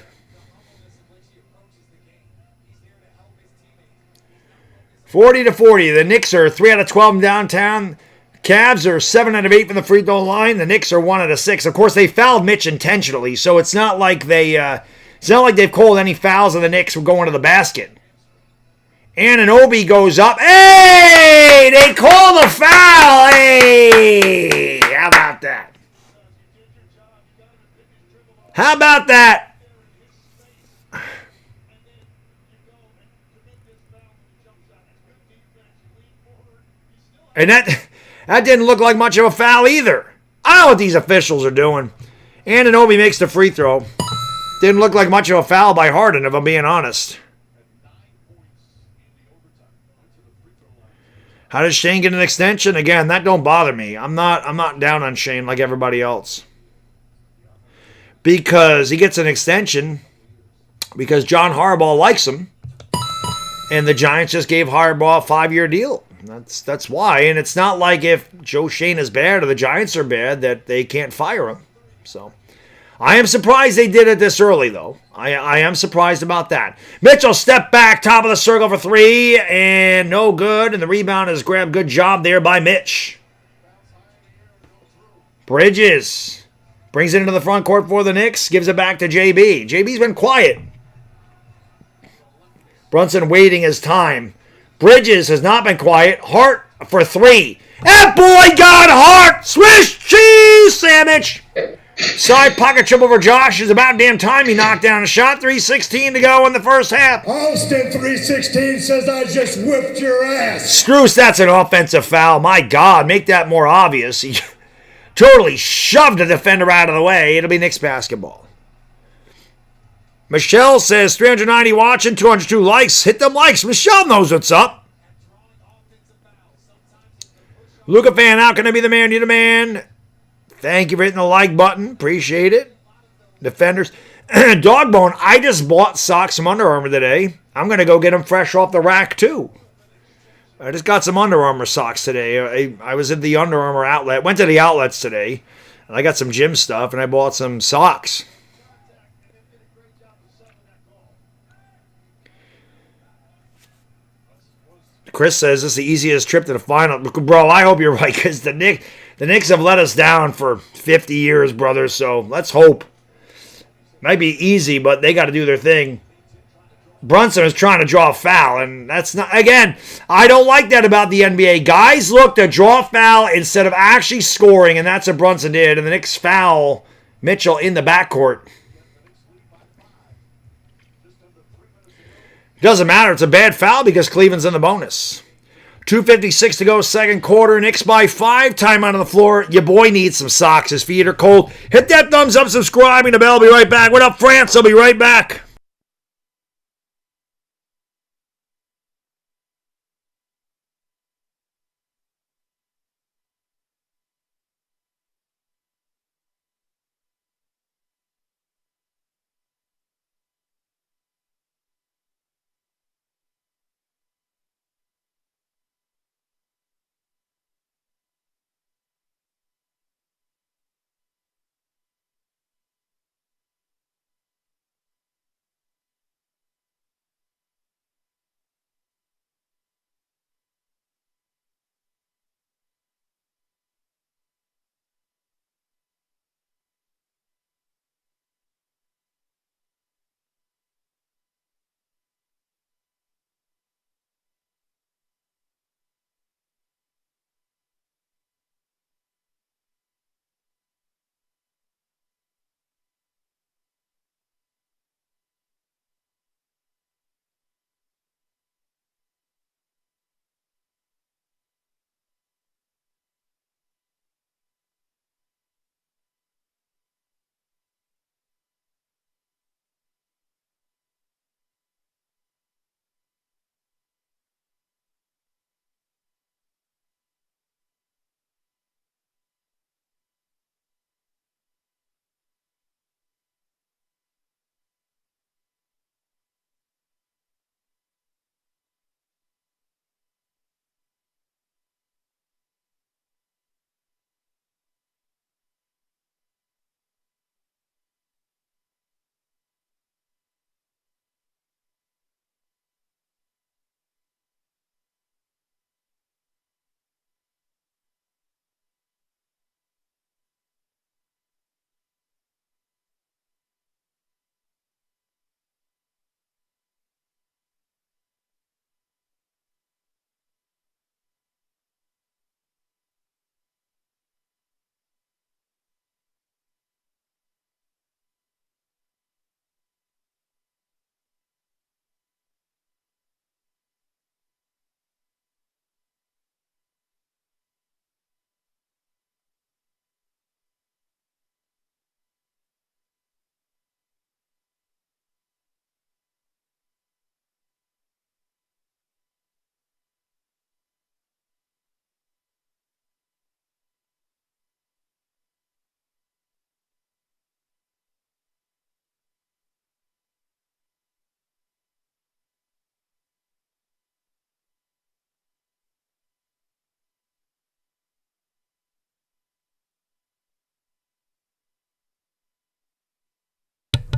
40-40. The Knicks are 3 out of 12 in downtown. Cavs are 7 out of 8 from the free throw line. The Knicks are 1 out of 6. Of course, they fouled Mitch intentionally, so it's not like they've called any fouls of the Knicks from going to the basket. Anunoby goes up. Hey! They call the foul! Hey! How about that? How about that? And that didn't look like much of a foul either. I don't know what these officials are doing. Anunoby makes the free throw. Didn't look like much of a foul by Harden, if I'm being honest. How does Shane get an extension? Again, that don't bother me. I'm not down on Shane like everybody else. Because he gets an extension because John Harbaugh likes him. And the Giants just gave Harbaugh a 5-year deal. That's why. And it's not like if Joe Shane is bad or the Giants are bad that they can't fire him. So I am surprised they did it this early, though. I am surprised about that. Mitchell step back, top of the circle for 3, and no good. And the rebound is grabbed. Good job there by Mitch. Bridges brings it into the front court for the Knicks. Gives it back to JB. JB's been quiet. Brunson waiting his time. Bridges has not been quiet. Hart for 3. That boy got Hart. Swiss cheese sandwich. Side pocket trip over Josh. Is about damn time he knocked down a shot. 3:16 to go in the first half. Austin 316 says I just whipped your ass. Struce, that's an offensive foul. My God, make that more obvious. He totally shoved a defender out of the way. It'll be Knicks basketball. Michelle says 390 watching, 202 likes. Hit them likes. Michelle knows what's up. Luca fan, how can I be the man? You're the man. Thank you for hitting the like button. Appreciate it. Defenders. Dogbone, I just bought socks from Under Armour today. I'm going to go get them fresh off the rack, too. I just got some Under Armour socks today. I was at the Under Armour outlet. Went to the outlets today. And I got some gym stuff, and I bought some socks. Chris says this is the easiest trip to the final. Bro, I hope you're right, because the Knicks have let us down for 50 years, brother, so let's hope. Might be easy, but they got to do their thing. Brunson is trying to draw a foul, and that's not, again, I don't like that about the NBA. Guys look to draw a foul instead of actually scoring, and that's what Brunson did, and the Knicks foul Mitchell in the backcourt. Doesn't matter. It's a bad foul because Cleveland's in the bonus. 2:56 to go, second quarter. Knicks by 5. Time out on the floor. Your boy needs some socks. His feet are cold. Hit that thumbs up, subscribing. The bell. I'll be right back. What up, France? I'll be right back.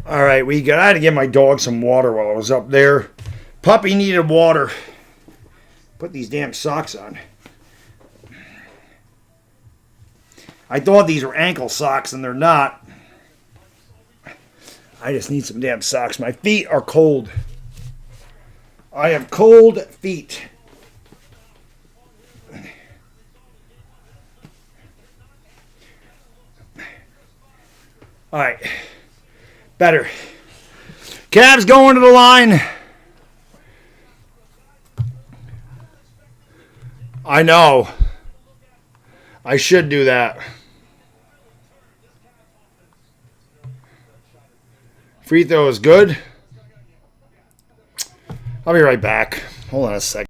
All right, I had to give my dog some water while I was up there. Puppy needed water. Put these damn socks on. I thought these were ankle socks, and they're not. I just need some damn socks. My feet are cold. I have cold feet. All right. Better. Cavs going to the line. I know. I should do that. Free throw is good. I'll be right back. Hold on a second.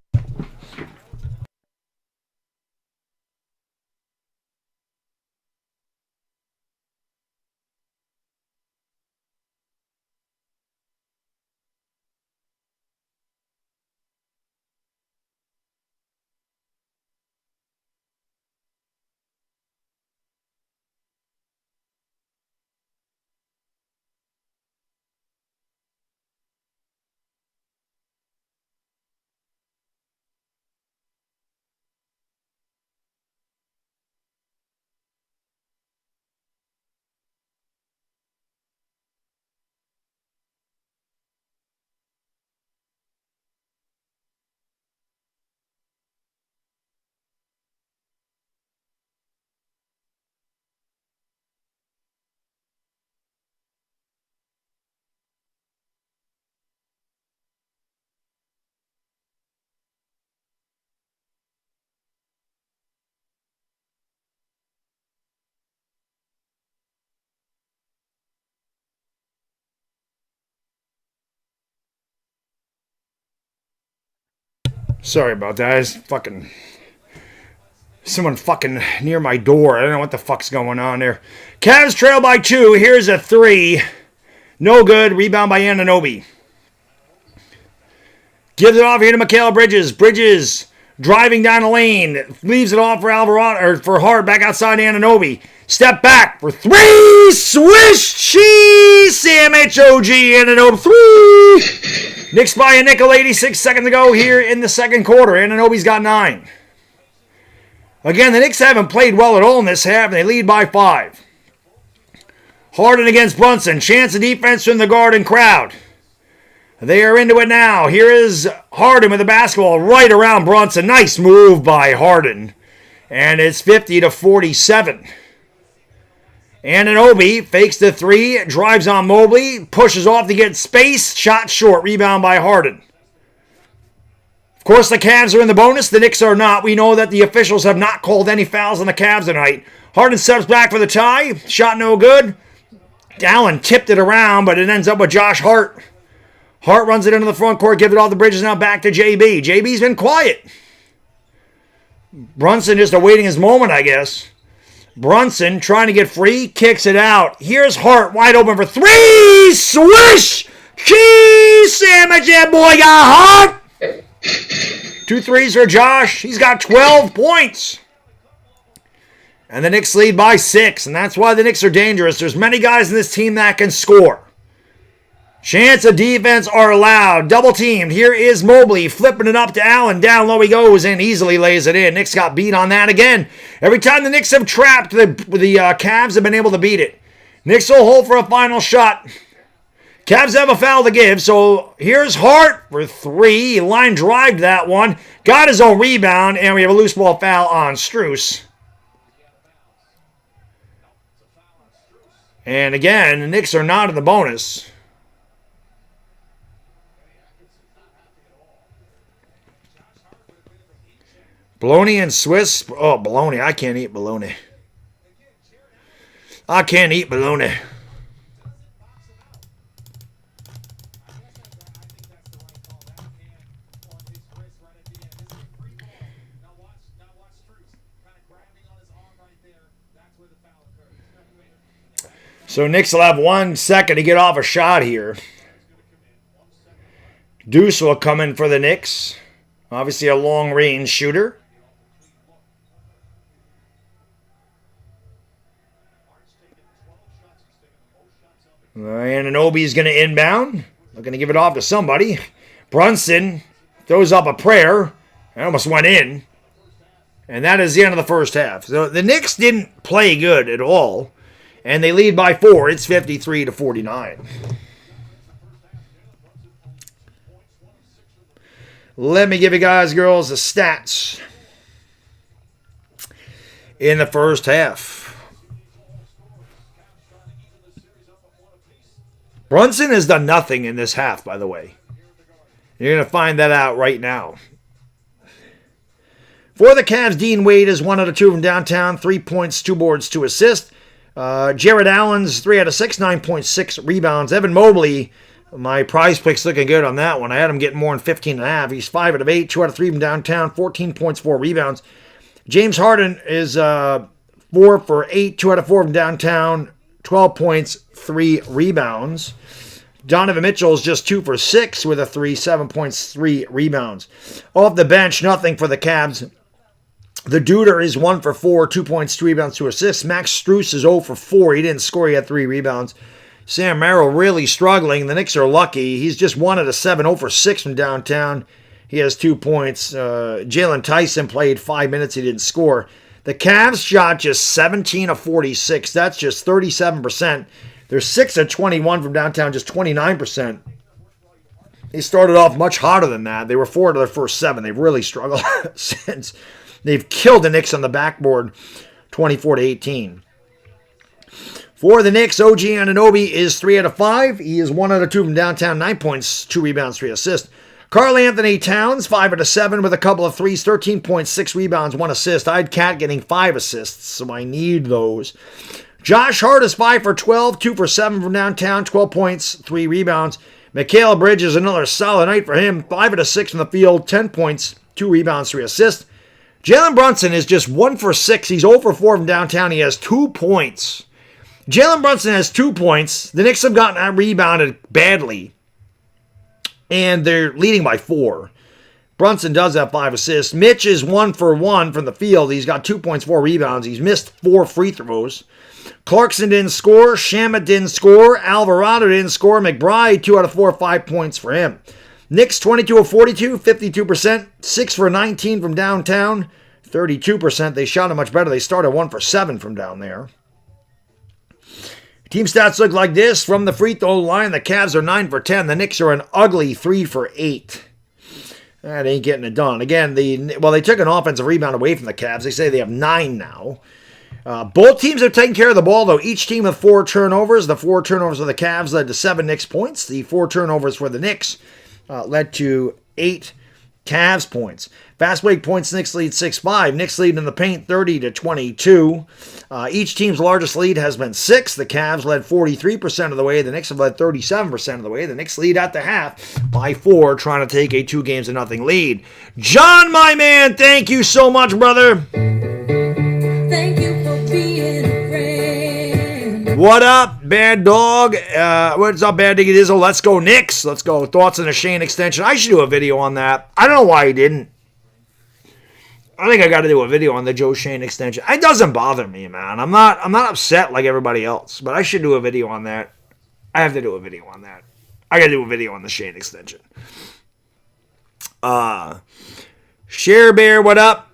Sorry about that. Someone fucking near my door. I don't know what the fuck's going on there. Cavs trail by 2. Here's a 3. No good. Rebound by Anunoby. Gives it off here to Mikal Bridges. Bridges driving down the lane. Leaves it off for Alvarado or for Hart back outside Anunoby. Step back for 3. Swish cheese sandwich. OG Anunoby 3. Knicks by a nickel, 86 seconds to go here in the second quarter. Anunoby's got 9. Again, the Knicks haven't played well at all in this half, and they lead by 5. Harden against Brunson. Chance of defense from the Garden crowd. They are into it now. Here is Harden with the basketball right around Brunson. Nice move by Harden. And it's 50-47. Anunoby fakes the 3, drives on Mobley, pushes off to get space, shot short, rebound by Harden. Of course, the Cavs are in the bonus, the Knicks are not. We know that the officials have not called any fouls on the Cavs tonight. Harden steps back for the tie, shot no good. Allen tipped it around, but it ends up with Josh Hart. Hart runs it into the front court, gives it off the Bridges, now back to JB. JB's been quiet. Brunson just awaiting his moment, I guess. Brunson trying to get free, kicks it out. Here's Hart wide open for 3. Swish! Cheese sandwich, that boy got hot. 2 threes for Josh. He's got 12 points. And the Knicks lead by 6, and that's why the Knicks are dangerous. There's many guys in this team that can score. Chance of defense are allowed. Double teamed. Here is Mobley flipping it up to Allen. Down low he goes and easily lays it in. Knicks got beat on that again. Every time the Knicks have trapped, the Cavs have been able to beat it. Knicks will hold for a final shot. Cavs have a foul to give, so here's Hart for 3. He line drived that one. Got his own rebound, and we have a loose ball foul on Strus. And again, the Knicks are not in the bonus. Bologna and Swiss. Oh, bologna. I can't eat bologna. I can't eat bologna. So Knicks will have 1 second to get off a shot here. Deuce will come in for the Knicks. Obviously a long-range shooter. Anunoby's going to inbound. Looking to give it off to somebody. Brunson throws up a prayer. It almost went in. And that is the end of the first half. So the Knicks didn't play good at all. And they lead by 4. It's 53-49. Let me give you guys, girls, the stats in the first half. Brunson has done nothing in this half, by the way. You're going to find that out right now. For the Cavs, Dean Wade is 1 out of 2 from downtown, 3 points, 2 boards, 2 assists. Jared Allen's 3 out of 6, 9.6 rebounds. Evan Mobley, my prize pick's looking good on that one. I had him getting more than 15.5. He's 5 out of 8, 2 out of 3 from downtown, 14 points, 4 rebounds. James Harden is 4 for 8, 2 out of 4 from downtown, 12 points, 3 rebounds. Donovan Mitchell is just 2 for 6 with a 3, 7 points, 3 rebounds. Off the bench, nothing for the Cavs. The Duder is 1 for 4, 2 points, 2 rebounds, 2 assists. Max Strus is 0 for 4. He didn't score. He had 3 rebounds. Sam Merrill really struggling. The Knicks are lucky. He's just 1 out of 7, 0 for 6 from downtown. He has 2 points. Jalen Tyson played 5 minutes. He didn't score. The Cavs shot just 17 of 46. That's just 37%. They're 6 of 21 from downtown, just 29%. They started off much hotter than that. They were 4 to their first 7. They've really struggled since. They've killed the Knicks on the backboard, 24-18. For the Knicks, OG Anunoby is 3 out of 5. He is 1 out of 2 from downtown, 9 points, 2 rebounds, 3 assists. Karl Anthony Towns, 5 out of 7 with a couple of threes, 13.6 rebounds, 1 assist. I had Cat getting 5 assists, so I need those. Josh Hart is 5 for 12, 2 for 7 from downtown, 12 points, 3 rebounds. Mikal Bridges, another solid night for him, 5 out of 6 from the field, 10 points, 2 rebounds, 3 assists. Jalen Brunson is just 1 for 6. He's 0 for 4 from downtown. He has 2 points. Jalen Brunson has 2 points. The Knicks have gotten out rebounded badly. And they're leading by 4. Brunson does have 5 assists. Mitch is 1 for 1 from the field. He's got 2 points, 4 rebounds. He's missed 4 free throws. Clarkson didn't score. Shamet didn't score. Alvarado didn't score. McBride, 2 out of 4, 5 points for him. Knicks, 22 of 42, 52%. 6 for 19 from downtown, 32%. They shot it much better. They started 1 for 7 from down there. Team stats look like this. From the free throw line, the Cavs are 9 for 10. The Knicks are an ugly 3 for 8. That ain't getting it done. Again, they took an offensive rebound away from the Cavs. They say they have 9 now. Both teams have taken care of the ball, though. Each team with 4 turnovers. The 4 turnovers of the Cavs led to 7 Knicks points. The 4 turnovers for the Knicks led to 8 Cavs points. Fast break points, Knicks lead 6-5. Knicks lead in the paint 30-22. Each team's largest lead has been 6. The Cavs led 43% of the way. The Knicks have led 37% of the way. The Knicks lead at the half by 4, trying to take a 2-0 lead. John, my man, thank you so much, brother. Thank you for being a friend. What up, Bad Dog? What's up, Bad Diggy Dizzle? Let's go, Knicks. Let's go. Thoughts on the Shane extension. I should do a video on that. I don't know why he didn't. I think I got to do a video on the Joe Shane extension. It doesn't bother me, man. I'm not upset like everybody else, but I should do a video on that. I have to do a video on that. I got to do a video on the Shane extension. Share Bear, what up?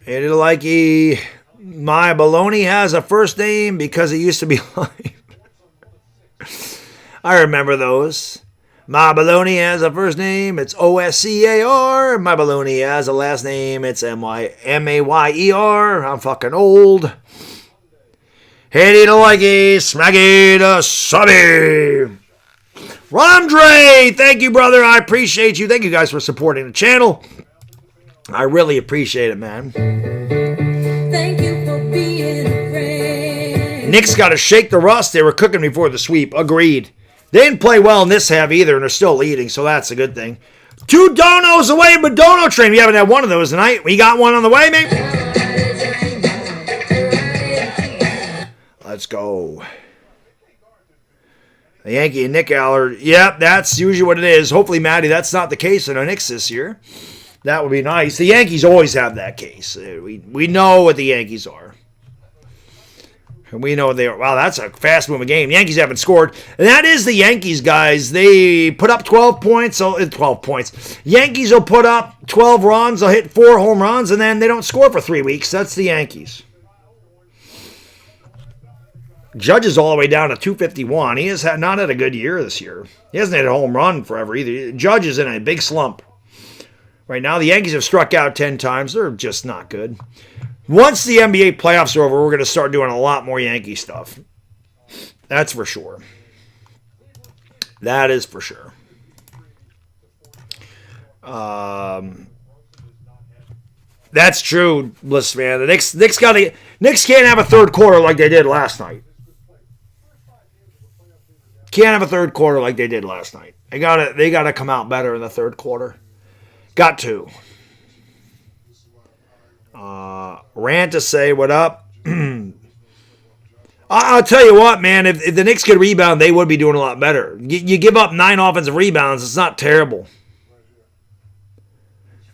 It is like my baloney has a first name because it used to be live. I remember those. My baloney has a first name, it's O-S-C-A-R. My baloney has a last name, it's M-A-Y-E-R. I'm fucking old. Heady to likey, smacky to subby. Ramdre, thank you, brother. I appreciate you. Thank you guys for supporting the channel. I really appreciate it, man. Thank you for being a friend. Knicks got to shake the rust. They were cooking before the sweep. Agreed. They didn't play well in this half either, and they're still leading, so that's a good thing. 2 donos away, but dono train. We haven't had one of those tonight. We got one on the way, maybe. Let's go. The Yankee and Nick Allard. Yep, that's usually what it is. Hopefully, Maddie, that's not the case in the Knicks this year. That would be nice. The Yankees always have that case. We know what the Yankees are. We know wow, that's a fast-moving game. Yankees haven't scored. And that is the Yankees, guys. They put up 12 points. So 12 points. Yankees will put up 12 runs. They'll hit 4 home runs, and then they don't score for 3 weeks. That's the Yankees. Judge is all the way down to 251. He has not had a good year this year. He hasn't had a home run forever either. Judge is in a big slump. Right now, the Yankees have struck out 10 times. They're just not good. Once the NBA playoffs are over, we're going to start doing a lot more Yankee stuff. That's for sure. That is for sure. That's true, Bliss man. The Knicks can't have a third quarter like they did last night. Can't have a third quarter like they did last night. They gotta come out better in the third quarter. Got to. Rant to say what up. I'll tell you what, man. If the Knicks could rebound, they would be doing a lot better. You give up 9 offensive rebounds. It's not terrible.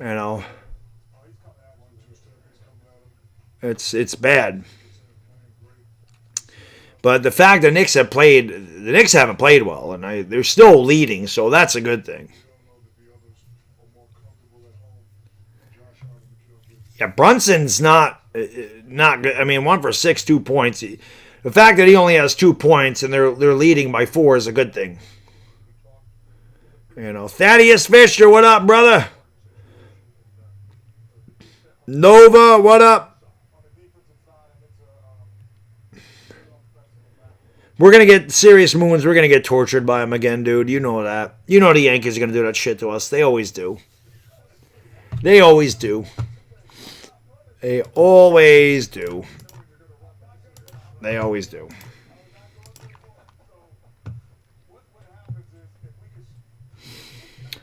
You know. It's bad. But the fact the Knicks haven't played well, and they're still leading, so that's a good thing. Yeah, Brunson's not good. I mean, 1 for 6, 2 points. The fact that he only has 2 points and they're leading by 4 is a good thing. You know, Thaddeus Fisher, what up, brother? Nova, what up? We're going to get serious moons. We're going to get tortured by him again, dude. You know that. You know the Yankees are going to do that shit to us. They always do. They always do. They always do. They always do.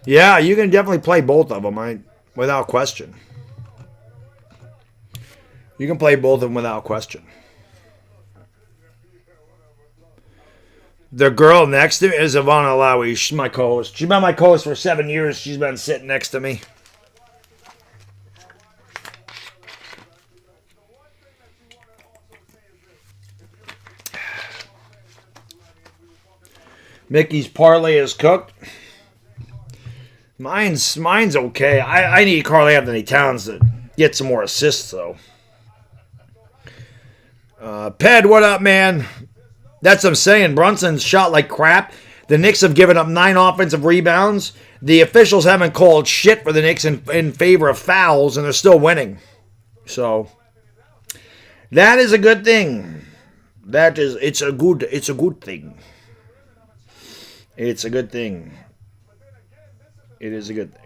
Yeah, you can definitely play both of them, without question. You can play both of them without question. The girl next to me is Ivana Lowy. She's my co-host. She's been my co-host for 7 years. She's been sitting next to me. Mickey's parlay is cooked. Mine's okay. I need Karl Anthony Towns to get some more assists, though. Ped, what up, man? That's what I'm saying. Brunson's shot like crap. The Knicks have given up 9 offensive rebounds. The officials haven't called shit for the Knicks in favor of fouls, and they're still winning. So that is a good thing. It's a good thing. It's a good thing. It is a good thing.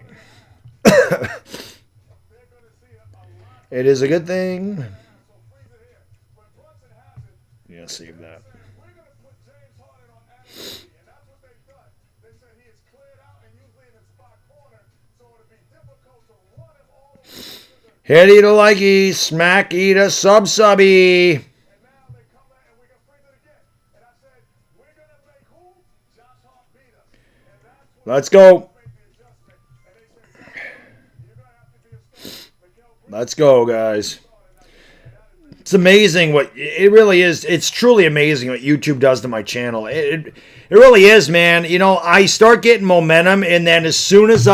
It is a good thing. Yeah, save that. Hit eat a likey, smack eat a subby. Let's go. Let's go, guys. It's amazing what it really is. It's truly amazing what YouTube does to my channel. It really is, man. You know, I start getting momentum, and then as soon as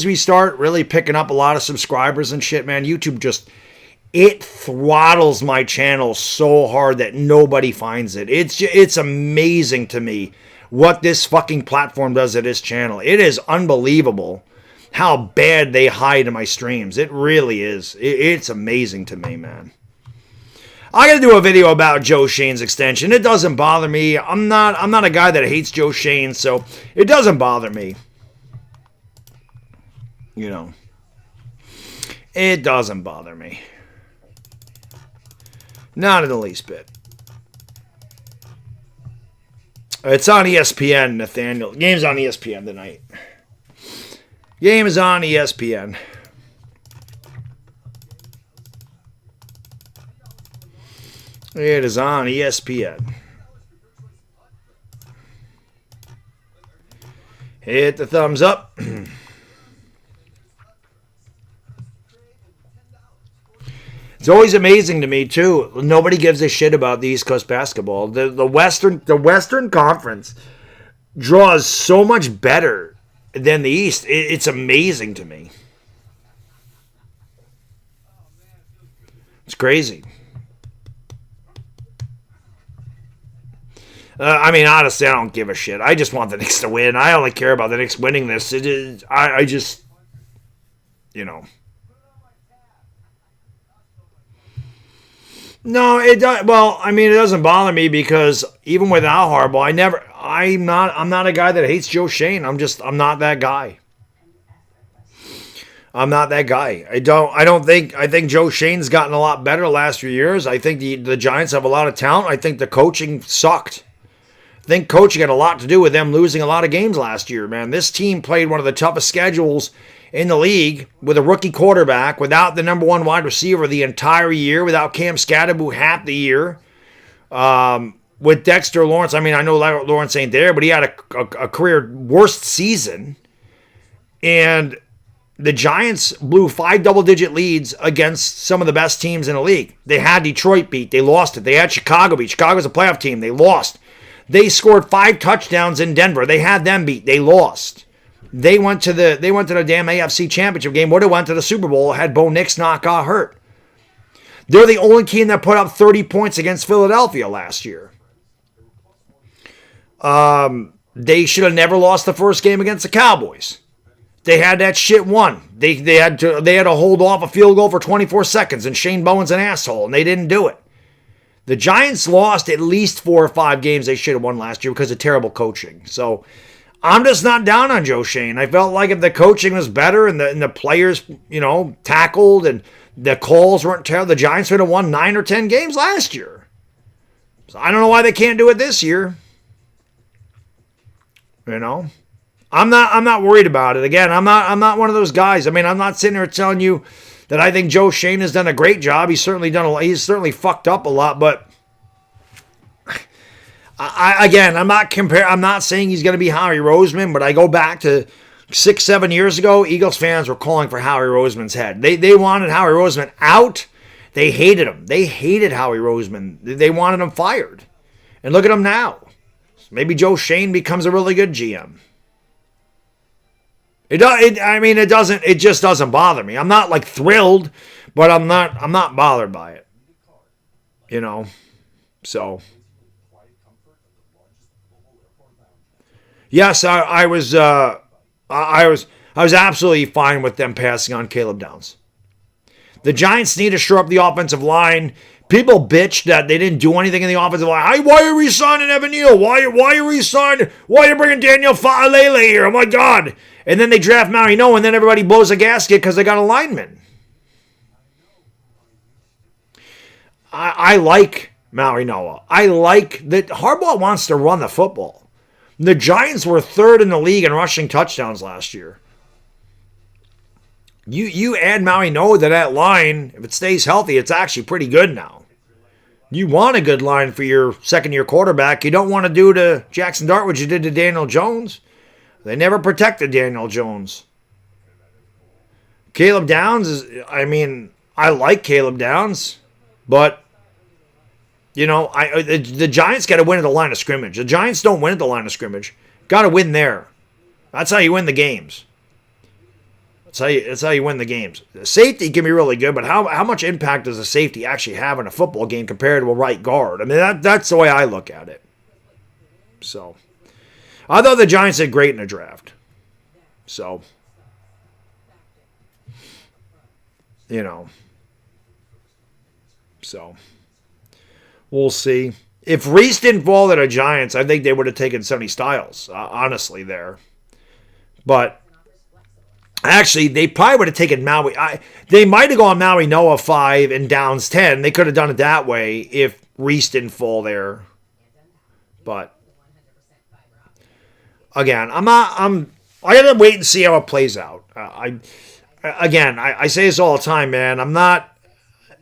we start really picking up a lot of subscribers and shit, man, YouTube it throttles my channel so hard that nobody finds it. It's amazing to me what this fucking platform does to this channel. It is unbelievable how bad they hide my streams. It really is. It's amazing to me, man. I gotta do a video about Joe Shane's extension. It doesn't bother me. I'm not a guy that hates Joe Shane, so it doesn't bother me. You know. It doesn't bother me. Not in the least bit. It's on ESPN, Nathaniel. Game's on ESPN tonight. Game is on ESPN. It is on ESPN. Hit the thumbs up. It's always amazing to me too. Nobody gives a shit about the East Coast basketball. The Western Conference draws so much better than the East. It's amazing to me. It's crazy. I mean, honestly, I don't give a shit. I just want the Knicks to win. I only care about the Knicks winning this. I just, you know. No, it does. Well, I mean, it doesn't bother me because even without Harbaugh, I'm not a guy that hates Joe Shane. I'm not that guy. I'm not that guy. I think Joe Shane's gotten a lot better the last few years. I think the Giants have a lot of talent. I think the coaching sucked. I think coaching had a lot to do with them losing a lot of games last year, man. This team played one of the toughest schedules in the league with a rookie quarterback, without the number one wide receiver the entire year, without Cam Scatterbu half the year, with Dexter Lawrence. I mean, I know Lawrence ain't there, but he had a career worst season. And the Giants blew 5 double-digit leads against some of the best teams in the league. They had Detroit beat. They lost it. They had Chicago beat. Chicago's a playoff team. They lost. They scored 5 touchdowns in Denver. They had them beat. They lost. They went to the damn AFC Championship game. Would have went to the Super Bowl had Bo Nix not got hurt. They're the only team that put up 30 points against Philadelphia last year. They should have never lost the first game against the Cowboys. They had that shit won. They had to hold off a field goal for 24 seconds, and Shane Bowen's an asshole, and they didn't do it. The Giants lost at least 4 or 5 games they should have won last year because of terrible coaching. So I'm just not down on Joe Shane. I felt like if the coaching was better and the players, tackled and the calls weren't terrible, the Giants would have won 9 or 10 games last year. So I don't know why they can't do it this year. I'm not worried about it. Again, I'm not one of those guys. I mean, I'm not sitting here telling you that I think Joe Shane has done a great job. He's certainly fucked up a lot, but I'm not saying he's going to be Howie Roseman, but I go back to 6-7 years ago, Eagles fans were calling for Howie Roseman's head. They wanted Howie Roseman out. They hated him. They hated Howie Roseman. They wanted him fired. And look at him now. Maybe Joe Shane becomes a really good GM. It just doesn't bother me. I'm not like thrilled, but I'm not bothered by it. So yes, I was absolutely fine with them passing on Caleb Downs. The Giants need to shore up the offensive line. People bitched that they didn't do anything in the offensive line. Why are we signing Evan Neal? Why are you bringing Daniel Fa'alele here? Oh my God. And then they draft Marino, and then everybody blows a gasket because they got a lineman. I like Marino. I like that Harbaugh wants to run the football. The Giants were 3rd in the league in rushing touchdowns last year. You add Marino to that line, if it stays healthy, it's actually pretty good now. You want a good line for your second-year quarterback. You don't want to do to Jackson Dart what you did to Daniel Jones. They never protected Daniel Jones. Caleb Downs I like Caleb Downs, but, the Giants got to win at the line of scrimmage. The Giants don't win at the line of scrimmage. Got to win there. That's how you win the games. That's how you win the games. The safety can be really good, but how much impact does a safety actually have in a football game compared to a right guard? I mean, that's the way I look at it. So I thought the Giants did great in the draft. So, So, we'll see. If Reese didn't fall to the Giants, I think they would have taken Sonny Styles, honestly, there. But actually, they probably would have taken Maui. They might have gone Maui Noah 5 and Downs 10. They could have done it that way if Reese didn't fall there. But again, I gotta wait and see how it plays out. I say this all the time, man.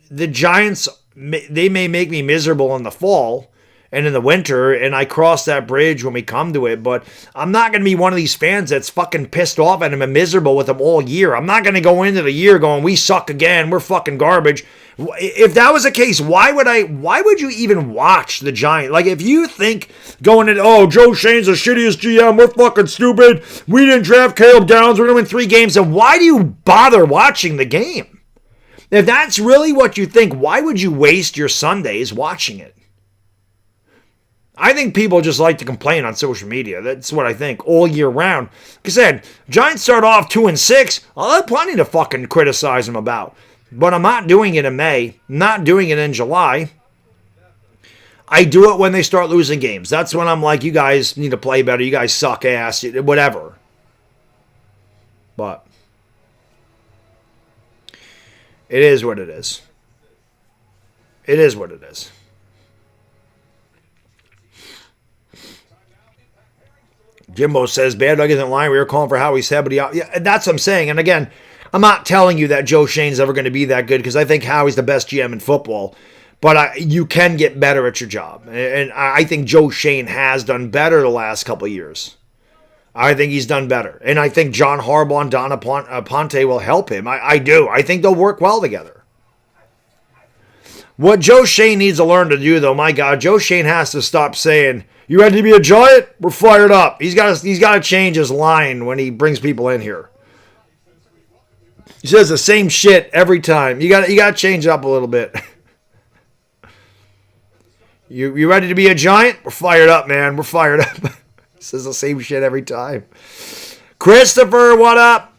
The Giants, they may make me miserable in the fall, and in the winter, and I cross that bridge when we come to it. But I'm not going to be one of these fans that's fucking pissed off at him and miserable with him all year. I'm not going to go into the year going, we suck again, we're fucking garbage. If that was the case, why would you even watch the Giants? Like, if you think going in, oh, Joe Shane's the shittiest GM, we're fucking stupid, we didn't draft Caleb Downs, we're going to win 3 games, then why do you bother watching the game? If that's really what you think, why would you waste your Sundays watching it? I think people just like to complain on social media. That's what I think all year round. Like I said, Giants start off 2-6. I'll have plenty to fucking criticize them about. But I'm not doing it in May. Not doing it in July. I do it when they start losing games. That's when I'm like, you guys need to play better. You guys suck ass. Whatever. But it is what it is. It is what it is. Jimbo says, Baddog isn't lying. We were calling for Howie's head, but yeah, that's what I'm saying. And again, I'm not telling you that Joe Shane's ever going to be that good because I think Howie's the best GM in football. But you can get better at your job. And I think Joe Shane has done better the last couple of years. I think he's done better. And I think John Harbaugh and Donna Ponte will help him. I do. I think they'll work well together. What Joe Shane needs to learn to do, though, my God, Joe Shane has to stop saying, you ready to be a Giant? We're fired up. He's got to change his line when he brings people in here. He says the same shit every time. You got to change it up a little bit. You ready to be a Giant? We're fired up, man. We're fired up. He says the same shit every time. Christopher, what up?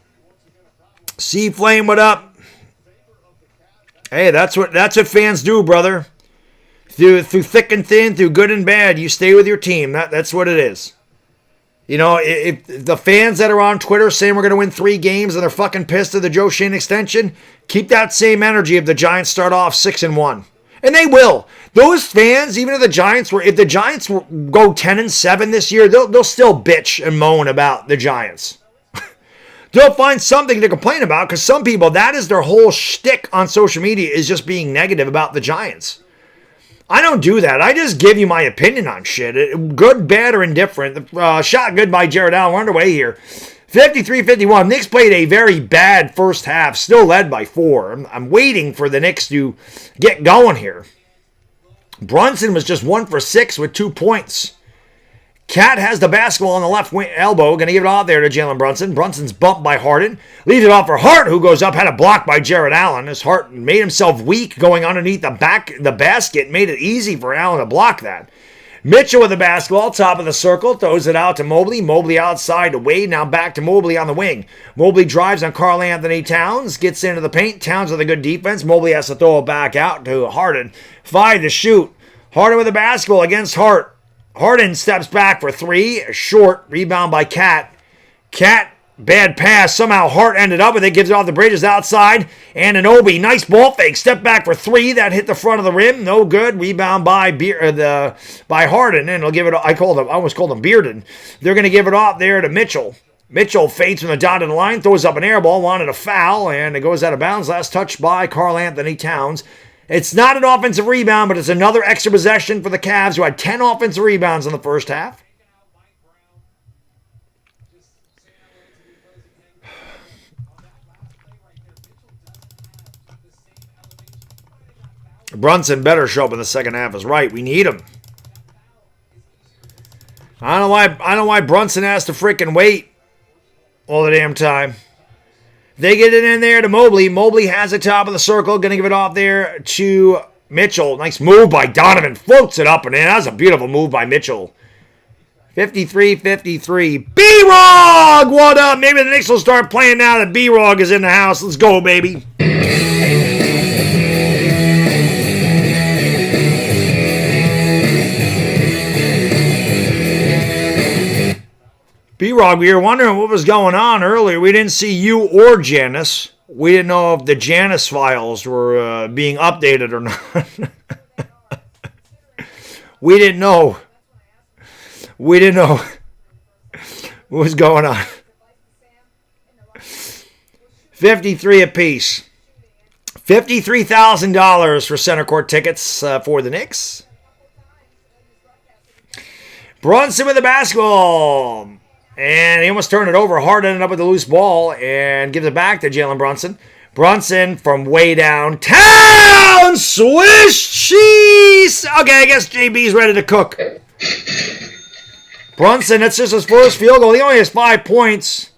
Sea Flame, what up? Hey, that's what fans do, brother. Through thick and thin, through good and bad, you stay with your team. That's what it is. You know, if the fans that are on Twitter saying we're going to win 3 games and they're fucking pissed at the Joe Shane extension, keep that same energy if the Giants start off 6-1. And they will. Those fans, even if the Giants go 10-7 this year, they'll still bitch and moan about the Giants. They'll find something to complain about because some people, that is their whole shtick on social media, is just being negative about the Giants. I don't do that. I just give you my opinion on shit. Good, bad, or indifferent. Shot good by Jared Allen. We're underway here. 53-51. Knicks played a very bad first half. Still led by 4. I'm waiting for the Knicks to get going here. Brunson was just 1 for 6 with 2 points. Cat has the basketball on the left elbow. Going to give it off there to Jalen Brunson. Brunson's bumped by Harden. Leaves it off for Hart, who goes up. Had a block by Jared Allen. As Hart made himself weak going underneath the basket. Made it easy for Allen to block that. Mitchell with the basketball, top of the circle. Throws it out to Mobley. Mobley outside to Wade. Now back to Mobley on the wing. Mobley drives on Karl Anthony Towns. Gets into the paint. Towns with a good defense. Mobley has to throw it back out to Harden. 5 to shoot. Harden with the basketball against Hart. Harden steps back for 3. Short. Rebound by Cat. Cat, bad pass. Somehow Hart ended up with it. Gives it off the bridges outside. And Anunoby, nice ball fake. Step back for 3. That hit the front of the rim. No good. Rebound by Harden. And he'll give it. I almost called him Bearden. They're going to give it off there to Mitchell. Mitchell fades from the dotted line. Throws up an air ball. Wanted a foul. And it goes out of bounds. Last touch by Karl Anthony Towns. It's not an offensive rebound, but it's another extra possession for the Cavs, who had 10 offensive rebounds in the first half. Brunson better show up in the second half is right. We need him. I don't know why Brunson has to freaking wait all the damn time. They get it in there to Mobley. Mobley has the top of the circle. Going to give it off there to Mitchell. Nice move by Donovan. Floats it up and in. That was a beautiful move by Mitchell. 53-53. B-Rog! What up? Maybe the Knicks will start playing now that B-Rog is in the house. Let's go, baby. B-Rog, we were wondering what was going on earlier. We didn't see you or Janice. We didn't know if the Janice files were being updated or not. We didn't know. We didn't know what was going on. 53 apiece. $53,000 for center court tickets for the Knicks. Brunson with the basketball. And he almost turned it over. Hart ended up with the loose ball and gives it back to Jalen Brunson. Brunson from way downtown. Swish cheese. Okay, I guess JB's ready to cook. Brunson, that's just his first field goal. He only has 5 points.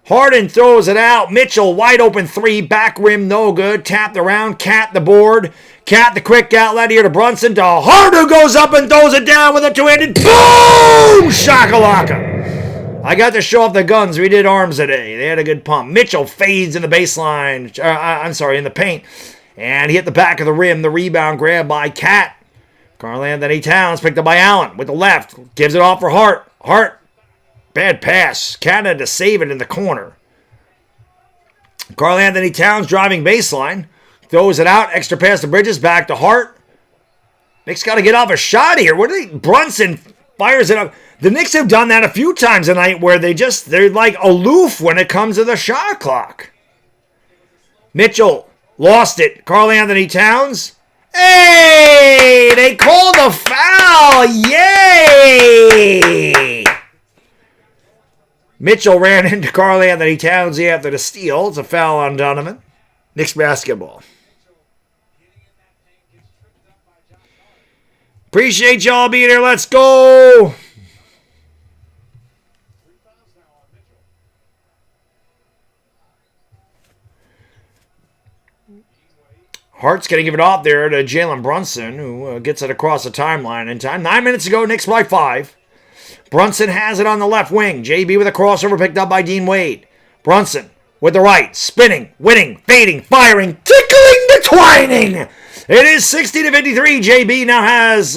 Harden throws it out. Mitchell, wide open three. Back rim, no good. Tapped around. Cat the board. Cat the quick outlet here to Brunson. To Harden, goes up and throws it down with a two-handed. Boom! Shakalaka. I got to show off the guns. We did arms today. They had a good pump. Mitchell fades in the baseline. In the paint. And he hit the back of the rim. The rebound grab by Cat. Karl Anthony Towns picked up by Allen with the left. Gives it off for Hart. Hart. Bad pass. Cat had to save it in the corner. Karl Anthony Towns driving baseline. Throws it out. Extra pass to Bridges. Back to Hart. Knicks got to get off a shot here. Brunson fires it up. The Knicks have done that a few times tonight where they're like aloof when it comes to the shot clock. Mitchell lost it. Karl Anthony Towns. Hey! They called a foul! Yay! Mitchell ran into Karl Anthony Towns after the steal. It's a foul on Donovan. Knicks basketball. Appreciate y'all being here. Let's go! Hart's going to give it off there to Jalen Brunson, who gets it across the timeline in time. 9 minutes ago, Knicks by 5. Brunson has it on the left wing. JB with a crossover picked up by Dean Wade. Brunson with the right, spinning, winning, fading, firing, tickling the twining. It is 60-53. JB now has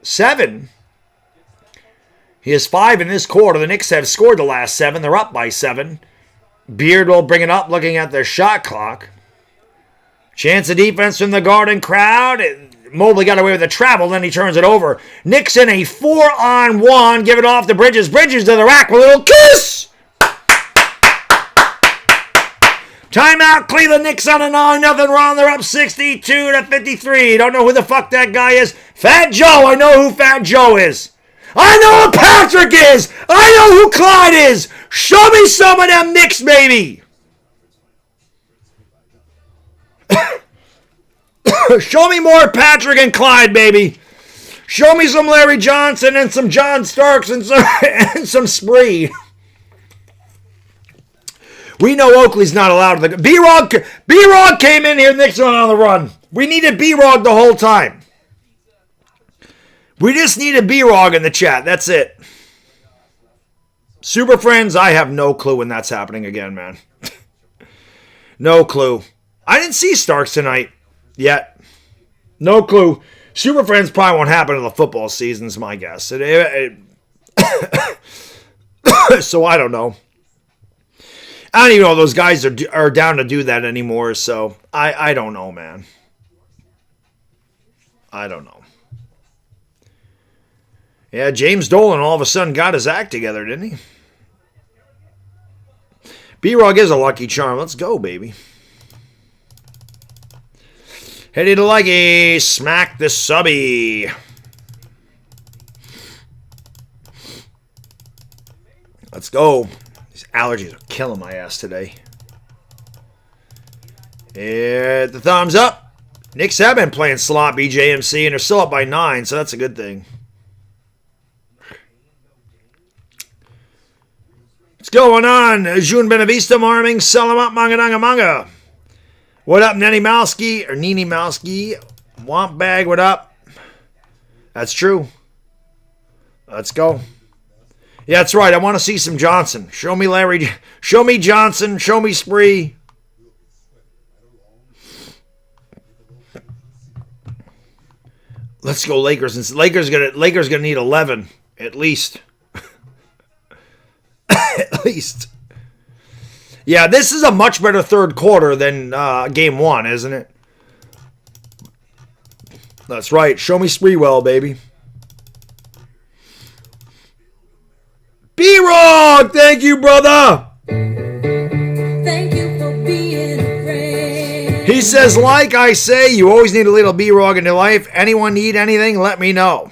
7. He has 5 in this quarter. The Knicks have scored the last 7. They're up by 7. Beard will bring it up looking at their shot clock. Chance of defense from the Garden crowd. Mobley got away with the travel, then he turns it over. Knicks in a 4-on-1. Give it off to Bridges. Bridges to the rack with a little kiss. Timeout, Cleveland. Knicks on a 9-0 run. They're up 62-53. Don't know who the fuck that guy is. Fat Joe. I know who Fat Joe is. I know who Patrick is. I know who Clyde is. Show me some of them Knicks, baby. Show me more Patrick and Clyde, baby. Show me some Larry Johnson and some John Starks and some Spree. We know Oakley's not allowed to. B-Rog came in here, Knicks went on the run. We needed B-Rog the whole time. We just needed B-Rog in the chat. That's it. Super Friends, I have no clue when that's happening again, man. No clue. I didn't see Starks tonight yet. No clue. Super Friends probably won't happen in the football season, is my guess. So I don't know. I don't even know if those guys are down to do that anymore, so I don't know, man. I don't know. Yeah, James Dolan all of a sudden got his act together, didn't he? B-Rog is a lucky charm. Let's go, baby. Headed to Leggy. Smack the subby. Let's go. These allergies are killing my ass today. Hit the thumbs up. Knicks have been playing sloppy, JMC, and they're still up by 9, so that's a good thing. What's going on? June Benavista, Marming, sell him up, manga danga manga. What up, Nenny Malski, or Nini Malski? Womp bag, what up? That's true. Let's go. Yeah, that's right. I want to see some Johnson. Show me Larry. Show me Johnson. Show me Spree. Let's go Lakers. Lakers gonna need 11 at least. At least. Yeah, this is a much better third quarter than game 1, isn't it? That's right. Show me Spreewell, baby. B-Rog! Thank you, brother! Thank you for being a friend. He says, like I say, you always need a little B-Rog in your life. Anyone need anything, let me know.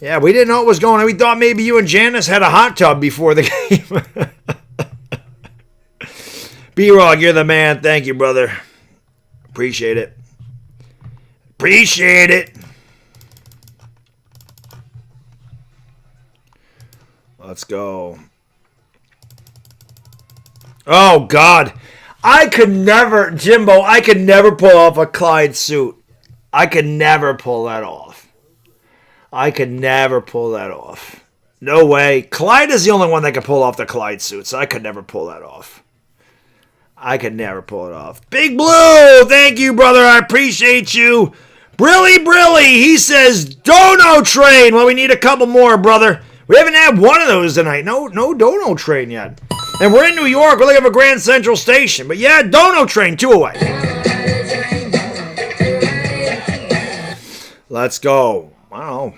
Yeah, we didn't know what was going on. We thought maybe you and Janice had a hot tub before the game. B-Rog, you're the man. Thank you, brother. Appreciate it. Appreciate it. Let's go. Oh, God. I could never, Jimbo, I could never pull off a Clyde suit. I could never pull that off. I could never pull that off. No way. Clyde is the only one that can pull off the Clyde suit, so I could never pull that off. I could never pull it off. Big Blue, thank you, brother. I appreciate you. Brilly, he says, Dono train. Well, we need a couple more, brother. We haven't had one of those tonight. No Dono train yet. And we're in New York. We're looking for Grand Central Station. But yeah, Dono train, 2 away. Let's go. I don't know.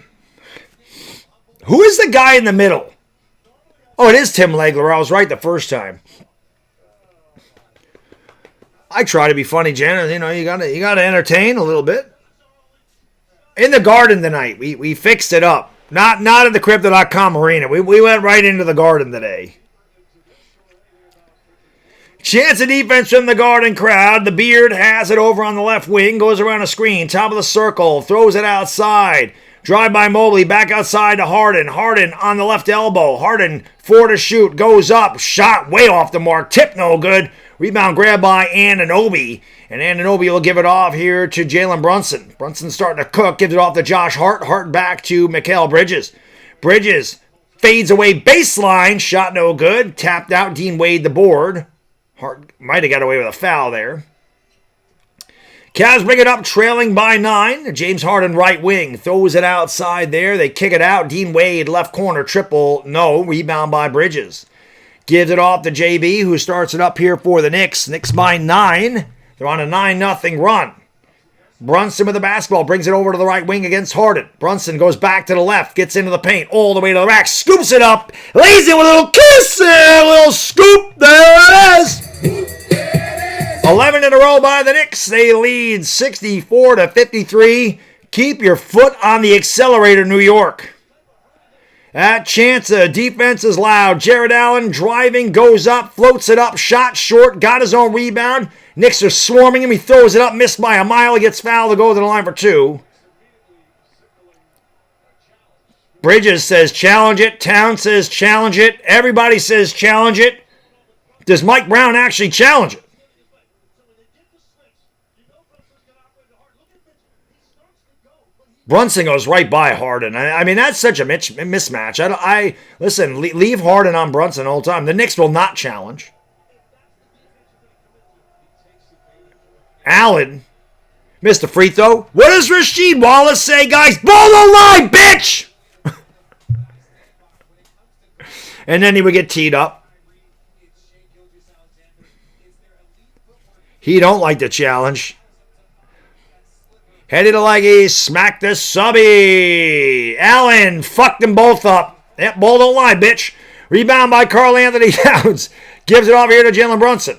Who is the guy in the middle? Oh, it is Tim Legler. I was right the first time. I try to be funny, Janet. You know, you gotta entertain a little bit. In the Garden tonight, we fixed it up. Not in the Crypto.com arena. We went right into the Garden today. Chance of defense from the Garden crowd. The Beard has it over on the left wing. Goes around a screen. Top of the circle. Throws it outside. Drive by Mobley. Back outside to Harden. Harden on the left elbow. Harden 4 to shoot. Goes up. Shot way off the mark. Tip no good. Rebound grab by Anunoby. And Anunoby will give it off here to Jalen Brunson. Brunson starting to cook. Gives it off to Josh Hart. Hart back to Mikal Bridges. Bridges fades away baseline. Shot no good. Tapped out. Dean Wade the board. Hart might have got away with a foul there. Cavs bring it up trailing by 9. James Harden right wing. Throws it outside there. They kick it out. Dean Wade left corner triple. No. Rebound by Bridges. Gives it off to JB, who starts it up here for the Knicks. Knicks by 9. They're on a 9-0 run. Brunson with the basketball. Brings it over to the right wing against Harden. Brunson goes back to the left. Gets into the paint. All the way to the rack. Scoops it up. Lays it with a little kiss and a little scoop. There it is. 11 in a row by the Knicks. They lead 64-53. Keep your foot on the accelerator, New York. That chance, the defense is loud. Jared Allen driving, goes up, floats it up, shot short, got his own rebound. Knicks are swarming him. He throws it up, missed by a mile. He gets fouled to go to the line for 2. Bridges says challenge it. Town says challenge it. Everybody says challenge it. Does Mike Brown actually challenge it? Brunson goes right by Harden. I mean, that's such a mismatch. Listen, leave Harden on Brunson all the time. The Knicks will not challenge. Allen missed a free throw. What does Rasheed Wallace say, guys? Ball the line, bitch! And then he would get teed up. He don't like the challenge. Headed to Leggy, smack the subby. Allen fucked them both up. Yep, ball don't lie, bitch. Rebound by Karl Anthony Towns. Gives it off here to Jalen Brunson.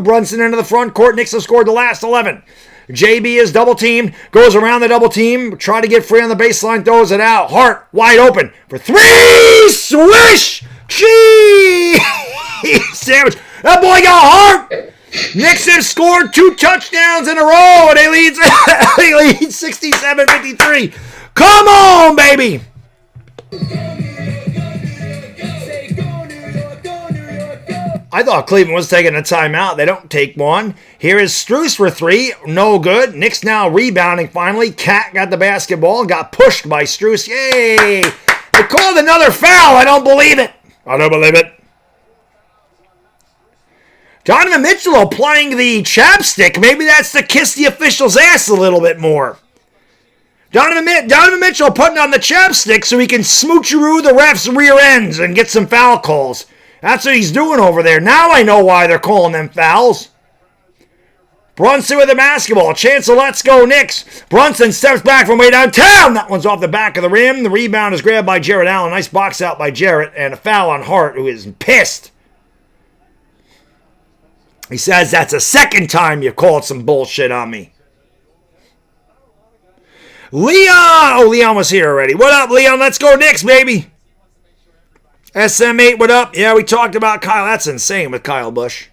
Brunson into the front court. Knicks have scored the last 11. JB is double teamed. Goes around the double team. Try to get free on the baseline. Throws it out. Hart wide open for 3. Swish! Gee! Sandwich. That boy got Hart! Knicks have scored 2 touchdowns in a row, and they lead 67-53. Come on, baby! I thought Cleveland was taking a timeout. They don't take one. Here is Strus for 3. No good. Knicks now rebounding finally. Cat got the basketball and got pushed by Strus. Yay! They called another foul. I don't believe it. I don't believe it. Donovan Mitchell applying the chapstick. Maybe that's to kiss the official's ass a little bit more. Donovan Mitchell putting on the chapstick so he can smoocheroo the ref's rear ends and get some foul calls. That's what he's doing over there. Now I know why they're calling them fouls. Brunson with the basketball. Chance of let's go Knicks. Brunson steps back from way downtown. That one's off the back of the rim. The rebound is grabbed by Jared Allen. Nice box out by Jarrett. And a foul on Hart, who is pissed. He says, that's the second time you called some bullshit on me. Leon! Oh, Leon was here already. What up, Leon? Let's go Knicks, baby. SM8, what up? Yeah, we talked about Kyle. That's insane with Kyle Busch.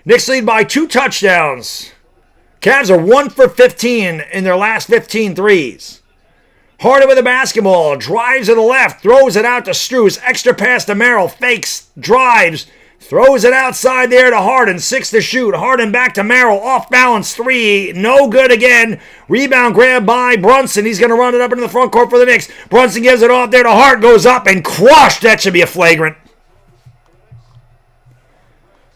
Knicks lead by 2 touchdowns. Cavs are 1 for 15 in their last 15 threes. Harden with the basketball. Drives to the left. Throws it out to Strus. Extra pass to Merrill. Fakes. Drives. Throws it outside there to Harden. 6 to shoot. Harden back to Merrill. Off balance. 3. No good again. Rebound grab by Brunson. He's going to run it up into the front court for the Knicks. Brunson gives it off there to Hart. Goes up and crushed. That should be a flagrant.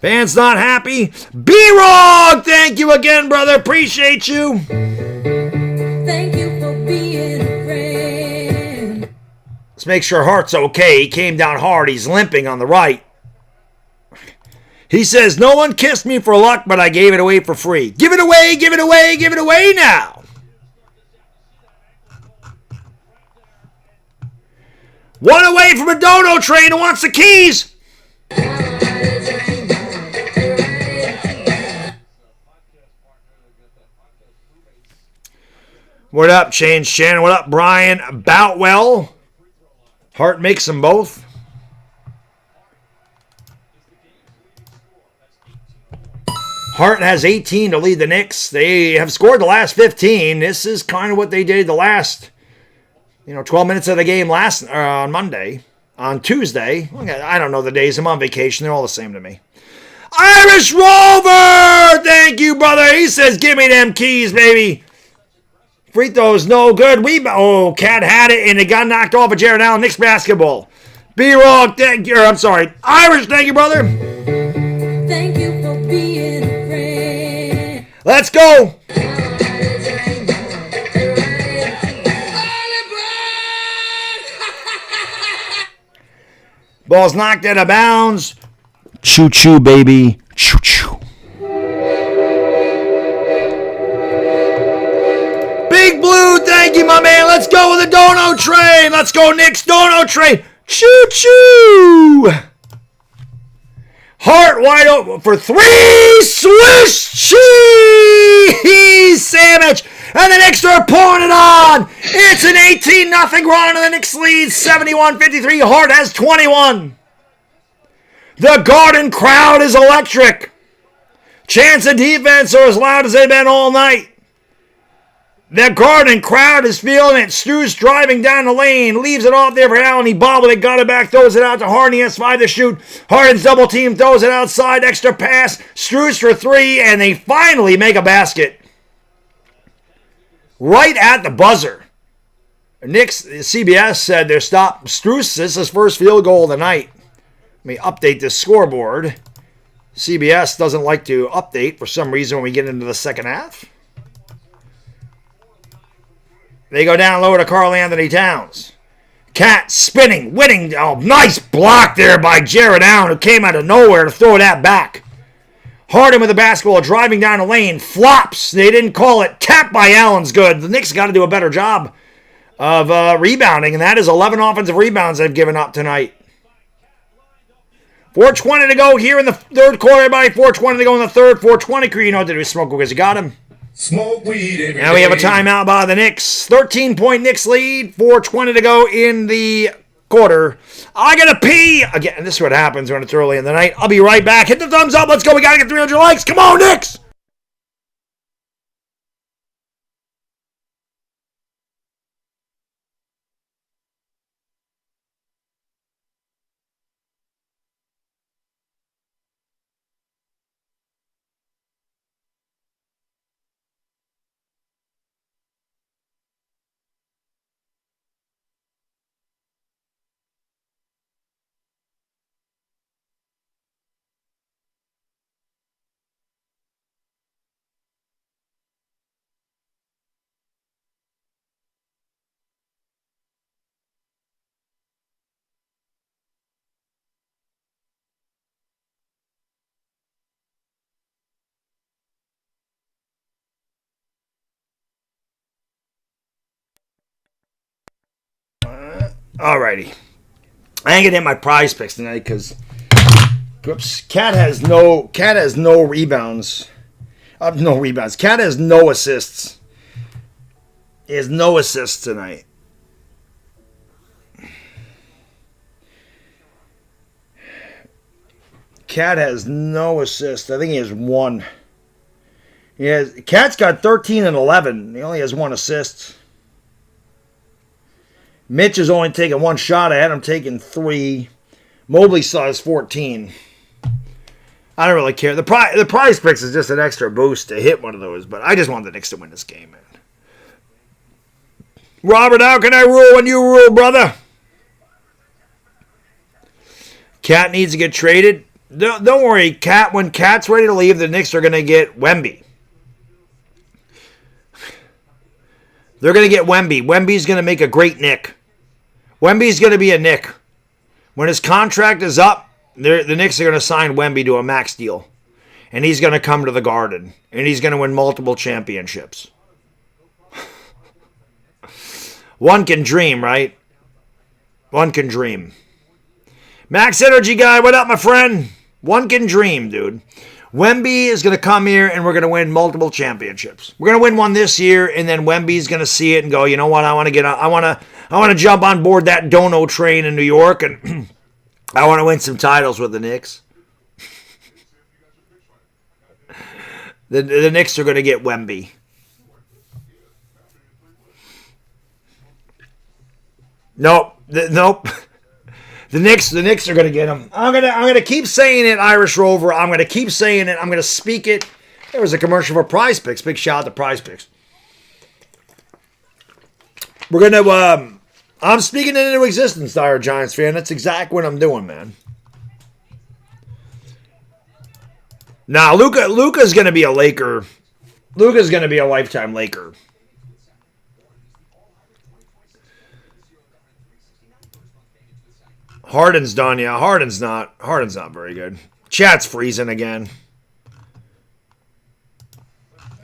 Fans not happy. B-Rog, thank you again, brother. Appreciate you. Thank you for being a friend. Let's make sure Hart's okay. He came down hard. He's limping on the right. He says, no one kissed me for luck, but I gave it away for free. Give it away, give it away, give it away now. One away from a dono train who wants the keys. What up, Change Shannon? What up, Brian Boutwell? Hart makes them both. Hart has 18 to lead the Knicks. They have scored the last 15. This is kind of what they did the last, 12 minutes of the game on Monday. On Tuesday, I don't know the days. I'm on vacation. They're all the same to me. Irish Rover! Thank you, brother. He says, give me them keys, baby. Free throws, no good. Cat had it, and it got knocked off of Jared Allen. Knicks basketball. B-Rock, thank you. I'm sorry. Irish, thank you, brother. Thank you for being a friend. Let's go. Ball's knocked out of bounds. Choo-choo, baby. Choo-choo. Big Blue, thank you, my man. Let's go with the dono train. Let's go, Knicks dono train. Choo-choo. Hart wide open for 3. Swish cheese sandwich. And the Knicks are pouring it on. It's an 18-0 run, and the Knicks lead 71-53. Hart has 21. The Garden crowd is electric. Chants of defense are as loud as they've been all night. The Garden crowd is feeling it. Strus driving down the lane. Leaves it off there for Allen. He bobbled it, got it back, throws it out to Harden. He has 5 to shoot. Harden's double team, throws it outside. Extra pass. Strus for 3, and they finally make a basket. Right at the buzzer. Knicks, CBS said they're stopped. Strus, this is his first field goal of the night. Let me update this scoreboard. CBS doesn't like to update for some reason when we get into the second half. They go down low to Karl Anthony Towns. Cat spinning, winning. Oh, nice block there by Jared Allen, who came out of nowhere to throw that back. Harden with the basketball, driving down the lane. Flops. They didn't call it. Tap by Allen's good. The Knicks got to do a better job of rebounding, and that is 11 offensive rebounds they've given up tonight. 4:20 to go here in the third quarter, everybody. 4:20 to go in the third. 4:20 crew, you know what to do. Smoke because you got him. Smoke weed every Now we have a day. timeout by the Knicks. 13-point Knicks lead. 4:20 to go in the quarter. I gotta pee again. And this is what happens when it's early in the night. I'll be right back. Hit the thumbs up. Let's go. We gotta get 300 likes. Come on, Knicks. Alrighty. I ain't gonna hit my prize picks tonight because Cat has no rebounds. No rebounds. Cat has no assists. He has no assists tonight. Cat has no assists. I think he has one. Cat's got 13 and 11. He only has one assist. Mitch has only taken one shot. I had him taking 3. Mobley saw his 14. I don't really care. The prize picks is just an extra boost to hit one of those, but I just want the Knicks to win this game, man. Robert, how can I rule when you rule, brother? Cat needs to get traded. Don't worry, Cat. When Cat's ready to leave, the Knicks are going to get Wemby. They're going to get Wemby. Wemby's going to make a great Knick. Wemby's going to be a Knick. When his contract is up, the Knicks are going to sign Wemby to a max deal. And he's going to come to the Garden. And he's going to win multiple championships. One can dream, right? One can dream. Max Energy Guy, what up, my friend? One can dream, dude. Wemby is going to come here and we're going to win multiple championships. We're going to win one this year, and then Wemby's going to see it and go, you know what? I want to jump on board that dono train in New York, and I want to win some titles with the Knicks. The Knicks are going to get Wemby. Nope. The Knicks are going to get him. I'm gonna keep saying it, Irish Rover. I'm going to keep saying it. I'm going to speak it. There was a commercial for PrizePicks. Big shout out to PrizePicks. We're going to, I'm speaking it into existence, Dire Giants fan. That's exactly what I'm doing, man. Nah, Luka's going to be a Laker. Luka's going to be a lifetime Laker. Harden's done, yeah. Harden's not very good. Chat's freezing again.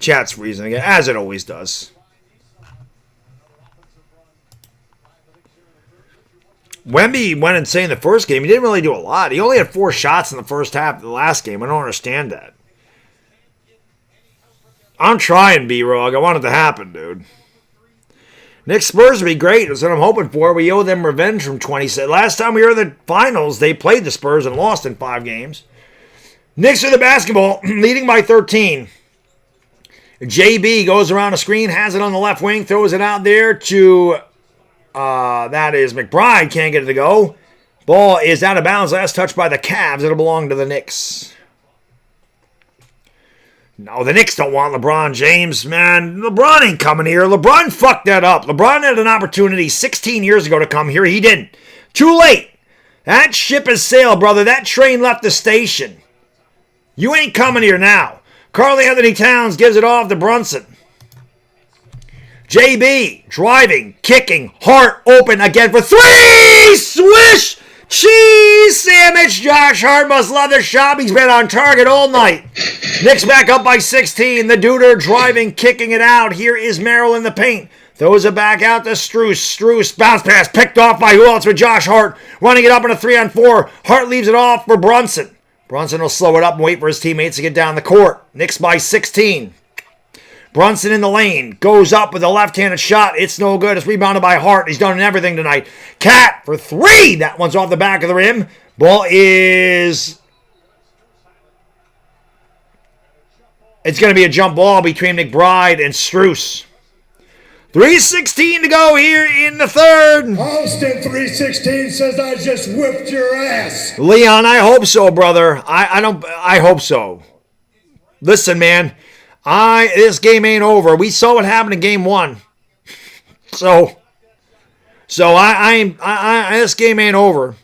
As it always does. Wemby went insane the first game. He didn't really do a lot. He only had 4 shots in the first half of the last game. I don't understand that. I'm trying, B-Rog. I want it to happen, dude. Knicks Spurs would be great. That's what I'm hoping for. We owe them revenge from 27. Last time we were in the finals, they played the Spurs and lost in 5 games. Knicks are the basketball, leading by 13. JB goes around the screen, has it on the left wing, throws it out there to, that is McBride. Can't get it to go. Ball is out of bounds. Last touch by the Cavs. It'll belong to the Knicks. No, the Knicks don't want LeBron James, man. LeBron ain't coming here. LeBron fucked that up. LeBron had an opportunity 16 years ago to come here. He didn't. Too late. That ship has sailed, brother. That train left the station. You ain't coming here now. Karl Anthony Towns gives it off to Brunson. JB driving, kicking, Hart open again for 3! Swish! Cheese sandwich. Josh Hart must love the shop. He's been on target all night. Knicks back up by 16. The Duder driving, kicking it out. Here is Merrill in the paint. Throws it back out to Strus. Strus, bounce pass, picked off by who else but Josh Hart. Running it up in a 3-on-4. Hart leaves it off for Brunson. Brunson will slow it up and wait for his teammates to get down the court. Knicks by 16. Brunson in the lane. Goes up with a left-handed shot. It's no good. It's rebounded by Hart. He's done everything tonight. Cat for 3. That one's off the back of the rim. Ball is... It's going to be a jump ball between McBride and Strus. 3:16 to go here in the third. Austin 316 says I just whipped your ass. Leon, I hope so, brother. I hope so. Listen, man. This game ain't over. We saw what happened in game 1. So this game ain't over.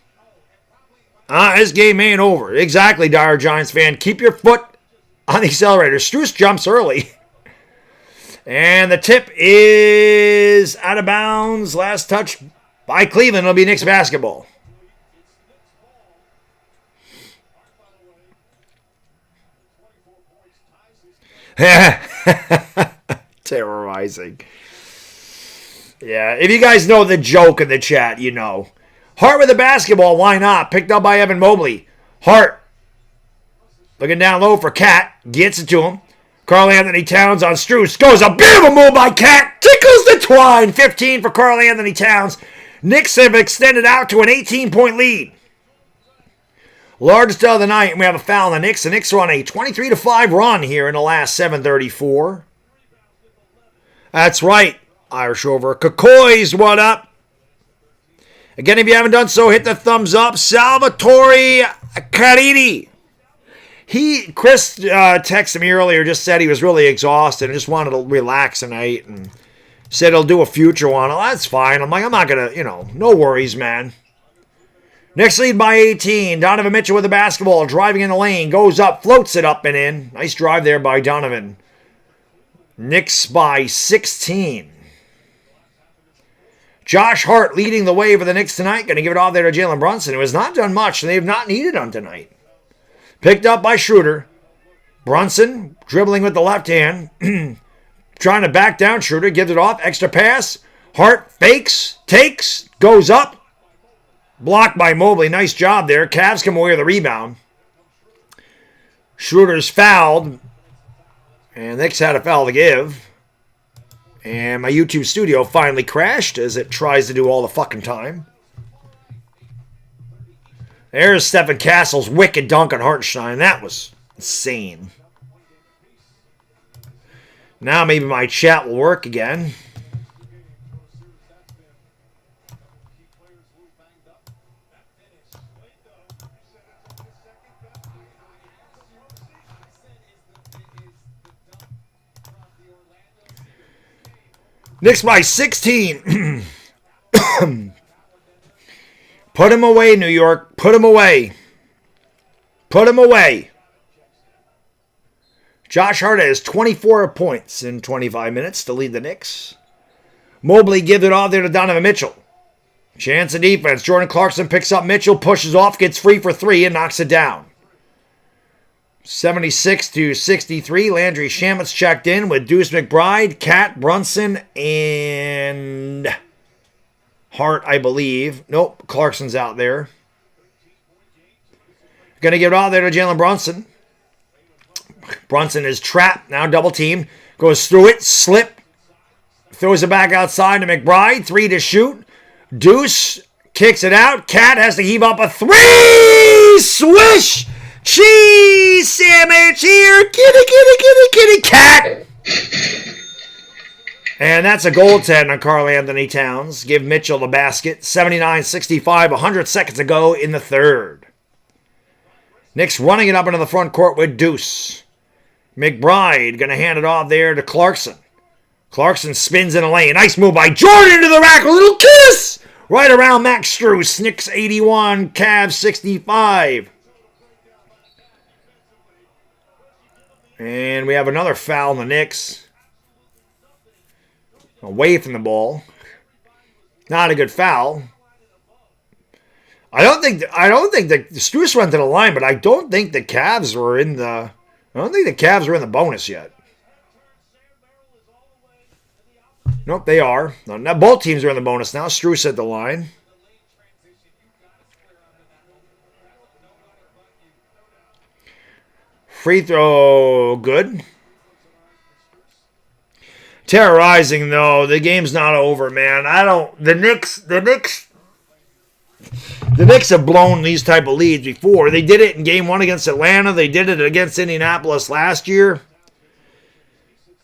This game ain't over. Exactly, Dire Giants fan. Keep your foot on the accelerator. Strus jumps early. And the tip is out of bounds. Last touch by Cleveland. It'll be Knicks basketball. Terrorizing. Yeah, if you guys know the joke in the chat, you know. Hart with the basketball, why not? Picked up by Evan Mobley. Hart looking down low for Cat. Gets it to him. Karl Anthony Towns on Strus. Goes a beautiful move by Cat. Tickles the twine. 15 for Karl Anthony Towns. Knicks have extended out to an 18-point lead. Largest of the night, and we have a foul on the Knicks. The Knicks are on a 23-5 run here in the last 7:34. That's right, Irish over. Kokoy's what up? Again, if you haven't done so, hit the thumbs up. Salvatore Caridi. Chris texted me earlier, just said he was really exhausted and just wanted to relax tonight and said he'll do a future one. Oh, that's fine. I'm like, I'm not going to, no worries, man. Next lead by 18. Donovan Mitchell with the basketball, driving in the lane, goes up, floats it up and in. Nice drive there by Donovan. Knicks by 16. Josh Hart leading the way for the Knicks tonight. Going to give it off there to Jalen Brunson, who has not done much, and they have not needed him tonight. Picked up by Schroeder. Brunson dribbling with the left hand. Trying to back down. Schroeder gives it off. Extra pass. Hart fakes. Takes. Goes up. Blocked by Mobley. Nice job there. Cavs come away with a rebound. Schroeder's fouled. And Knicks had a foul to give. And my YouTube studio finally crashed as it tries to do all the fucking time. There's Stephen Castle's wicked dunk on Hartenstein. That was insane. Now maybe my chat will work again. Knicks by 16. Put him away, New York. Put him away. Put him away. Josh Hart has 24 points in 25 minutes to lead the Knicks. Mobley gives it off there to Donovan Mitchell. Chance of defense. Jordan Clarkson picks up Mitchell, pushes off, gets free for three, and knocks it down. 76-63. Landry Shamet's checked in with Deuce McBride, Cat, Brunson, and Hart, I believe. Nope, Clarkson's out there. Going to give it all there to Jalen Brunson. Brunson is trapped. Now double team. Goes through it. Slip. Throws it back outside to McBride. 3 to shoot. Deuce kicks it out. Cat has to heave up a 3. Swish. Cheese sandwich here. Kitty, Cat. And that's a goaltend on Karl Anthony Towns. Give Mitchell the basket. 79-65, 100 seconds to go in the third. Knicks running it up into the front court with Deuce. McBride going to hand it off there to Clarkson. Clarkson spins in a lane. Nice move by Jordan to the rack. A little kiss right around Max Strus. Knicks 81, Cavs 65. And we have another foul on the Knicks. Away from the ball. Not a good foul. I don't think the Strus went to the line, but I don't think the Cavs were in the. I don't think the Cavs were in the bonus yet. Nope, they are. Now both teams are in the bonus now. Strus at the line. Free throw, good. Terrorizing though. The game's not over, man. The Knicks have blown these type of leads before. They did it in game 1 against Atlanta. They did it against Indianapolis last year.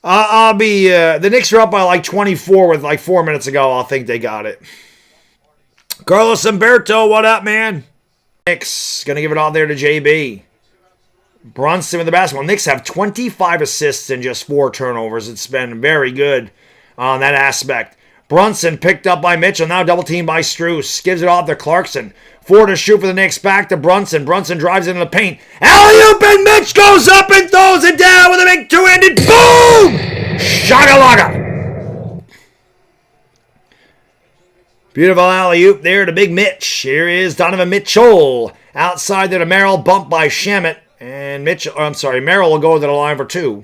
The Knicks are up by like 24 with like 4 minutes ago. I'll think they got it. Carlos Humberto, what up, man? Knicks gonna give it all there to JB. Brunson with the basketball. Knicks have 25 assists and just 4 turnovers. It's been very good on that aspect. Brunson picked up by Mitchell. Now double teamed by Strus. Gives it off to Clarkson. 4 to shoot for the Knicks. Back to Brunson. Brunson drives into the paint. Alley-oop and Mitch goes up and throws it down with a big two-handed boom! Shagalaga. Beautiful alley-oop there to Big Mitch. Here is Donovan Mitchell. Outside there to Merrill. Bumped by Shamet. And Merrill will go to the line for 2.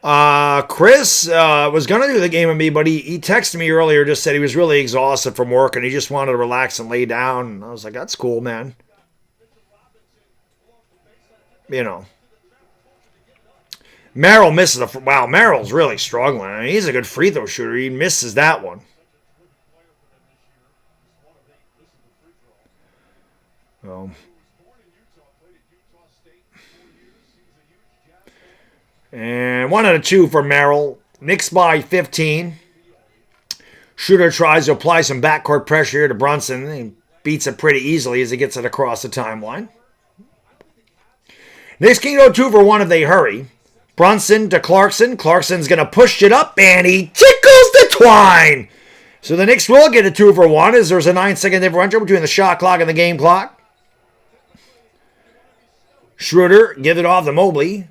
Chris was going to do the game with me, but he texted me earlier, just said he was really exhausted from work and he just wanted to relax and lay down. And I was like, that's cool, man. You know. Merrill misses a... Wow, Merrill's really struggling. I mean, he's a good free throw shooter. He misses that one. Oh. And 1 out of 2 for Merrill. Knicks by 15. Shooter tries to apply some backcourt pressure here to Brunson. He beats it pretty easily as he gets it across the timeline. Knicks can go 2 for 1 if they hurry. Brunson to Clarkson. Clarkson's going to push it up, and he tickles the twine. So the Knicks will get a 2 for 1 as there's a 9-second differential between the shot clock and the game clock. Schroeder gives it off to Mobley.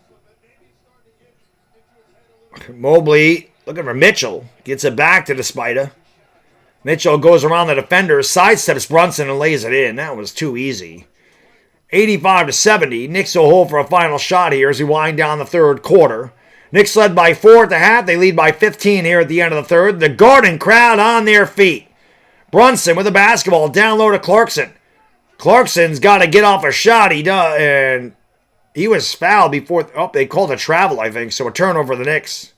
Mobley looking for Mitchell. Gets it back to the Spider. Mitchell goes around the defender, sidesteps Brunson, and lays it in. That was too easy. 85-70. Knicks will hold for a final shot here as we wind down the third quarter. Knicks led by 4 at the half. They lead by 15 here at the end of the third. The Garden crowd on their feet. Brunson with the basketball down low to Clarkson. Clarkson's got to get off a shot. He does, and he was fouled before. Oh, they called a travel, I think. So a turnover for the Knicks.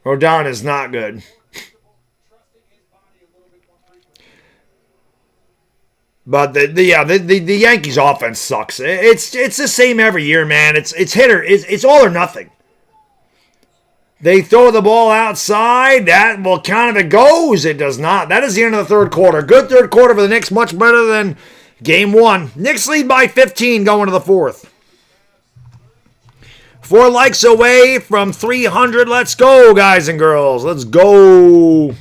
Rodon is not good. But the Yankees offense sucks. It's the same every year, man. It's hitter. It's all or nothing. They throw the ball outside. That will count if it goes. It does not. That is the end of the third quarter. Good third quarter for the Knicks. Much better than game 1. Knicks lead by 15 going to the fourth. 4 likes away from 300. Let's go, guys and girls. Let's go.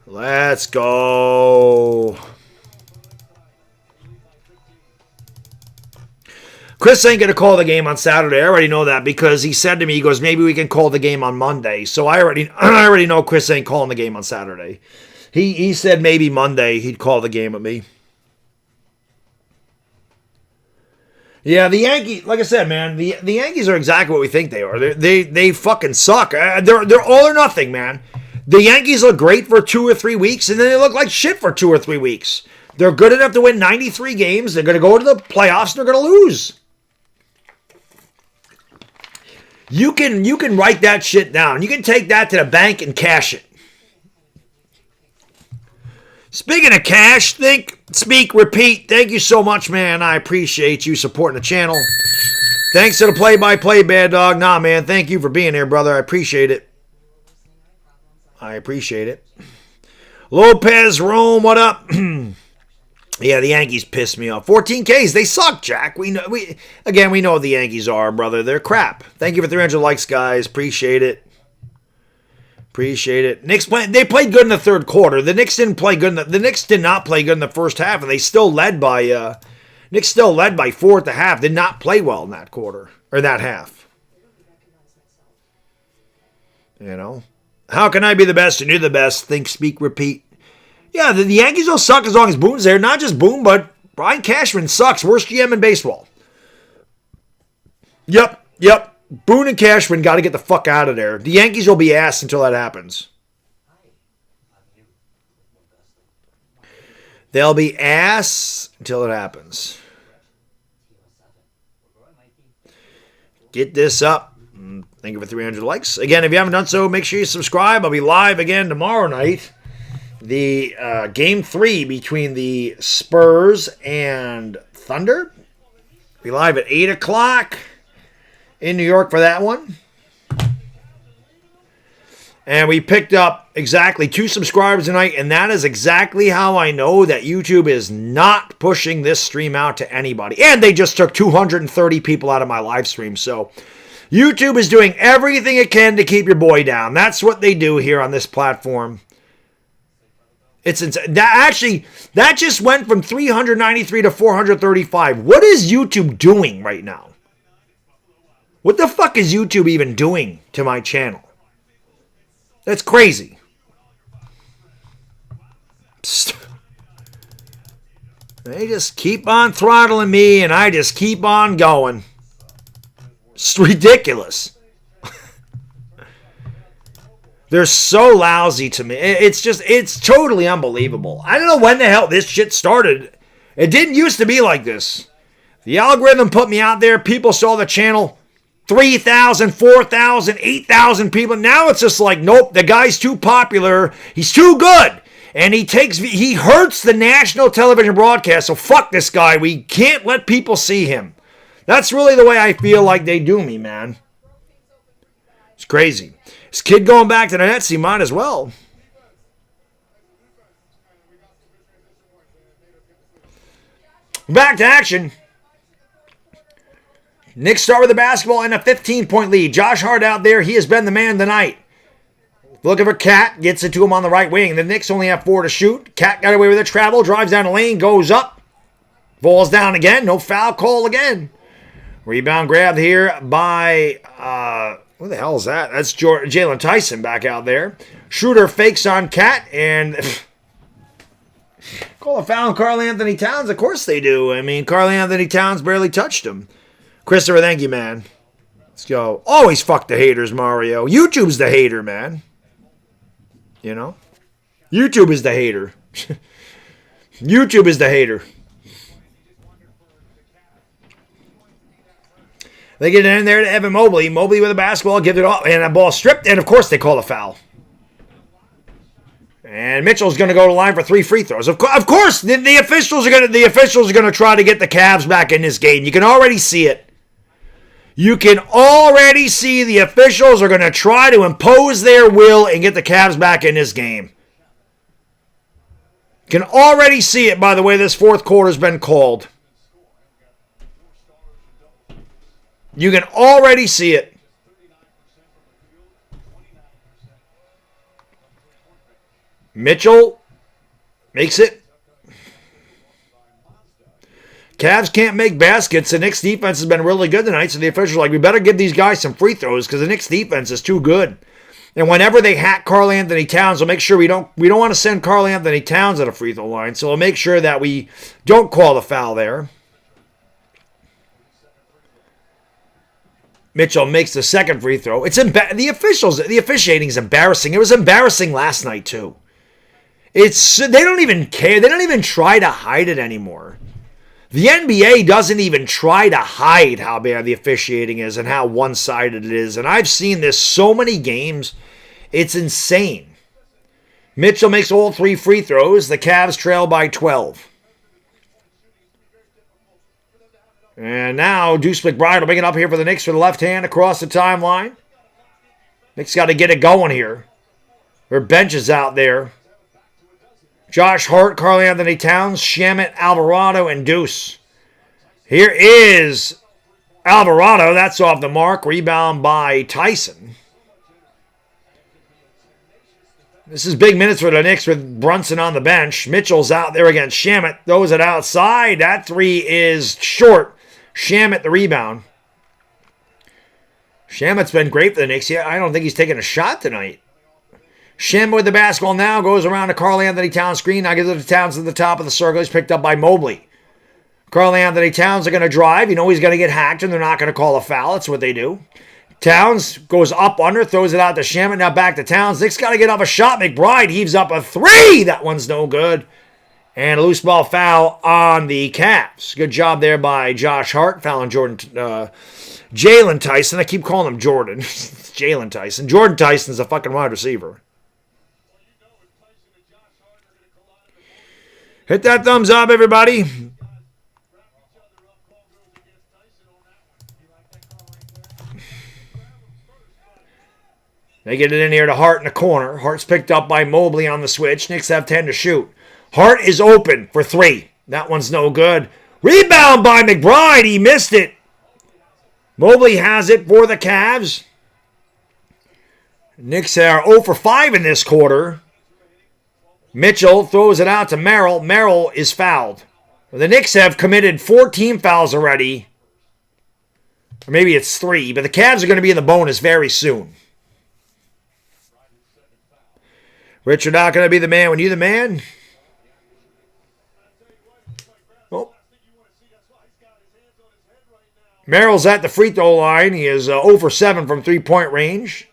Let's go. Chris ain't going to call the game on Saturday. I already know that because he said to me, he goes, maybe we can call the game on Monday. So I already know Chris ain't calling the game on Saturday. He said maybe Monday he'd call the game with me. Yeah, the Yankees, like I said, man, the Yankees are exactly what we think they are. They fucking suck. They're all or nothing, man. The Yankees look great for 2 or 3 weeks, and then they look like shit for 2 or 3 weeks. They're good enough to win 93 games. They're going to go to the playoffs, and they're going to lose. You can write that shit down. You can take that to the bank and cash it. Speaking of cash, think, speak, repeat. Thank you so much, man. I appreciate you supporting the channel. Thanks to the play-by-play, Bad Dog. Nah, man, thank you for being here, brother. I appreciate it. I appreciate it. Lopez, Rome, what up? Yeah, the Yankees pissed me off. 14 Ks, they suck, Jack. We know what the Yankees are, brother. They're crap. Thank you for 300 likes, guys. Appreciate it. Appreciate it. They played good in the third quarter. The Knicks didn't play good. The Knicks did not play good in the first half, and they still led by. Knicks still led by 4 at the half. Did not play well in that quarter or that half. You know, how can I be the best and you're the best? Think, speak, repeat. Yeah, the Yankees will suck as long as Boone's there. Not just Boone, but Brian Cashman sucks. Worst GM in baseball. Yep. Boone and Cashman got to get the fuck out of there. The Yankees will be ass until that happens. They'll be ass until it happens. Get this up. Thank you for 300 likes. Again, if you haven't done so, make sure you subscribe. I'll be live again tomorrow night. The game 3 between the Spurs and Thunder. Be live at 8 o'clock in New York for that one. And we picked up exactly 2 subscribers tonight, and that is exactly how I know that YouTube is not pushing this stream out to anybody. And they just took 230 people out of my live stream. So YouTube is doing everything it can to keep your boy down. That's what they do here on this platform. It's insane. That just went from 393 to 435. What is YouTube doing right now? What the fuck is YouTube even doing to my channel? That's crazy. They just keep on throttling me, and I just keep on going. It's ridiculous. They're so lousy to me. It's totally unbelievable. I don't know when the hell this shit started. It didn't used to be like this. The algorithm put me out there. People saw the channel. 3,000, 4,000, 8,000 people. Now it's just like, nope, the guy's too popular. He's too good. And he hurts the national television broadcast. So fuck this guy. We can't let people see him. That's really the way I feel like they do me, man. It's crazy. This kid going back to the Nets, he might as well. Back to action. Knicks start with the basketball and a 15-point lead. Josh Hart out there. He has been the man tonight. Looking for Cat. Gets it to him on the right wing. The Knicks only have 4 to shoot. Cat got away with a travel. Drives down the lane. Goes up. Falls down again. No foul call again. Rebound grabbed here by... what the hell is that? That's Jalen Tyson back out there. Schroeder fakes on Cat and... call a foul on Karl Anthony Towns. Of course they do. I mean, Karl Anthony Towns barely touched him. Christopher, thank you, man. Let's go. Always fuck the haters, Mario. YouTube's the hater, man. You know? YouTube is the hater. YouTube is the hater. They get it in there to Evan Mobley. Mobley with the basketball, gives it off, and that ball stripped, and of course they call a foul. And Mitchell's going to go to the line for 3 free throws. Of course, the officials are going to try to get the Cavs back in this game. You can already see it. You can already see the officials are going to try to impose their will and get the Cavs back in this game. You can already see it by the way this fourth quarter's been called. You can already see it. Mitchell makes it. Cavs can't make baskets. The Knicks defense has been really good tonight, so the officials are like, we better give these guys some free throws because the Knicks defense is too good. And whenever they hack Karl Anthony Towns, we'll make sure we don't want to send Karl Anthony Towns at a free throw line, so we'll make sure that we don't call the foul there. Mitchell makes the second free throw. The officiating is embarrassing. It was embarrassing last night too. They don't even care. They don't even try to hide it anymore. The NBA doesn't even try to hide how bad the officiating is and how one-sided it is. And I've seen this so many games. It's insane. Mitchell makes all 3 free throws. The Cavs trail by 12. And now Deuce McBride will bring it up here for the Knicks for the left hand across the timeline. Knicks got to get it going here. Their bench is out there. Josh Hart, Karl Anthony Towns, Shamet, Alvarado, and Deuce. Here is Alvarado. That's off the mark. Rebound by Tyson. This is big minutes for the Knicks with Brunson on the bench. Mitchell's out there against Shamet. Throws it outside. That 3 is short. Shamet the rebound. Shamet's been great for the Knicks. I don't think he's taken a shot tonight. Shamet with the basketball now goes around to Karl Anthony Towns screen. Now gives it to Towns at the top of the circle. He's picked up by Mobley. Karl Anthony Towns are going to drive. You know he's going to get hacked and they're not going to call a foul. That's what they do. Towns goes up under, throws it out to Shamet. Now back to Towns. Knicks got to get off a shot. McBride heaves up a 3. That one's no good. And a loose ball foul on the Cavs. Good job there by Josh Hart. Fouling Jalen Tyson. I keep calling him Jordan. It's Jalen Tyson. Jordan Tyson's a fucking wide receiver. Hit that thumbs up, everybody. They get it in here to Hart in the corner. Hart's picked up by Mobley on the switch. Knicks have 10 to shoot. Hart is open for 3. That one's no good. Rebound by McBride. He missed it. Mobley has it for the Cavs. Knicks are 0 for 5 in this quarter. Mitchell throws it out to Merrill. Merrill is fouled. The Knicks have committed 4 team fouls already. Or maybe it's 3, but the Cavs are going to be in the bonus very soon. Rich, you're not going to be the man when you're the man. Oh. Merrill's at the free throw line. He is 0 for 7 from three-point range.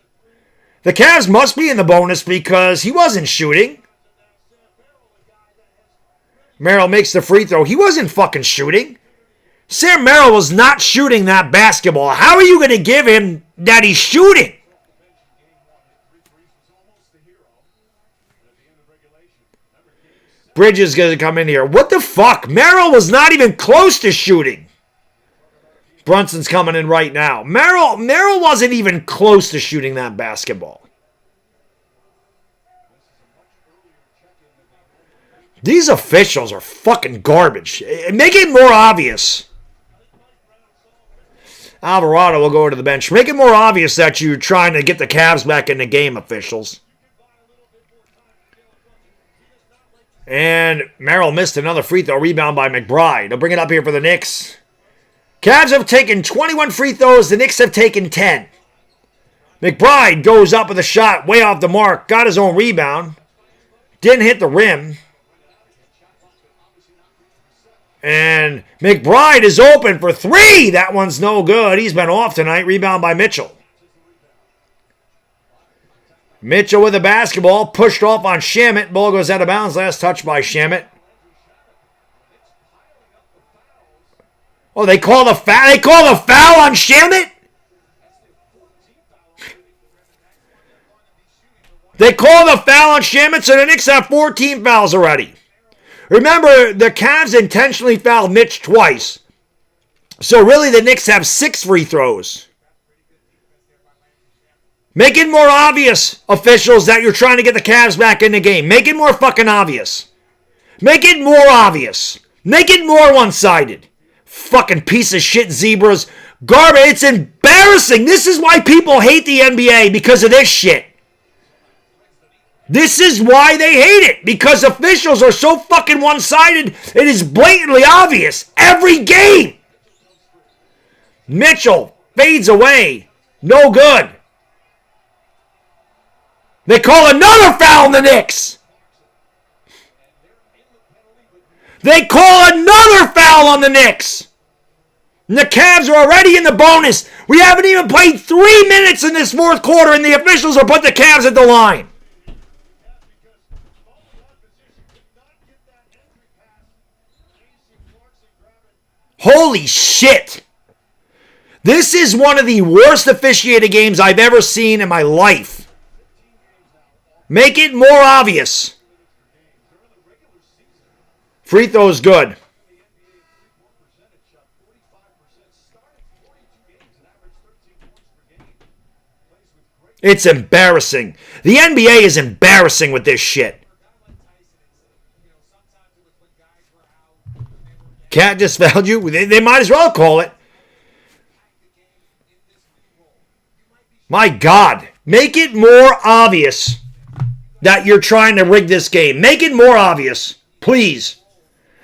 The Cavs must be in the bonus because he wasn't shooting. Merrill makes the free throw. He wasn't fucking shooting. Sam Merrill was not shooting that basketball. How are you going to give him that he's shooting? Bridges going to come in here. What the fuck? Merrill was not even close to shooting. Brunson's coming in right now. Merrill wasn't even close to shooting that basketball. These officials are fucking garbage. Make it more obvious. Alvarado will go to the bench. Make it more obvious that you're trying to get the Cavs back in the game, officials. And Merrill missed another free throw. Rebound by McBride. They'll bring it up here for the Knicks. Cavs have taken 21 free throws. The Knicks have taken 10. McBride goes up with a shot way off the mark. Got his own rebound. Didn't hit the rim. And McBride is open for three. That one's no good. He's been off tonight. Rebound by Mitchell. Mitchell with the basketball. Pushed off on Shamet. Ball goes out of bounds. Last touch by Shamet. Oh, they call the foul. They call the foul on Shamet? They call the foul on Shamet, so the Knicks have 14 fouls already. Remember, the Cavs intentionally fouled Mitch twice. So really, the Knicks have 6 free throws. Make it more obvious, officials, that you're trying to get the Cavs back in the game. Make it more fucking obvious. Make it more obvious. Make it more one-sided. Fucking piece of shit zebras. Garbage. It's embarrassing. This is why people hate the NBA, because of this shit. This is why they hate it. Because officials are so fucking one-sided, it is blatantly obvious. Every game. Mitchell fades away. No good. They call another foul on the Knicks. They call another foul on the Knicks. And the Cavs are already in the bonus. We haven't even played 3 minutes in this fourth quarter, and the officials are putting the Cavs at the line. Holy shit. This is one of the worst officiated games I've ever seen in my life. Make it more obvious. Free throw's good. It's embarrassing. The NBA is embarrassing with this shit. Cat just fouled you. They might as well call it. My God. Make it more obvious that you're trying to rig this game. Make it more obvious. Please.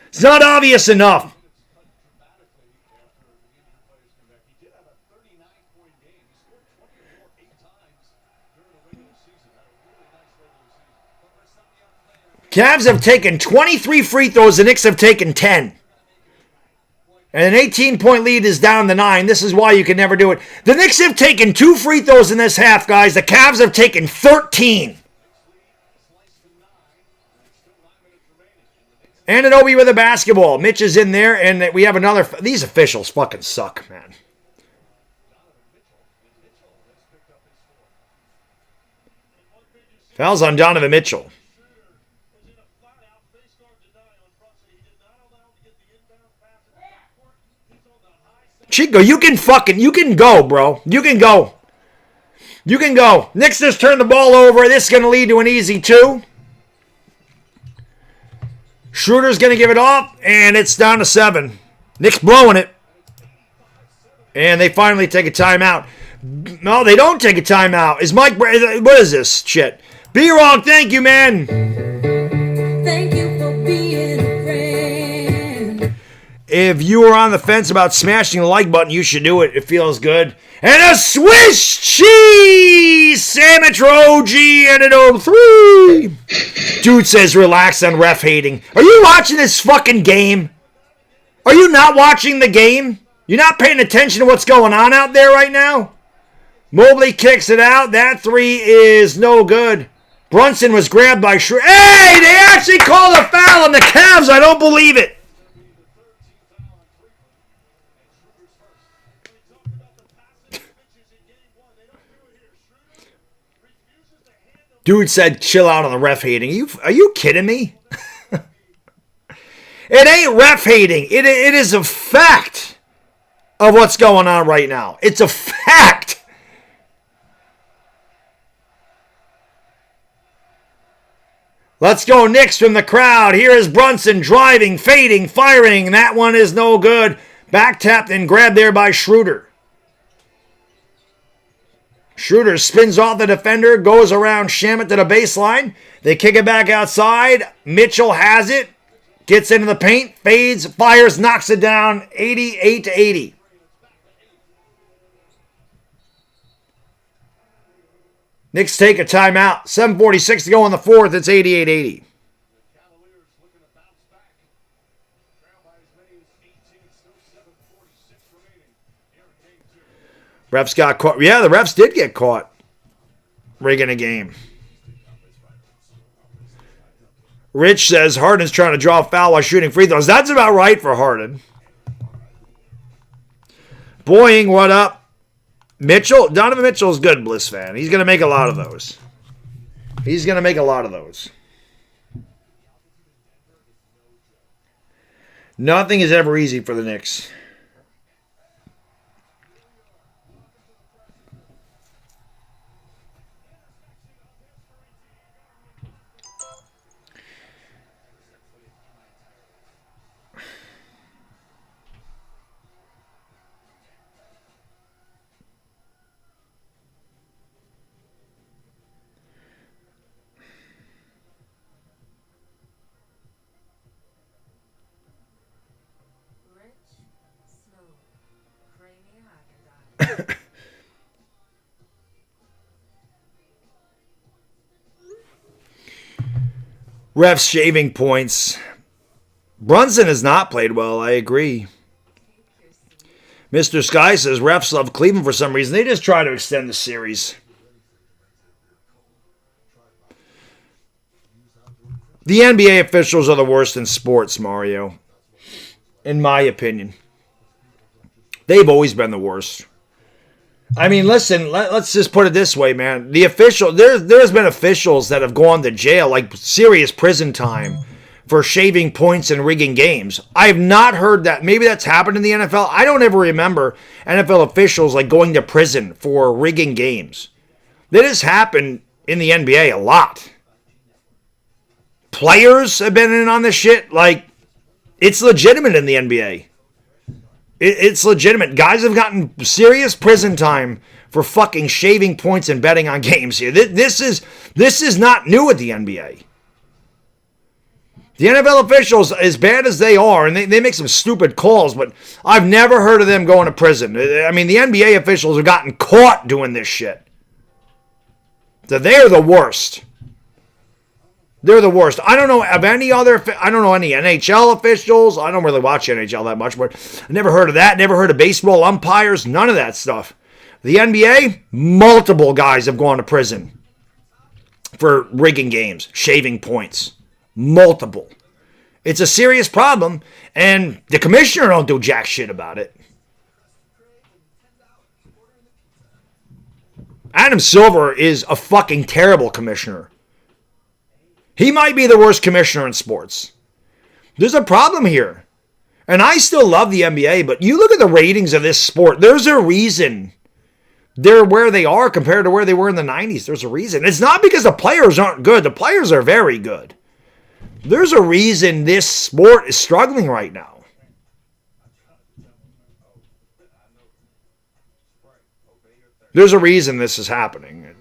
It's not obvious enough. Cavs have taken 23 free throws. The Knicks have taken 10. And an 18-point lead is down to 9. This is why you can never do it. The Knicks have taken 2 free throws in this half, guys. The Cavs have taken 13. Anunoby with a basketball. Mitch is in there, and we have another. These officials fucking suck, man. Fouls on Donovan Mitchell. Chico, you can go, bro. You can go. You can go. Knicks just turned the ball over. This is going to lead to an easy 2. Schroeder's going to give it off, and it's down to 7. Knicks blowing it. And they finally take a timeout. No, they don't take a timeout. Is Mike... What is this shit? B-Wrong, thank you, man. Thank you for being a friend. If you are on the fence about smashing the like button, you should do it. It feels good. And a Swiss cheese sandwich for OG and an 03. Dude says relax on ref hating. Are you watching this fucking game? Are you not watching the game? You're not paying attention to what's going on out there right now? Mobley kicks it out. That 3 is no good. Brunson was grabbed by Schroeder. Hey, they actually called a foul on the Cavs. I don't believe it. Dude said chill out on the ref hating. Are you kidding me? It ain't ref hating. It is a fact of what's going on right now. It's a fact. Let's go Knicks from the crowd. Here is Brunson driving, fading, firing. That one is no good. Back tapped and grabbed there by Schroeder. Schroeder spins off the defender, goes around Shamet to the baseline. They kick it back outside. Mitchell has it. Gets into the paint, fades, fires, knocks it down, 88-80. Knicks take a timeout. 7:46 to go in the fourth. It's 88-80. Refs got caught. Yeah, the refs did get caught rigging a game. Rich says Harden's trying to draw a foul while shooting free throws. That's about right for Harden. Boying, what up? Mitchell? Donovan Mitchell's good, Bliss fan. He's going to make a lot of those. He's going to make a lot of those. Nothing is ever easy for the Knicks. Refs shaving points. Brunson has not played well, I agree. Mr. Sky says refs love Cleveland for some reason. They just try to extend the series. The NBA officials are the worst in sports, Mario. In my opinion. They've always been the worst. I mean, listen, let's just put it this way, man. The there's been officials that have gone to jail, like serious prison time, for shaving points and rigging games. I have not heard that. Maybe that's happened in the NFL. I don't ever remember NFL officials like going to prison for rigging games. That has happened in the NBA a lot. Players have been in on this shit. Like, it's legitimate in the NBA. It's legitimate. Guys have gotten serious prison time for fucking shaving points and betting on games here. This is not new at the NBA. The NFL officials, as bad as they are, and they make some stupid calls, but I've never heard of them going to prison. I mean, the NBA officials have gotten caught doing this shit. So they're the worst. They're the worst. I don't know of any other. I don't know any NHL officials. I don't really watch NHL that much, but I never heard of that. Never heard of baseball umpires. None of that stuff. The NBA, multiple guys have gone to prison for rigging games, shaving points. Multiple. It's a serious problem, and the commissioner don't do jack shit about it. Adam Silver is a fucking terrible commissioner. He might be the worst commissioner in sports. There's a problem here. And I still love the NBA, but you look at the ratings of this sport, there's a reason they're where they are compared to where they were in the 90s. There's a reason. It's not because the players aren't good. The players are very good. There's a reason this sport is struggling right now. There's a reason this is happening.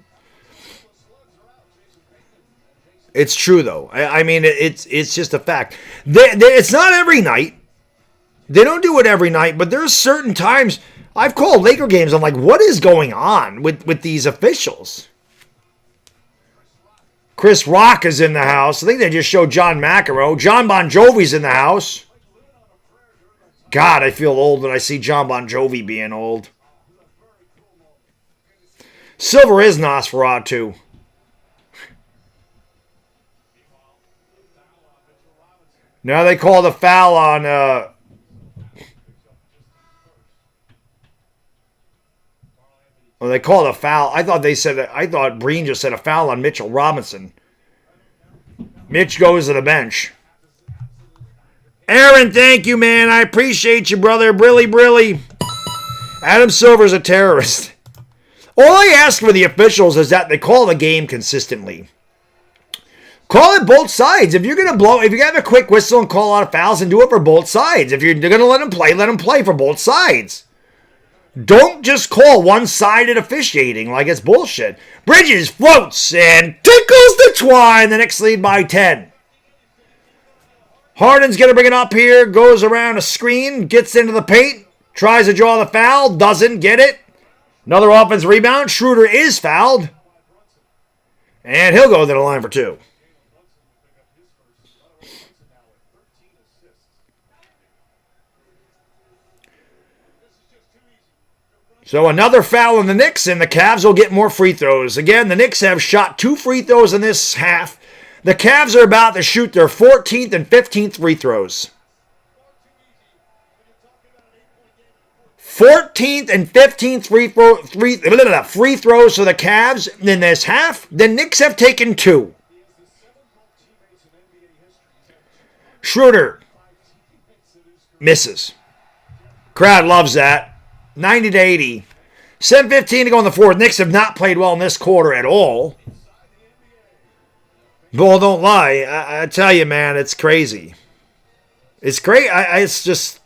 It's true, though. I mean, it's just a fact. It's not every night. They don't do it every night, but there's certain times I've called Laker games. I'm like, what is going on with these officials? Chris Rock is in the house. I think they just showed John McEnroe. John Bon Jovi's in the house. God, I feel old when I see John Bon Jovi being old. Silver is Nosferatu. Now they call the foul on... Well, they called a foul. I thought Breen just said a foul on Mitchell Robinson. Mitch goes to the bench. Aaron, thank you, man. I appreciate you, brother. Brilly. Adam Silver's a terrorist. All I ask for the officials is that they call the game consistently. Call it both sides. If you're going to have a quick whistle and call out fouls, and do it for both sides. If you're going to let them play for both sides. Don't just call one-sided officiating like it's bullshit. Bridges floats and tickles the twine. The Knicks lead by 10. Harden's going to bring it up here. Goes around a screen. Gets into the paint. Tries to draw the foul. Doesn't get it. Another offensive rebound. Schroeder is fouled. And he'll go to the line for 2. So another foul in the Knicks, and the Cavs will get more free throws. Again, the Knicks have shot 2 free throws in this half. The Cavs are about to shoot their 14th and 15th free throws. 14th and 15th free throws for the Cavs in this half. The Knicks have taken 2. Schroeder misses. Crowd loves that. 90-80. 7:15 to go in the fourth. Knicks have not played well in this quarter at all. Bull, don't lie. I tell you, man, it's crazy. It's crazy. It's just...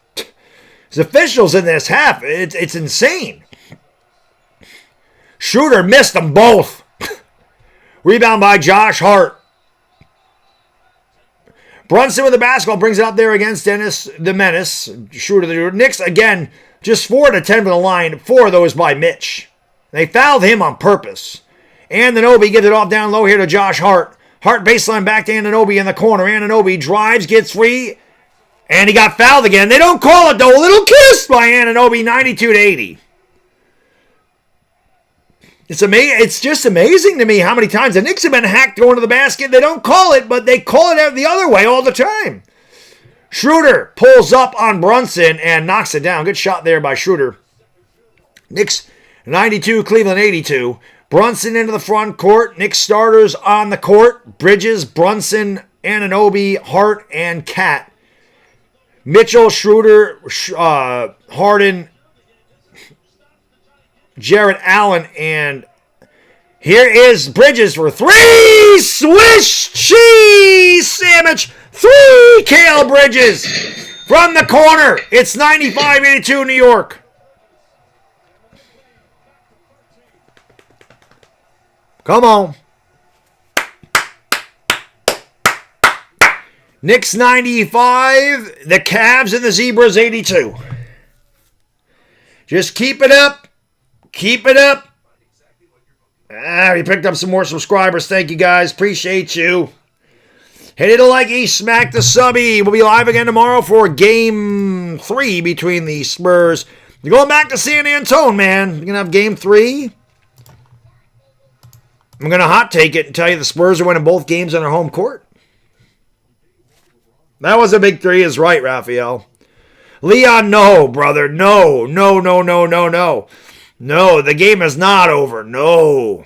The officials in this half, it's insane. Schroeder missed them both. Rebound by Josh Hart. Brunson with the basketball brings it up there against Dennis the Menace. Schroeder the Knicks, again... Just 4 to 10 for the line, 4 of those by Mitch. They fouled him on purpose. Anunoby gives it off down low here to Josh Hart. Hart baseline back to Anunoby in the corner. Anunoby drives, gets free, and he got fouled again. They don't call it though. A little kiss by Anunoby, 92-80. It's just amazing to me how many times the Knicks have been hacked going to the basket. They don't call it, but they call it the other way all the time. Schroeder pulls up on Brunson and knocks it down. Good shot there by Schroeder. Knicks 92, Cleveland 82. Brunson into the front court. Knicks starters on the court. Bridges, Brunson, Anunoby, Hart, and Cat. Mitchell, Schroeder, Harden, Jarrett Allen, and here is Bridges for 3. Swish cheese sandwich. 3 Kale Bridges from the corner. It's 95-82 New York. Come on. Knicks 95. The Cavs and the Zebras 82. Just keep it up. Keep it up. We picked up some more subscribers. Thank you guys. Appreciate you. Hit it a likey, smack the subby. We'll be live again tomorrow for Game 3 between the Spurs. You're going back to San Antonio, man. You're going to have Game 3. I'm going to hot take it and tell you the Spurs are winning both games on their home court. That was a big 3 is right, Raphael. Leon, no, brother. No. No, the game is not over. No.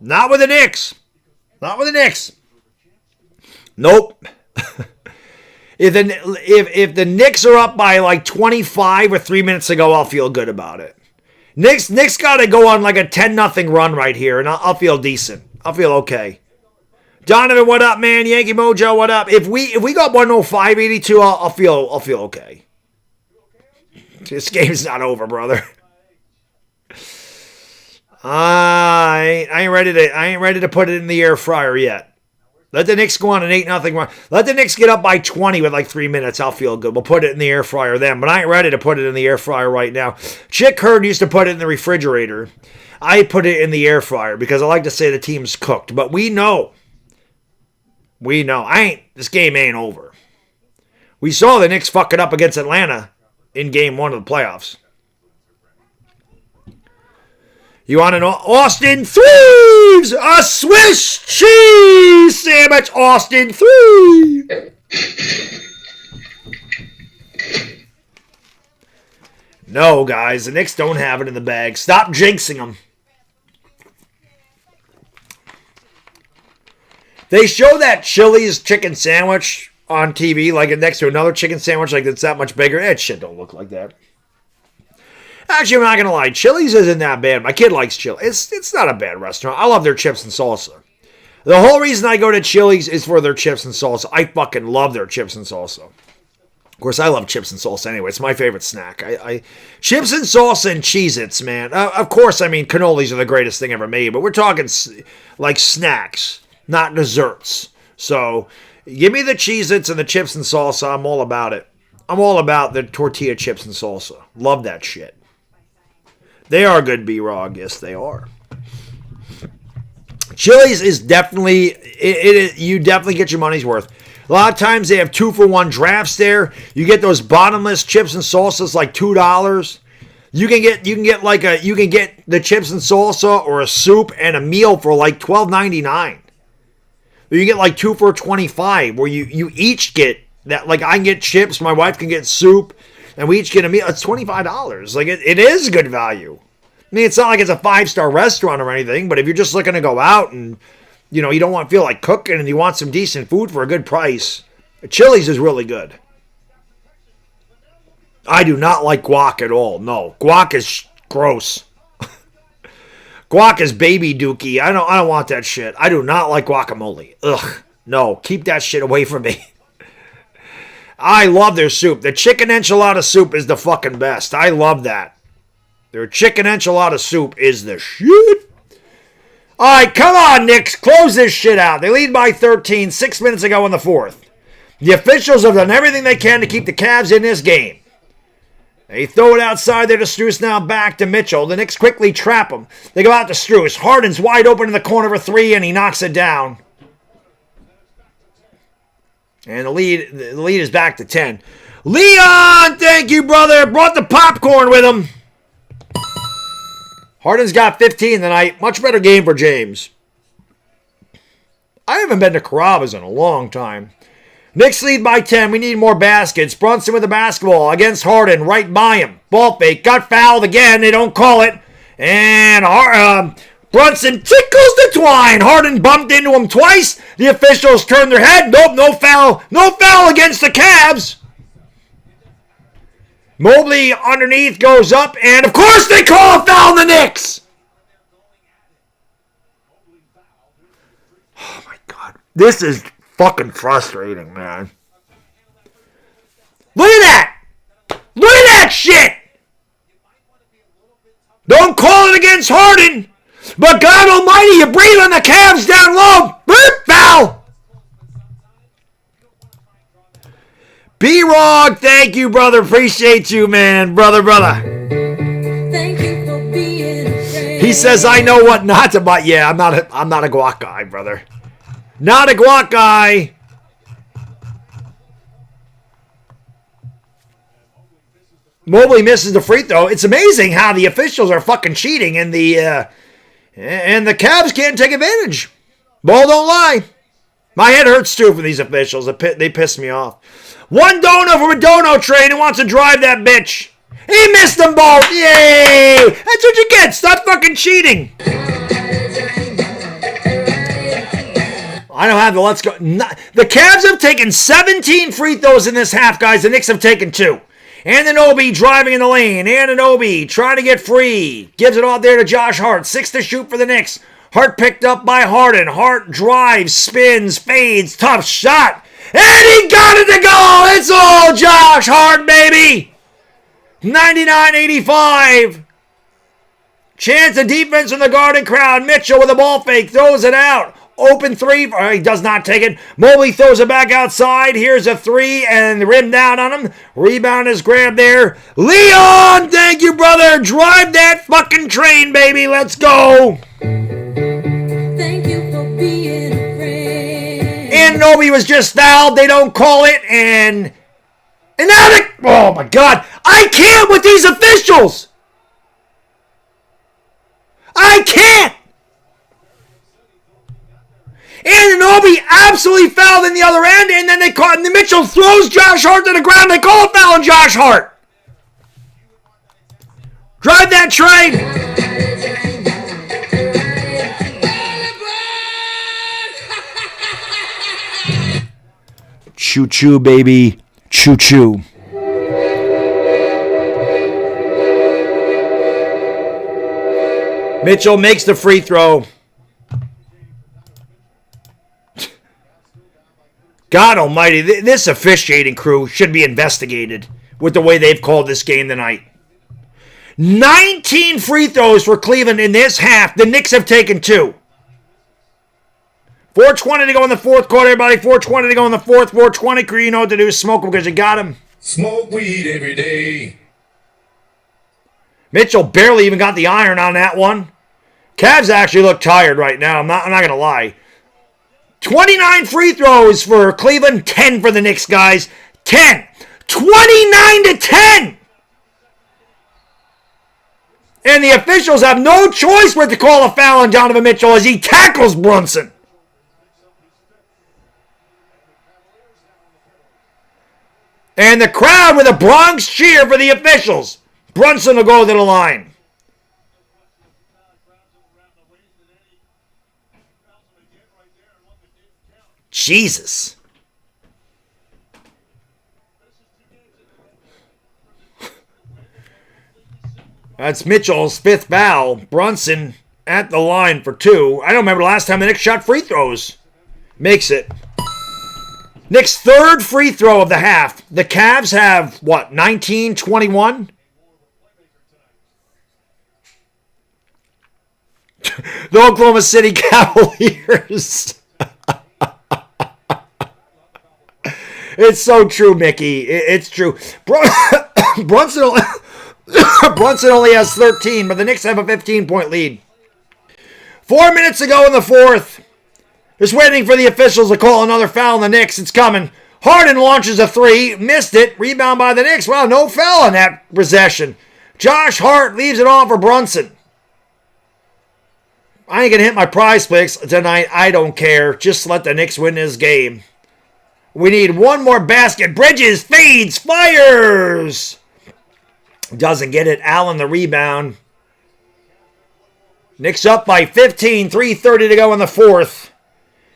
Not with the Knicks. Not with the Knicks. Nope. If the Knicks are up by like 25 or 3 minutes to go, I'll feel good about it. Knicks got to go on like a 10-0 run right here, and I'll feel decent. I'll feel okay. Donovan, what up, man? Yankee Mojo, what up? If we got 105-82, I'll feel okay. This game's not over, brother. I ain't ready to put it in the air fryer yet. Let the Knicks go on an 8-0 run. Let the Knicks get up by 20 with like 3 minutes. I'll feel good. We'll put it in the air fryer then. But I ain't ready to put it in the air fryer right now. Chick Hearn used to put it in the refrigerator. I put it in the air fryer because I like to say the team's cooked. But we know. This game ain't over. We saw the Knicks fuck it up against Atlanta in game 1 of the playoffs. You want an Austin Threes? A Swiss cheese sandwich, Austin Threes. No, guys, the Knicks don't have it in the bag. Stop jinxing them. They show that Chili's chicken sandwich on TV, like next to another chicken sandwich, like it's that much bigger. That shit don't look like that. Actually, I'm not going to lie. Chili's isn't that bad. My kid likes Chili's. It's not a bad restaurant. I love their chips and salsa. The whole reason I go to Chili's is for their chips and salsa. I fucking love their chips and salsa. Of course, I love chips and salsa anyway. It's my favorite snack. Chips and salsa and Cheez-Its, man. Of course, I mean, cannolis are the greatest thing ever made. But we're talking like snacks, not desserts. So give me the Cheez-Its and the chips and salsa. I'm all about it. I'm all about the tortilla chips and salsa. Love that shit. They are good, B-Rog. Yes, they are. Chili's is definitely, you definitely get your money's worth. A lot of times they have 2-for-1 drafts there. You get those bottomless chips and salsas like $2. You can get the chips and salsa or a soup and a meal for like $12.99. You can get like 2 for $25 where you each get that. Like I can get chips, my wife can get soup. And we each get a meal. It's $25. Like, it is good value. I mean, it's not like it's a 5-star restaurant or anything, but if you're just looking to go out and, you don't want to feel like cooking and you want some decent food for a good price, Chili's is really good. I do not like guac at all. No, guac is gross. Guac is baby dookie. I don't want that shit. I do not like guacamole. Ugh. No, keep that shit away from me. I love their soup. The chicken enchilada soup is the fucking best. I love that. Their chicken enchilada soup is the shit. All right, come on, Knicks. Close this shit out. They lead by 13, 6 minutes ago in the fourth. The officials have done everything they can to keep the Cavs in this game. They throw it outside there to Strus, now back to Mitchell. The Knicks quickly trap him. They go out to Strus. Harden's wide open in the corner for 3, and he knocks it down. And the lead is back to 10. Leon, thank you, brother. Brought the popcorn with him. Harden's got 15 tonight. Much better game for James. I haven't been to Carrabba's in a long time. Knicks lead by 10. We need more baskets. Brunson with the basketball against Harden. Right by him. Ball fake. Got fouled again. They don't call it. And Brunson tickles the twine. Harden bumped into him twice. The officials turned their head. Nope, no foul. No foul against the Cavs. Mobley underneath goes up. And, of course, they call a foul on the Knicks. Oh, my God. This is fucking frustrating, man. Look at that. Look at that shit. Don't call it against Harden. But God almighty, you breathe on the Cavs down low. Boop, foul. B-Rog, thank you, brother. Appreciate you, man. Brother. Thank you for being a friend. He says, I know what not to buy. Yeah, I'm not a guac guy, brother. Not a guac guy. Mobley misses the free throw. It's amazing how the officials are fucking cheating and the Cavs can't take advantage. Ball don't lie. My head hurts too for these officials. They piss me off. One dono from a dono train who wants to drive that bitch. He missed them both. Yay! That's what you get. Stop fucking cheating. I don't have the let's go. The Cavs have taken 17 free throws in this half, guys. The Knicks have taken 2. Anunoby driving in the lane. Anunoby trying to get free. Gives it all there to Josh Hart. 6 to shoot for the Knicks. Hart picked up by Harden. Hart drives, spins, fades. Tough shot. And he got it to go. It's all Josh Hart, baby. 99-85. Chance of defense from the Garden crowd. Mitchell with a ball fake. Throws it out. open three. He does not take it. Mobley throws it back outside. Here's a three, and the rim down on him. Rebound is grabbed there. Leon, thank you, brother. Drive that fucking train, baby. Let's go. Thank you for being a friend. And Nobi was just fouled. They don't call it, and now they, oh my God. I can't with these officials. I can't. And Nobi absolutely fouled in the other end, and then they caught, and Mitchell throws Josh Hart to the ground. They call a foul on Josh Hart. Drive that train. Choo-choo, baby. Choo-choo. Mitchell makes the free throw. God almighty, this officiating crew should be investigated with the way they've called this game tonight. 19 free throws for Cleveland in this half. The Knicks have taken 2. 4:20 to go in the fourth quarter, everybody. 4:20 to go in the fourth. 4:20 crew, you know what to do. Smoke them because you got him. Smoke weed every day. Mitchell barely even got the iron on that one. Cavs actually look tired right now. I'm not going to lie. 29 free throws for Cleveland, 10 for the Knicks, guys. 10. 29 to 10. And the officials have no choice but to call a foul on Donovan Mitchell as he tackles Brunson. And the crowd with a Bronx cheer for the officials. Brunson will go to the line. Jesus. That's Mitchell's 5th foul. Brunson at the line for 2. I don't remember the last time the Knicks shot free throws. Makes it. Knicks' 3rd free throw of the half. The Cavs have, 19-21? The Oklahoma City Cavaliers. It's so true, Mickey. It's true. Brunson only has 13, but the Knicks have a 15-point lead. 4 minutes to go in the fourth. Just waiting for the officials to call another foul on the Knicks. It's coming. Harden launches a 3. Missed it. Rebound by the Knicks. Wow, no foul on that possession. Josh Hart leaves it on for Brunson. I ain't going to hit my PrizePicks tonight. I don't care. Just let the Knicks win this game. We need one more basket. Bridges, fades, fires. Doesn't get it. Allen the rebound. Knicks up by 15. 3:30 to go in the fourth.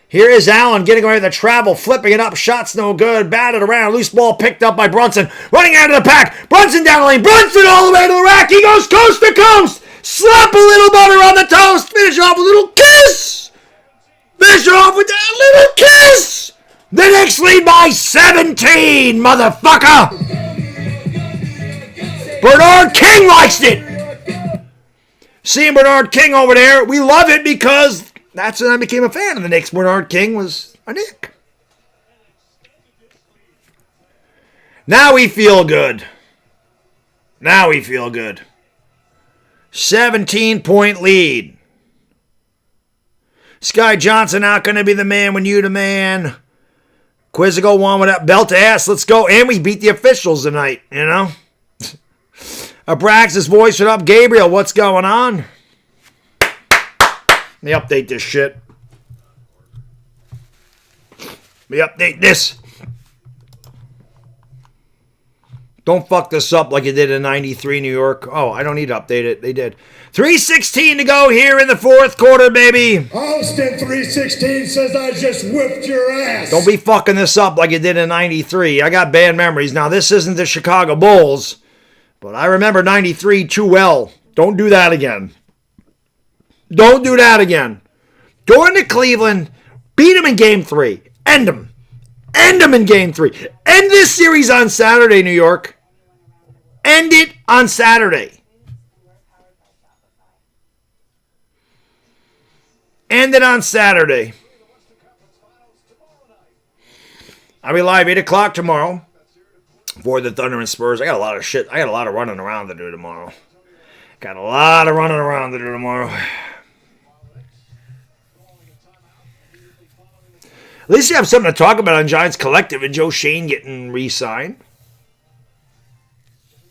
Here is Allen getting away with the travel. Flipping it up. Shots no good. Batted around. Loose ball picked up by Brunson. Running out of the pack. Brunson down the lane. Brunson all the way to the rack. He goes coast to coast. Slap a little butter on the toast. Finish off with a little kiss. Finish off with that little kiss. The Knicks lead by 17, motherfucker. Bernard King likes it. Seeing Bernard King over there, we love it because that's when I became a fan of the Knicks. Bernard King was a Knick. Now we feel good. 17-point lead. Sky Johnson not going to be the man when you the man. Quizzical won with that belt to ass. Let's go. And we beat the officials tonight, you know. Abraxas voice it up. Gabriel, what's going on? Let me update this shit. Let me update this. Don't fuck this up like you did in 93 New York. Oh, I don't need to update it. They did. 3:16 to go here in the fourth quarter, baby. Austin 316 says I just whipped your ass. Don't be fucking this up like you did in 93. I got bad memories. Now, this isn't the Chicago Bulls, but I remember 93 too well. Don't do that again. Don't do that again. Go into Cleveland, beat them in Game 3. End them. End them in Game 3. End this series on Saturday, New York. End it on Saturday. End it on Saturday. I'll be live 8 o'clock tomorrow for the Thunder and Spurs. I got a lot of shit. I got a lot of running around to do tomorrow. Got a lot of running around to do tomorrow. At least you have something to talk about on Giants Collective and Joe Shane getting re-signed.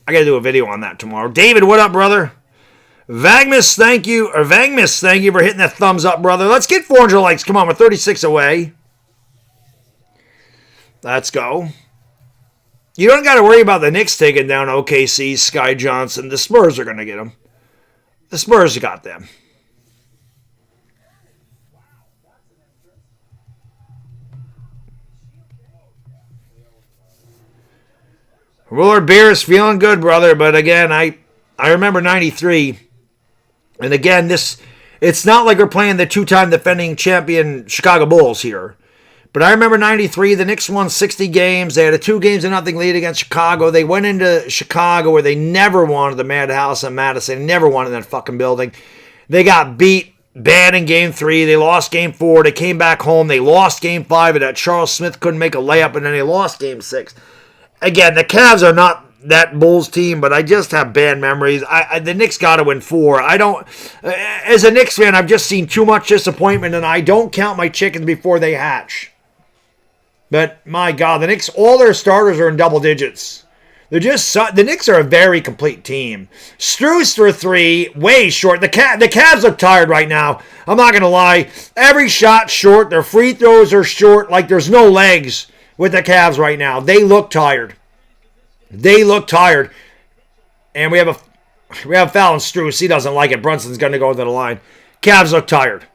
I got to do a video on that tomorrow. David, what up, brother? Vagmus, thank you for hitting that thumbs up, brother. Let's get 400 likes. Come on, we're 36 away. Let's go. You don't got to worry about the Knicks taking down OKC, Sky Johnson. The Spurs are going to get them. The Spurs got them. Willard Beer is feeling good, brother. But again, I remember 93. And again, it's not like we're playing the two-time defending champion Chicago Bulls here. But I remember 93, the Knicks won 60 games. They had a 2-0 lead against Chicago. They went into Chicago where they never wanted the Madhouse in Madison. They never wanted that fucking building. They got beat bad in Game 3. They lost Game 4. They came back home. They lost Game 5. And that Charles Smith couldn't make a layup. And then they lost Game 6. Again, the Cavs are not that Bulls team, but I just have bad memories. The Knicks got to win 4. I don't. As a Knicks fan, I've just seen too much disappointment, and I don't count my chickens before they hatch. But my God, the Knicks, all their starters are in double digits. The Knicks are a very complete team. Strus for 3, way short. The Cavs look tired right now. I'm not gonna lie. Every shot short. Their free throws are short. Like there's no legs with the Cavs right now. They look tired. And we have a foul on Strus. He doesn't like it. Brunson's going to go to the line. Cavs look tired.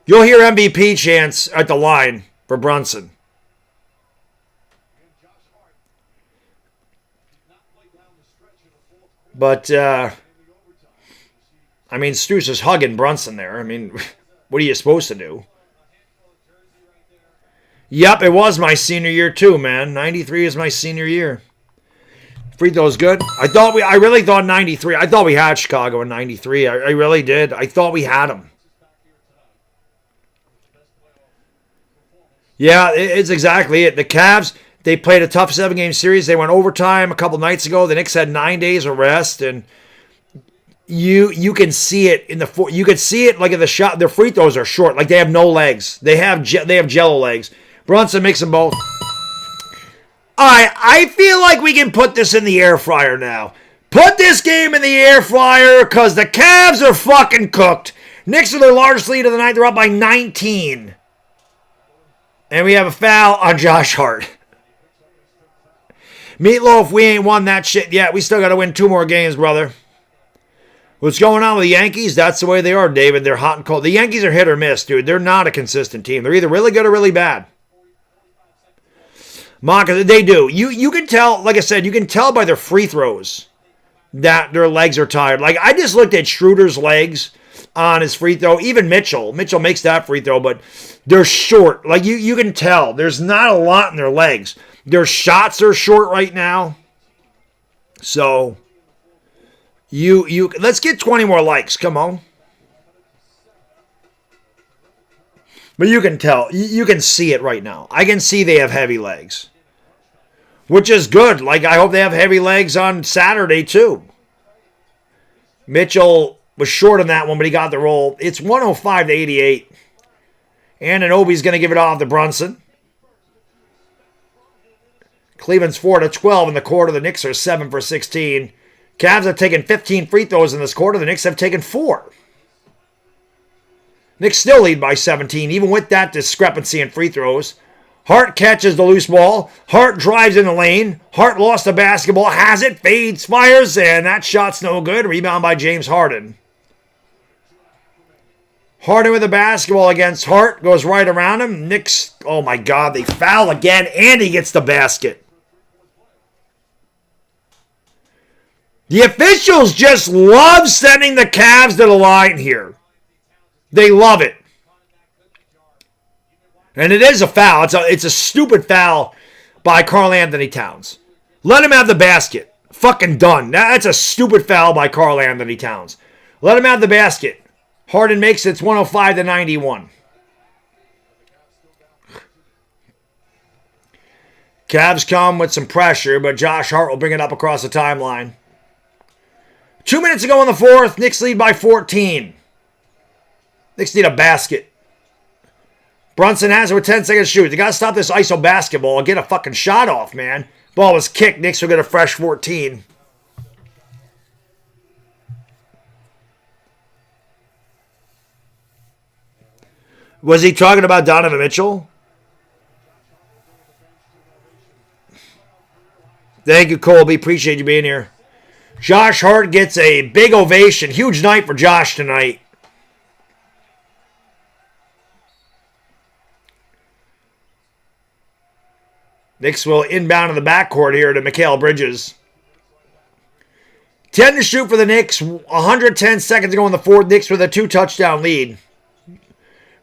You'll hear MVP chants at the line for Brunson. But, Strus is hugging Brunson there. What are you supposed to do? Yep, it was my senior year too, man. 93 is my senior year. Free throws good. I really thought 93. I thought we had Chicago in 93. I really did. I thought we had them. Yeah, it's exactly it. The Cavs, they played a tough 7-game series. They went overtime a couple nights ago. The Knicks had 9 days of rest, and you can see it in the you can see it like in the shot. Their free throws are short, like they have no legs. They have jello legs. Brunson makes them both. All right, I feel like we can put this in the air fryer now. Put this game in the air fryer because the Cavs are fucking cooked. Knicks are their largest lead of the night. They're up by 19. And we have a foul on Josh Hart. Meatloaf, we ain't won that shit yet. We still got to win 2 more games, brother. What's going on with the Yankees? That's the way they are, David. They're hot and cold. The Yankees are hit or miss, dude. They're not a consistent team. They're either really good or really bad. Maka, they do. You can tell, like I said, you can tell by their free throws that their legs are tired. Like, I just looked at Schroeder's legs on his free throw. Even Mitchell. Mitchell makes that free throw, but they're short. Like, you can tell. There's not a lot in their legs. Their shots are short right now. So, let's get 20 more likes. Come on. But you can tell. You can see it right now. I can see they have heavy legs. Which is good. Like, I hope they have heavy legs on Saturday, too. Mitchell was short on that one, but he got the roll. It's 105-88. And Anunoby's going to give it off to Brunson. Cleveland's 4-12 in the quarter. The Knicks are 7 for 16. Cavs have taken 15 free throws in this quarter. The Knicks have taken 4. Knicks still lead by 17, even with that discrepancy in free throws. Hart catches the loose ball. Hart drives in the lane. Hart lost the basketball, has it, fades, fires, and that shot's no good. Rebound by James Harden. Harden with the basketball against Hart. Goes right around him. Knicks, oh my God, they foul again, and he gets the basket. The officials just love sending the Cavs to the line here. They love it. And it is a foul. It's a stupid foul by Karl Anthony Towns. Let him have the basket. Fucking done. That's a stupid foul by Karl Anthony Towns. Let him have the basket. Harden makes it. It's 105-91. Cavs come with some pressure, but Josh Hart will bring it up across the timeline. 2 minutes to go in the fourth. Knicks lead by 14. Knicks need a basket. Brunson has it with 10 seconds to shoot. They got to stop this ISO basketball and get a fucking shot off, man. Ball was kicked. Knicks will get a fresh 14. Was he talking about Donovan Mitchell? Thank you, Colby. Appreciate you being here. Josh Hart gets a big ovation. Huge night for Josh tonight. Knicks will inbound in the backcourt here to Mikal Bridges. 10 to shoot for the Knicks. 110 seconds to go in the fourth. Knicks with a 2-touchdown lead.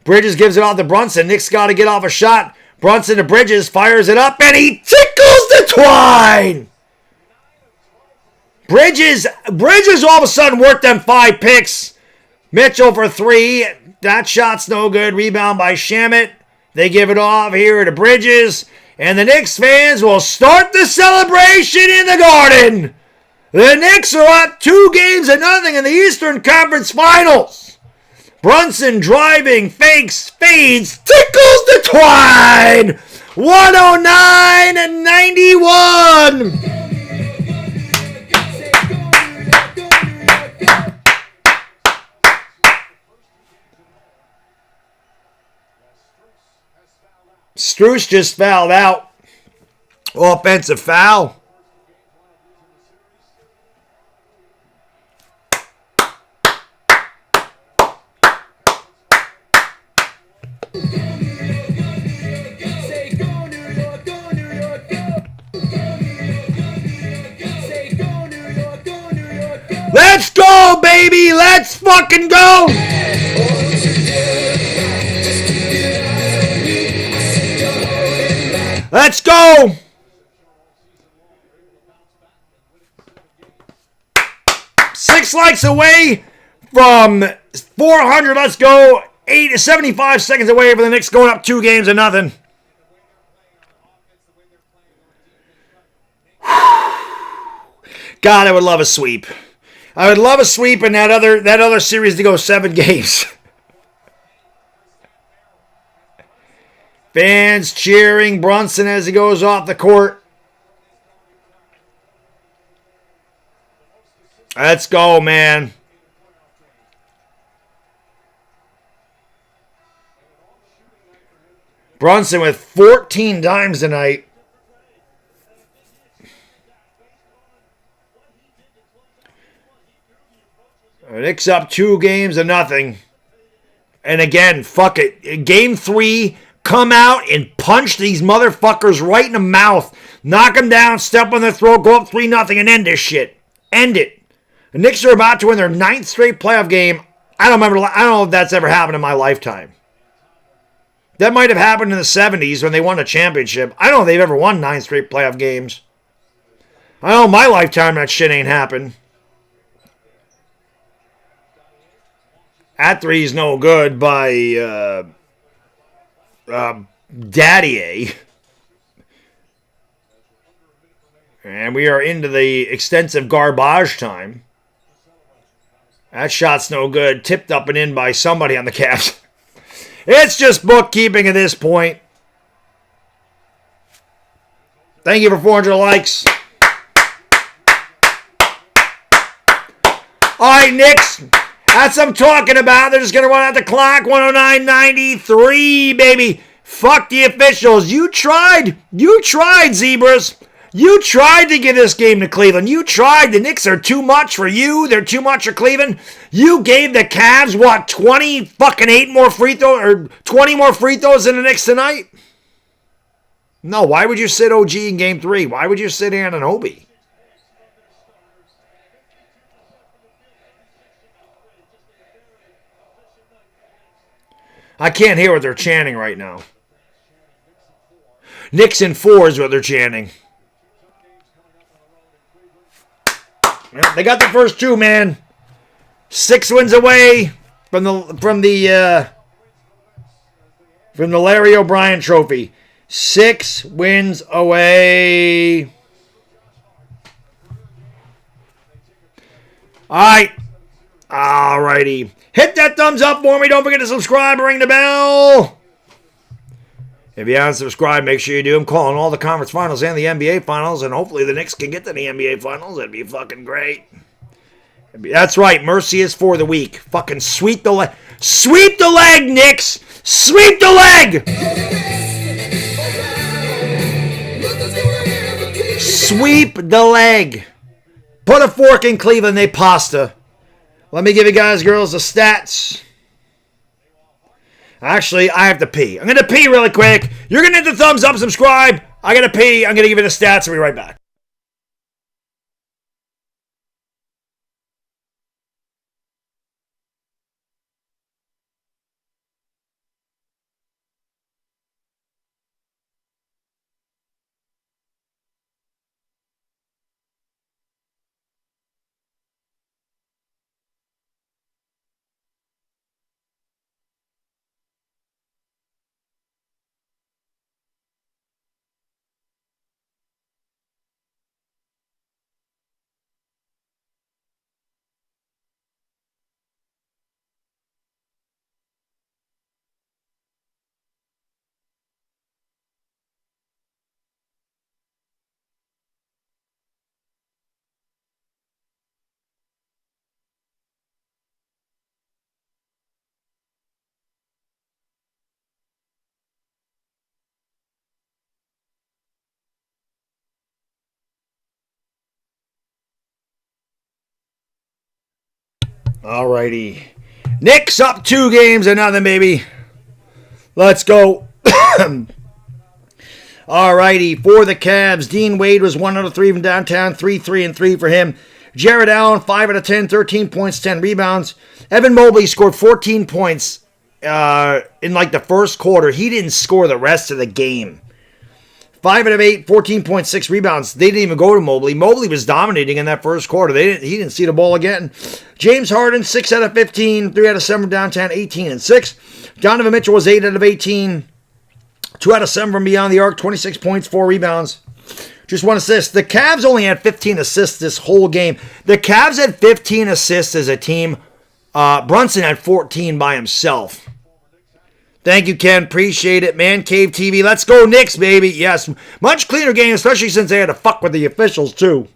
Bridges gives it off to Brunson. Knicks got to get off a shot. Brunson to Bridges. Fires it up. And he tickles the twine. Bridges all of a sudden worked them 5 picks. Mitchell for 3. That shot's no good. Rebound by Shamet. They give it off here to Bridges. And the Knicks fans will start the celebration in the Garden. The Knicks are up 2-0 in the Eastern Conference Finals. Brunson driving, fakes, fades, tickles the twine. 109-91. Strus just fouled out. Offensive foul. Let's go, baby! Let's fucking go! Let's go! Six likes away from 400. Let's go. 75 seconds away for the Knicks going up 2-0. God, I would love a sweep. I would love a sweep in that other series to go 7 games. Fans cheering Brunson as he goes off the court. Let's go, man. Brunson with 14 dimes tonight. Knicks up 2-0. And again, fuck it. Game 3, come out and punch these motherfuckers right in the mouth. Knock them down, step on their throat, go up 3-0 and end this shit. End it. The Knicks are about to win their 9th straight playoff game. I don't know if that's ever happened in my lifetime. That might have happened in the 70s when they won a championship. I don't know if they've ever won 9 straight playoff games. I know in my lifetime that shit ain't happened. That three's no good by Daddier. And we are into the extensive garbage time. That shot's no good. Tipped up and in by somebody on the Cavs. It's just bookkeeping at this point. Thank you for 400 likes. All right, Knicks. That's what I'm talking about. They're just going to run out the clock. 109.93, baby. Fuck the officials. You tried. You tried, Zebras. You tried to give this game to Cleveland. You tried. The Knicks are too much for you. They're too much for Cleveland. You gave the Cavs, 28 more free throws, or 20 more free throws than the Knicks tonight? No, why would you sit OG in Game 3? Why would you sit Anunoby? I can't hear what they're chanting right now. Knicks in 4 is what they're chanting. Well, they got the first 2, man. 6 wins away from the Larry O'Brien Trophy. 6 wins away. All righty. Hit that thumbs up for me. Don't forget to subscribe and ring the bell. If you haven't subscribed, make sure you do. I'm calling all the conference finals and the NBA finals, and hopefully the Knicks can get to the NBA finals. That'd be fucking great. That's right. Mercy is for the weak. Fucking sweep the leg. Sweep the leg, Knicks. Sweep the leg. Sweep the leg. Put a fork in Cleveland, they pasta. Let me give you guys, girls, the stats. Actually, I have to pee. I'm going to pee really quick. You're going to hit the thumbs up, subscribe. I got to pee. I'm going to give you the stats. I'll be right back. Alrighty. Knicks up 2 games and nothing, baby. Let's go. Alrighty. For the Cavs, Dean Wade was 1 out of 3 from downtown. 3-3 for him. Jared Allen, 5 out of 10, 13 points, 10 rebounds. Evan Mobley scored 14 points in like the first quarter. He didn't score the rest of the game. 5 out of 8, 14.6 rebounds. They didn't even go to Mobley. Mobley was dominating in that first quarter. He didn't see the ball again. James Harden, 6 out of 15, 3 out of 7 from downtown, 18 and 6. Donovan Mitchell was 8 out of 18, 2 out of 7 from beyond the arc, 26 points, 4 rebounds. Just 1 assist. The Cavs only had 15 assists this whole game. The Cavs had 15 assists as a team. Brunson had 14 by himself. Thank you, Ken. Appreciate it. Man Cave TV. Let's go Knicks, baby. Yes, much cleaner game, especially since they had to fuck with the officials, too.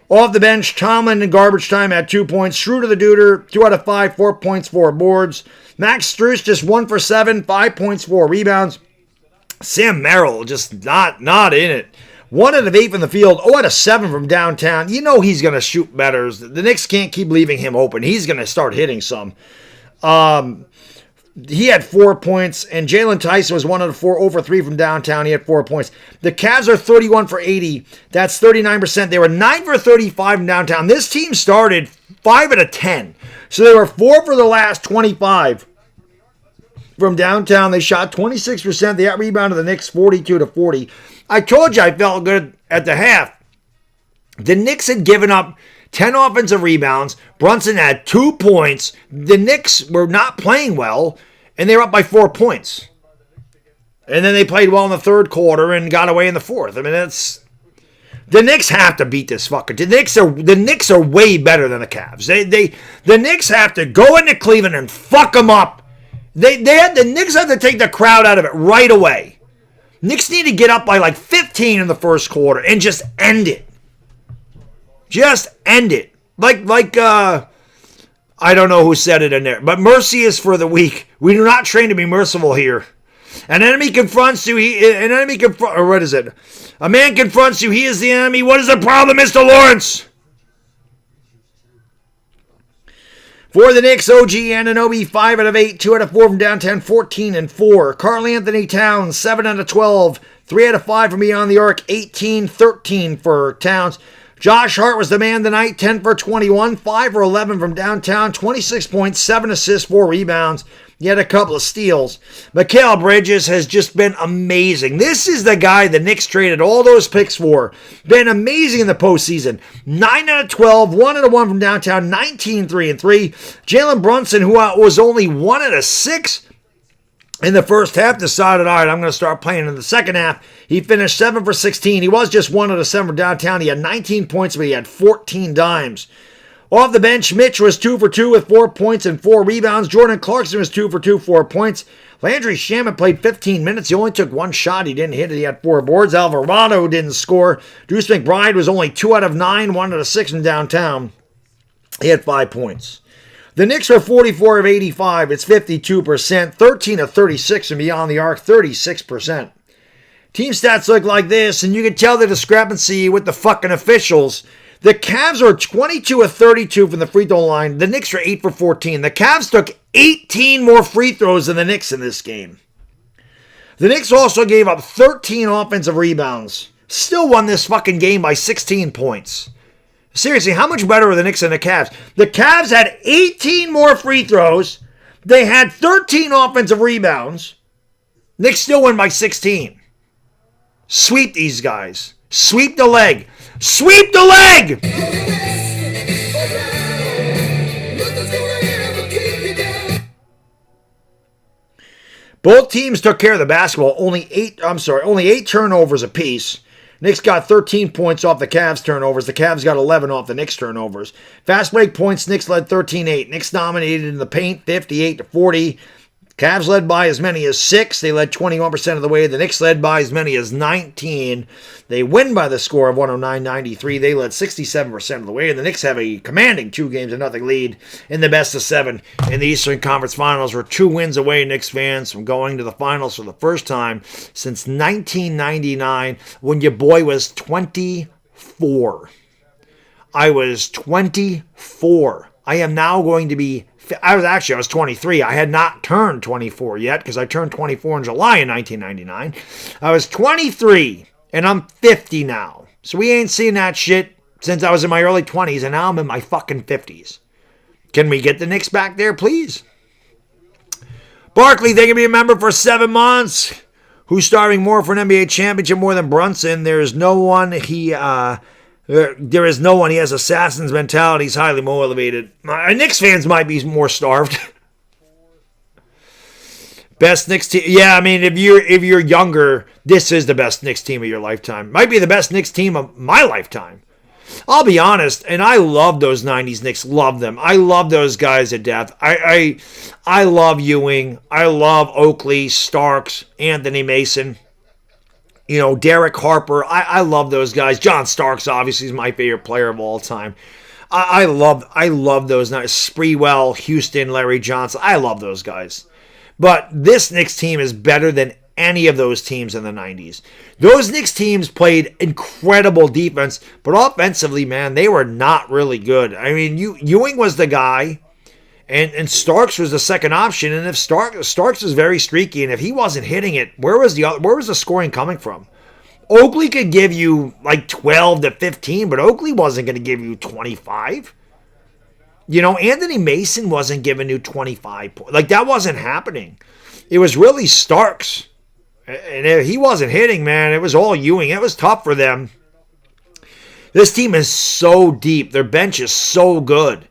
Off the bench, Tomlin in garbage time had 2 points. Schroeder the Duder, 2 out of 5, 4 points, 4 boards. Max Strus just 1 for 7, 5 points, 4 rebounds. Sam Merrill just not in it. 1 out of 8 from the field, 0 out of 7 from downtown. You know he's going to shoot better. The Knicks can't keep leaving him open. He's going to start hitting some. He had 4 points, and Jalen Tyson was 1 out of 4, over 3 from downtown. He had 4 points. The Cavs are 31 for 80. That's 39%. They were 9 for 35 from downtown. This team started 5 out of 10. So they were 4 for the last 25 from downtown. They shot 26%. They out-rebounded the Knicks 42 to 40. I told you I felt good at the half. The Knicks had given up 10 offensive rebounds. Brunson had 2 points. The Knicks were not playing well, and they were up by 4 points. And then they played well in the third quarter and got away in the fourth. I mean, the Knicks have to beat this fucker. The Knicks are way better than the Cavs. The Knicks have to go into Cleveland and fuck them up. The Knicks have to take the crowd out of it right away. Knicks need to get up by like 15 in the first quarter and just end it. Just end it. Like I don't know who said it in there, but mercy is for the weak. We do not train to be merciful here. An enemy confronts you. What is it? A man confronts you. He is the enemy. What is the problem, Mr. Lawrence? For the Knicks, OG Anunoby, 5 out of 8, 2 out of 4 from downtown, 14 and 4. Karl Anthony Towns, 7 out of 12, 3 out of 5 from beyond the arc, 18-13 for Towns. Josh Hart was the man tonight, 10 for 21, 5 for 11 from downtown, 26 points, 7 assists, 4 rebounds. He had a couple of steals. Mikal Bridges has just been amazing. This is the guy the Knicks traded all those picks for. Been amazing in the postseason. 9 out of 12, 1 out of 1 from downtown, 19, 3 and 3. Jalen Brunson, who was only 1 out of 6 in the first half decided, all right, I'm going to start playing in the second half. He finished 7 for 16. He was just 1 out of 7 downtown. He had 19 points, but he had 14 dimes. Off the bench, Mitch was 2 for 2 with 4 points and 4 rebounds. Jordan Clarkson was 2 for 2, 4 points. Landry Shamet played 15 minutes. He only took 1 shot. He didn't hit it. He had 4 boards. Alvarado didn't score. Deuce McBride was only 2 out of 9, 1 out of 6 in downtown. He had 5 points. The Knicks are 44 of 85. It's 52%. 13 of 36 and beyond the arc, 36%. Team stats look like this, and you can tell the discrepancy with the fucking officials. The Cavs are 22 of 32 from the free throw line. The Knicks are 8 for 14. The Cavs took 18 more free throws than the Knicks in this game. The Knicks also gave up 13 offensive rebounds. Still won this fucking game by 16 points. Seriously, how much better are the Knicks than the Cavs? The Cavs had 18 more free throws. They had 13 offensive rebounds. Knicks still win by 16. Sweep these guys. Sweep the leg. Sweep the leg! Both teams took care of the basketball. Only 8 turnovers apiece. Knicks got 13 points off the Cavs turnovers. The Cavs got 11 off the Knicks turnovers. Fast break points, Knicks led 13-8. Knicks dominated in the paint, 58-40. Cavs led by as many as 6. They led 21% of the way. The Knicks led by as many as 19. They win by the score of 109-93. They led 67% of the way. And the Knicks have a commanding 2-0 lead in the best of 7 in the Eastern Conference Finals. We're 2 wins away, Knicks fans, from going to the finals for the first time since 1999 when your boy was 24. I was 24. I am now going to be... I was 23. I had not turned 24 yet because I turned 24 in July in 1999. I was 23 and I'm 50 now. So we ain't seen that shit since I was in my early 20s and now I'm in my fucking 50s. Can we get the Knicks back there, please? Barkley, they can be a member for 7 months. Who's starving more for an NBA championship more than Brunson? There is no one. There is no one. He has assassin's mentality. He's highly motivated. Knicks fans might be more starved. Best Knicks team. Yeah, I mean, if you're younger, this is the best Knicks team of your lifetime. Might be the best Knicks team of my lifetime. I'll be honest, and I love those 90s Knicks. Love them. I love those guys to death. I love Ewing. I love Oakley, Starks, Anthony Mason. You know, Derek Harper. I love those guys. John Starks, obviously, is my favorite player of all time. I love those guys. Spreewell, Houston, Larry Johnson. I love those guys. But this Knicks team is better than any of those teams in the 90s. Those Knicks teams played incredible defense, but offensively, man, they were not really good. I mean, Ewing was the guy, and Starks was the second option. And if Starks was very streaky, and if he wasn't hitting it, where was the scoring coming from? Oakley could give you like 12 to 15, but Oakley wasn't going to give you 25. You know, Anthony Mason wasn't giving you 25 points. Like, that wasn't happening. It was really Starks. And if he wasn't hitting, man, it was all Ewing. It was tough for them. This team is so deep. Their bench is so good.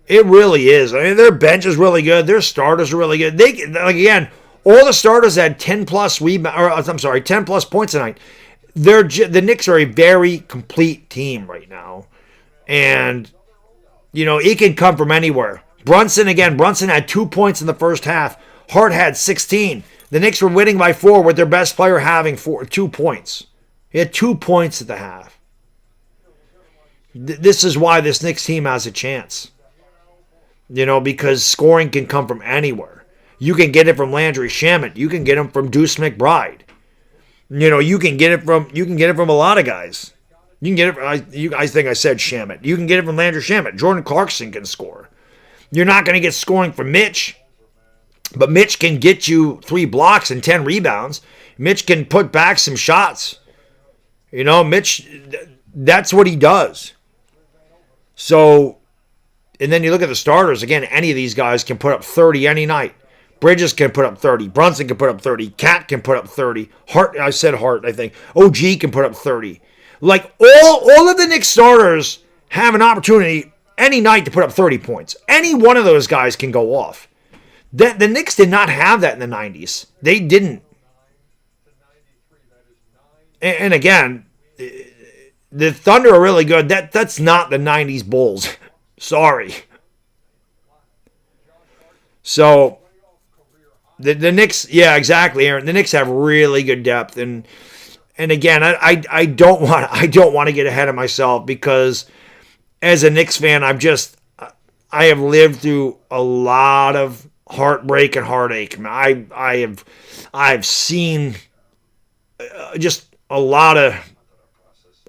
It really is. I mean, their bench is really good. Their starters are really good. Again, all the starters had 10 plus points tonight. The Knicks are a very complete team right now. And, you know, it can come from anywhere. Brunson had 2 points in the first half. Hart had 16. The Knicks were winning by 4 with their best player having 2 points. He had 2 points at the half. This is why this Knicks team has a chance. You know, because scoring can come from anywhere. You can get it from Landry Shamet. You can get it from Deuce McBride. You know, you can get it from a lot of guys. You can get it. I think I said Shamet. You can get it from Landry Shamet. Jordan Clarkson can score. You're not going to get scoring from Mitch, but Mitch can get you 3 blocks and 10 rebounds. Mitch can put back some shots. You know, Mitch, that's what he does. So, and then you look at the starters. Again, any of these guys can put up 30 any night. Bridges can put up 30. Brunson can put up 30. Cat can put up 30. Hart, I think. OG can put up 30. Like, all of the Knicks starters have an opportunity any night to put up 30 points. Any one of those guys can go off. The Knicks did not have that in the 90s. They didn't. And again, the Thunder are really good. That's not the 90s Bulls. Sorry. So, the Knicks, yeah, exactly, Aaron. The Knicks have really good depth. And again, I don't want to get ahead of myself because as a Knicks fan, I have lived through a lot of heartbreak and heartache. I've seen just a lot of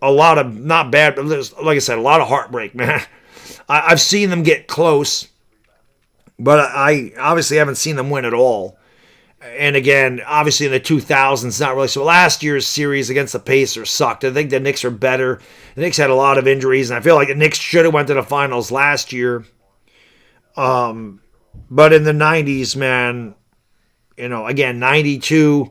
not bad, but like I said, a lot of heartbreak, man. I've seen them get close, but I obviously haven't seen them win at all. And again, obviously in the 2000s, not really. So last year's series against the Pacers sucked. I think the Knicks are better. The Knicks had a lot of injuries, and I feel like the Knicks should have went to the finals last year. But in the 90s, man, again, 92,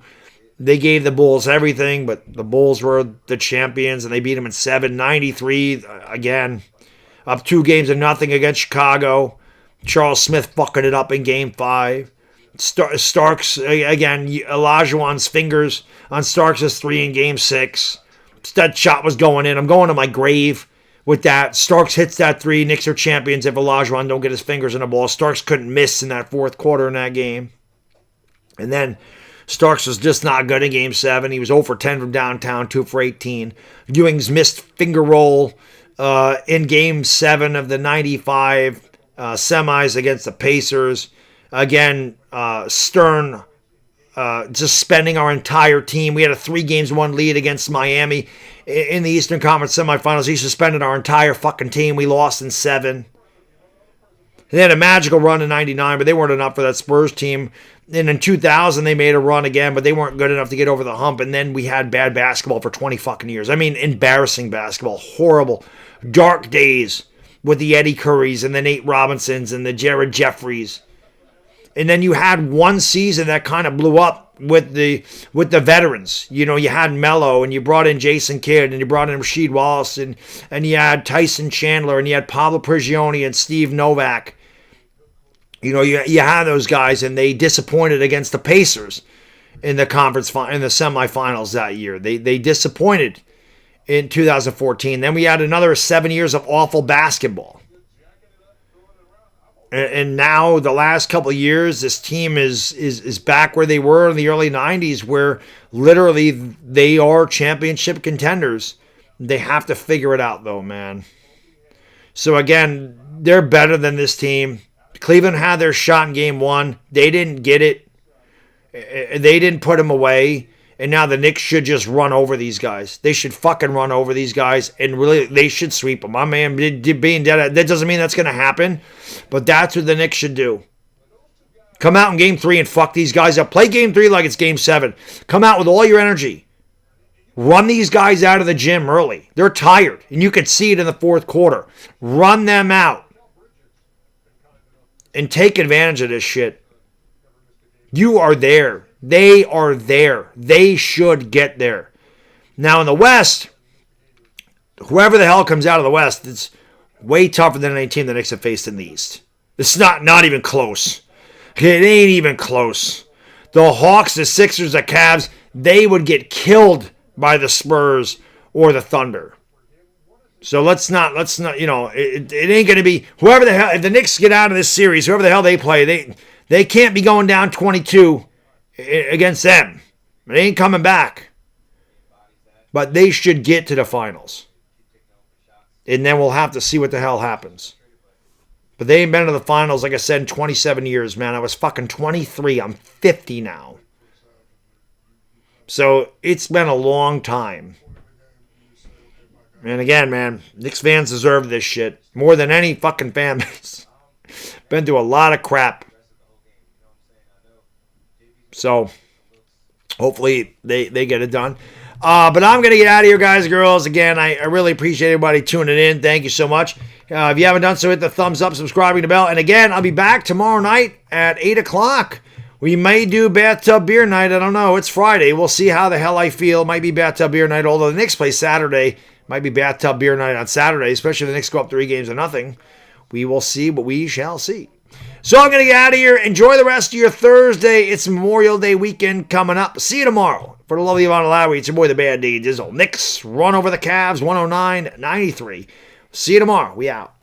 they gave the Bulls everything, but the Bulls were the champions, and they beat them in 7. 93, again, up 2-0 against Chicago. Charles Smith fucking it up in Game 5. Starks, again, Olajuwon's fingers on Starks' 3 in Game 6. That shot was going in. I'm going to my grave with that. Starks hits that 3. Knicks are champions if Olajuwon don't get his fingers in the ball. Starks couldn't miss in that fourth quarter in that game. And then Starks was just not good in Game 7. He was 0 for 10 from downtown, 2 for 18. Ewing's missed finger roll in Game 7 of the 95 semis against the Pacers. Again, Stern just spending our entire team. We had a 3-1 lead against Miami in the Eastern Conference semifinals. He suspended our entire fucking team. We lost in 7. They had a magical run in 99, but they weren't enough for that Spurs team. And in 2000, they made a run again, but they weren't good enough to get over the hump. And then we had bad basketball for 20 fucking years. I mean, embarrassing basketball. Horrible. Dark days with the Eddie Currys and the Nate Robinsons and the Jared Jeffries. And then you had one season that kind of blew up with the veterans. You had Melo, and you brought in Jason Kidd, and you brought in Rasheed Wallace, and you had Tyson Chandler, and you had Pablo Prigioni and Steve Novak. You had those guys, and they disappointed against the Pacers in the semifinals that year. They disappointed in 2014. Then we had another 7 years of awful basketball. And now the last couple of years, this team is back where they were in the early 90s, where literally they are championship contenders. They have to figure it out, though, man. So again, they're better than this team. Cleveland had their shot in Game 1. They didn't get it. They didn't put them away. And now the Knicks should just run over these guys. They should fucking run over these guys, and really, they should sweep them. My man being dead, that doesn't mean that's going to happen, but that's what the Knicks should do. Come out in Game 3 and fuck these guys up. Play Game 3 like it's Game 7. Come out with all your energy. Run these guys out of the gym early. They're tired, and you can see it in the fourth quarter. Run them out. And take advantage of this shit. You are there. They are there. They should get there. Now in the West, whoever the hell comes out of the West, it's way tougher than any team the Knicks have faced in the East. It's not even close. It ain't even close. The Hawks, the Sixers, the Cavs, they would get killed by the Spurs or the Thunder. So let's not, it ain't going to be, whoever the hell, if the Knicks get out of this series, whoever the hell they play, they can't be going down 22 against them. It ain't coming back. But they should get to the finals. And then we'll have to see what the hell happens. But they ain't been to the finals, like I said, in 27 years, man. I was fucking 23. I'm 50 now. So it's been a long time. And again, man, Knicks fans deserve this shit. More than any fucking fan base. Been through a lot of crap. So, hopefully they get it done. But I'm going to get out of here, guys and girls. Again, I really appreciate everybody tuning in. Thank you so much. If you haven't done so, hit the thumbs up, subscribing the bell. And again, I'll be back tomorrow night at 8 o'clock. We may do bathtub beer night. I don't know. It's Friday. We'll see how the hell I feel. Might be bathtub beer night. Although the Knicks play Saturday. Might be bathtub beer night on Saturday. Especially if the Knicks go up 3-0. We will see, but we shall see. So I'm going to get out of here. Enjoy the rest of your Thursday. It's Memorial Day weekend coming up. See you tomorrow. For the lovely Yvonne Lowry, it's your boy, the Bad D Dizzle. Knicks run over the Cavs, 109-93. See you tomorrow. We out.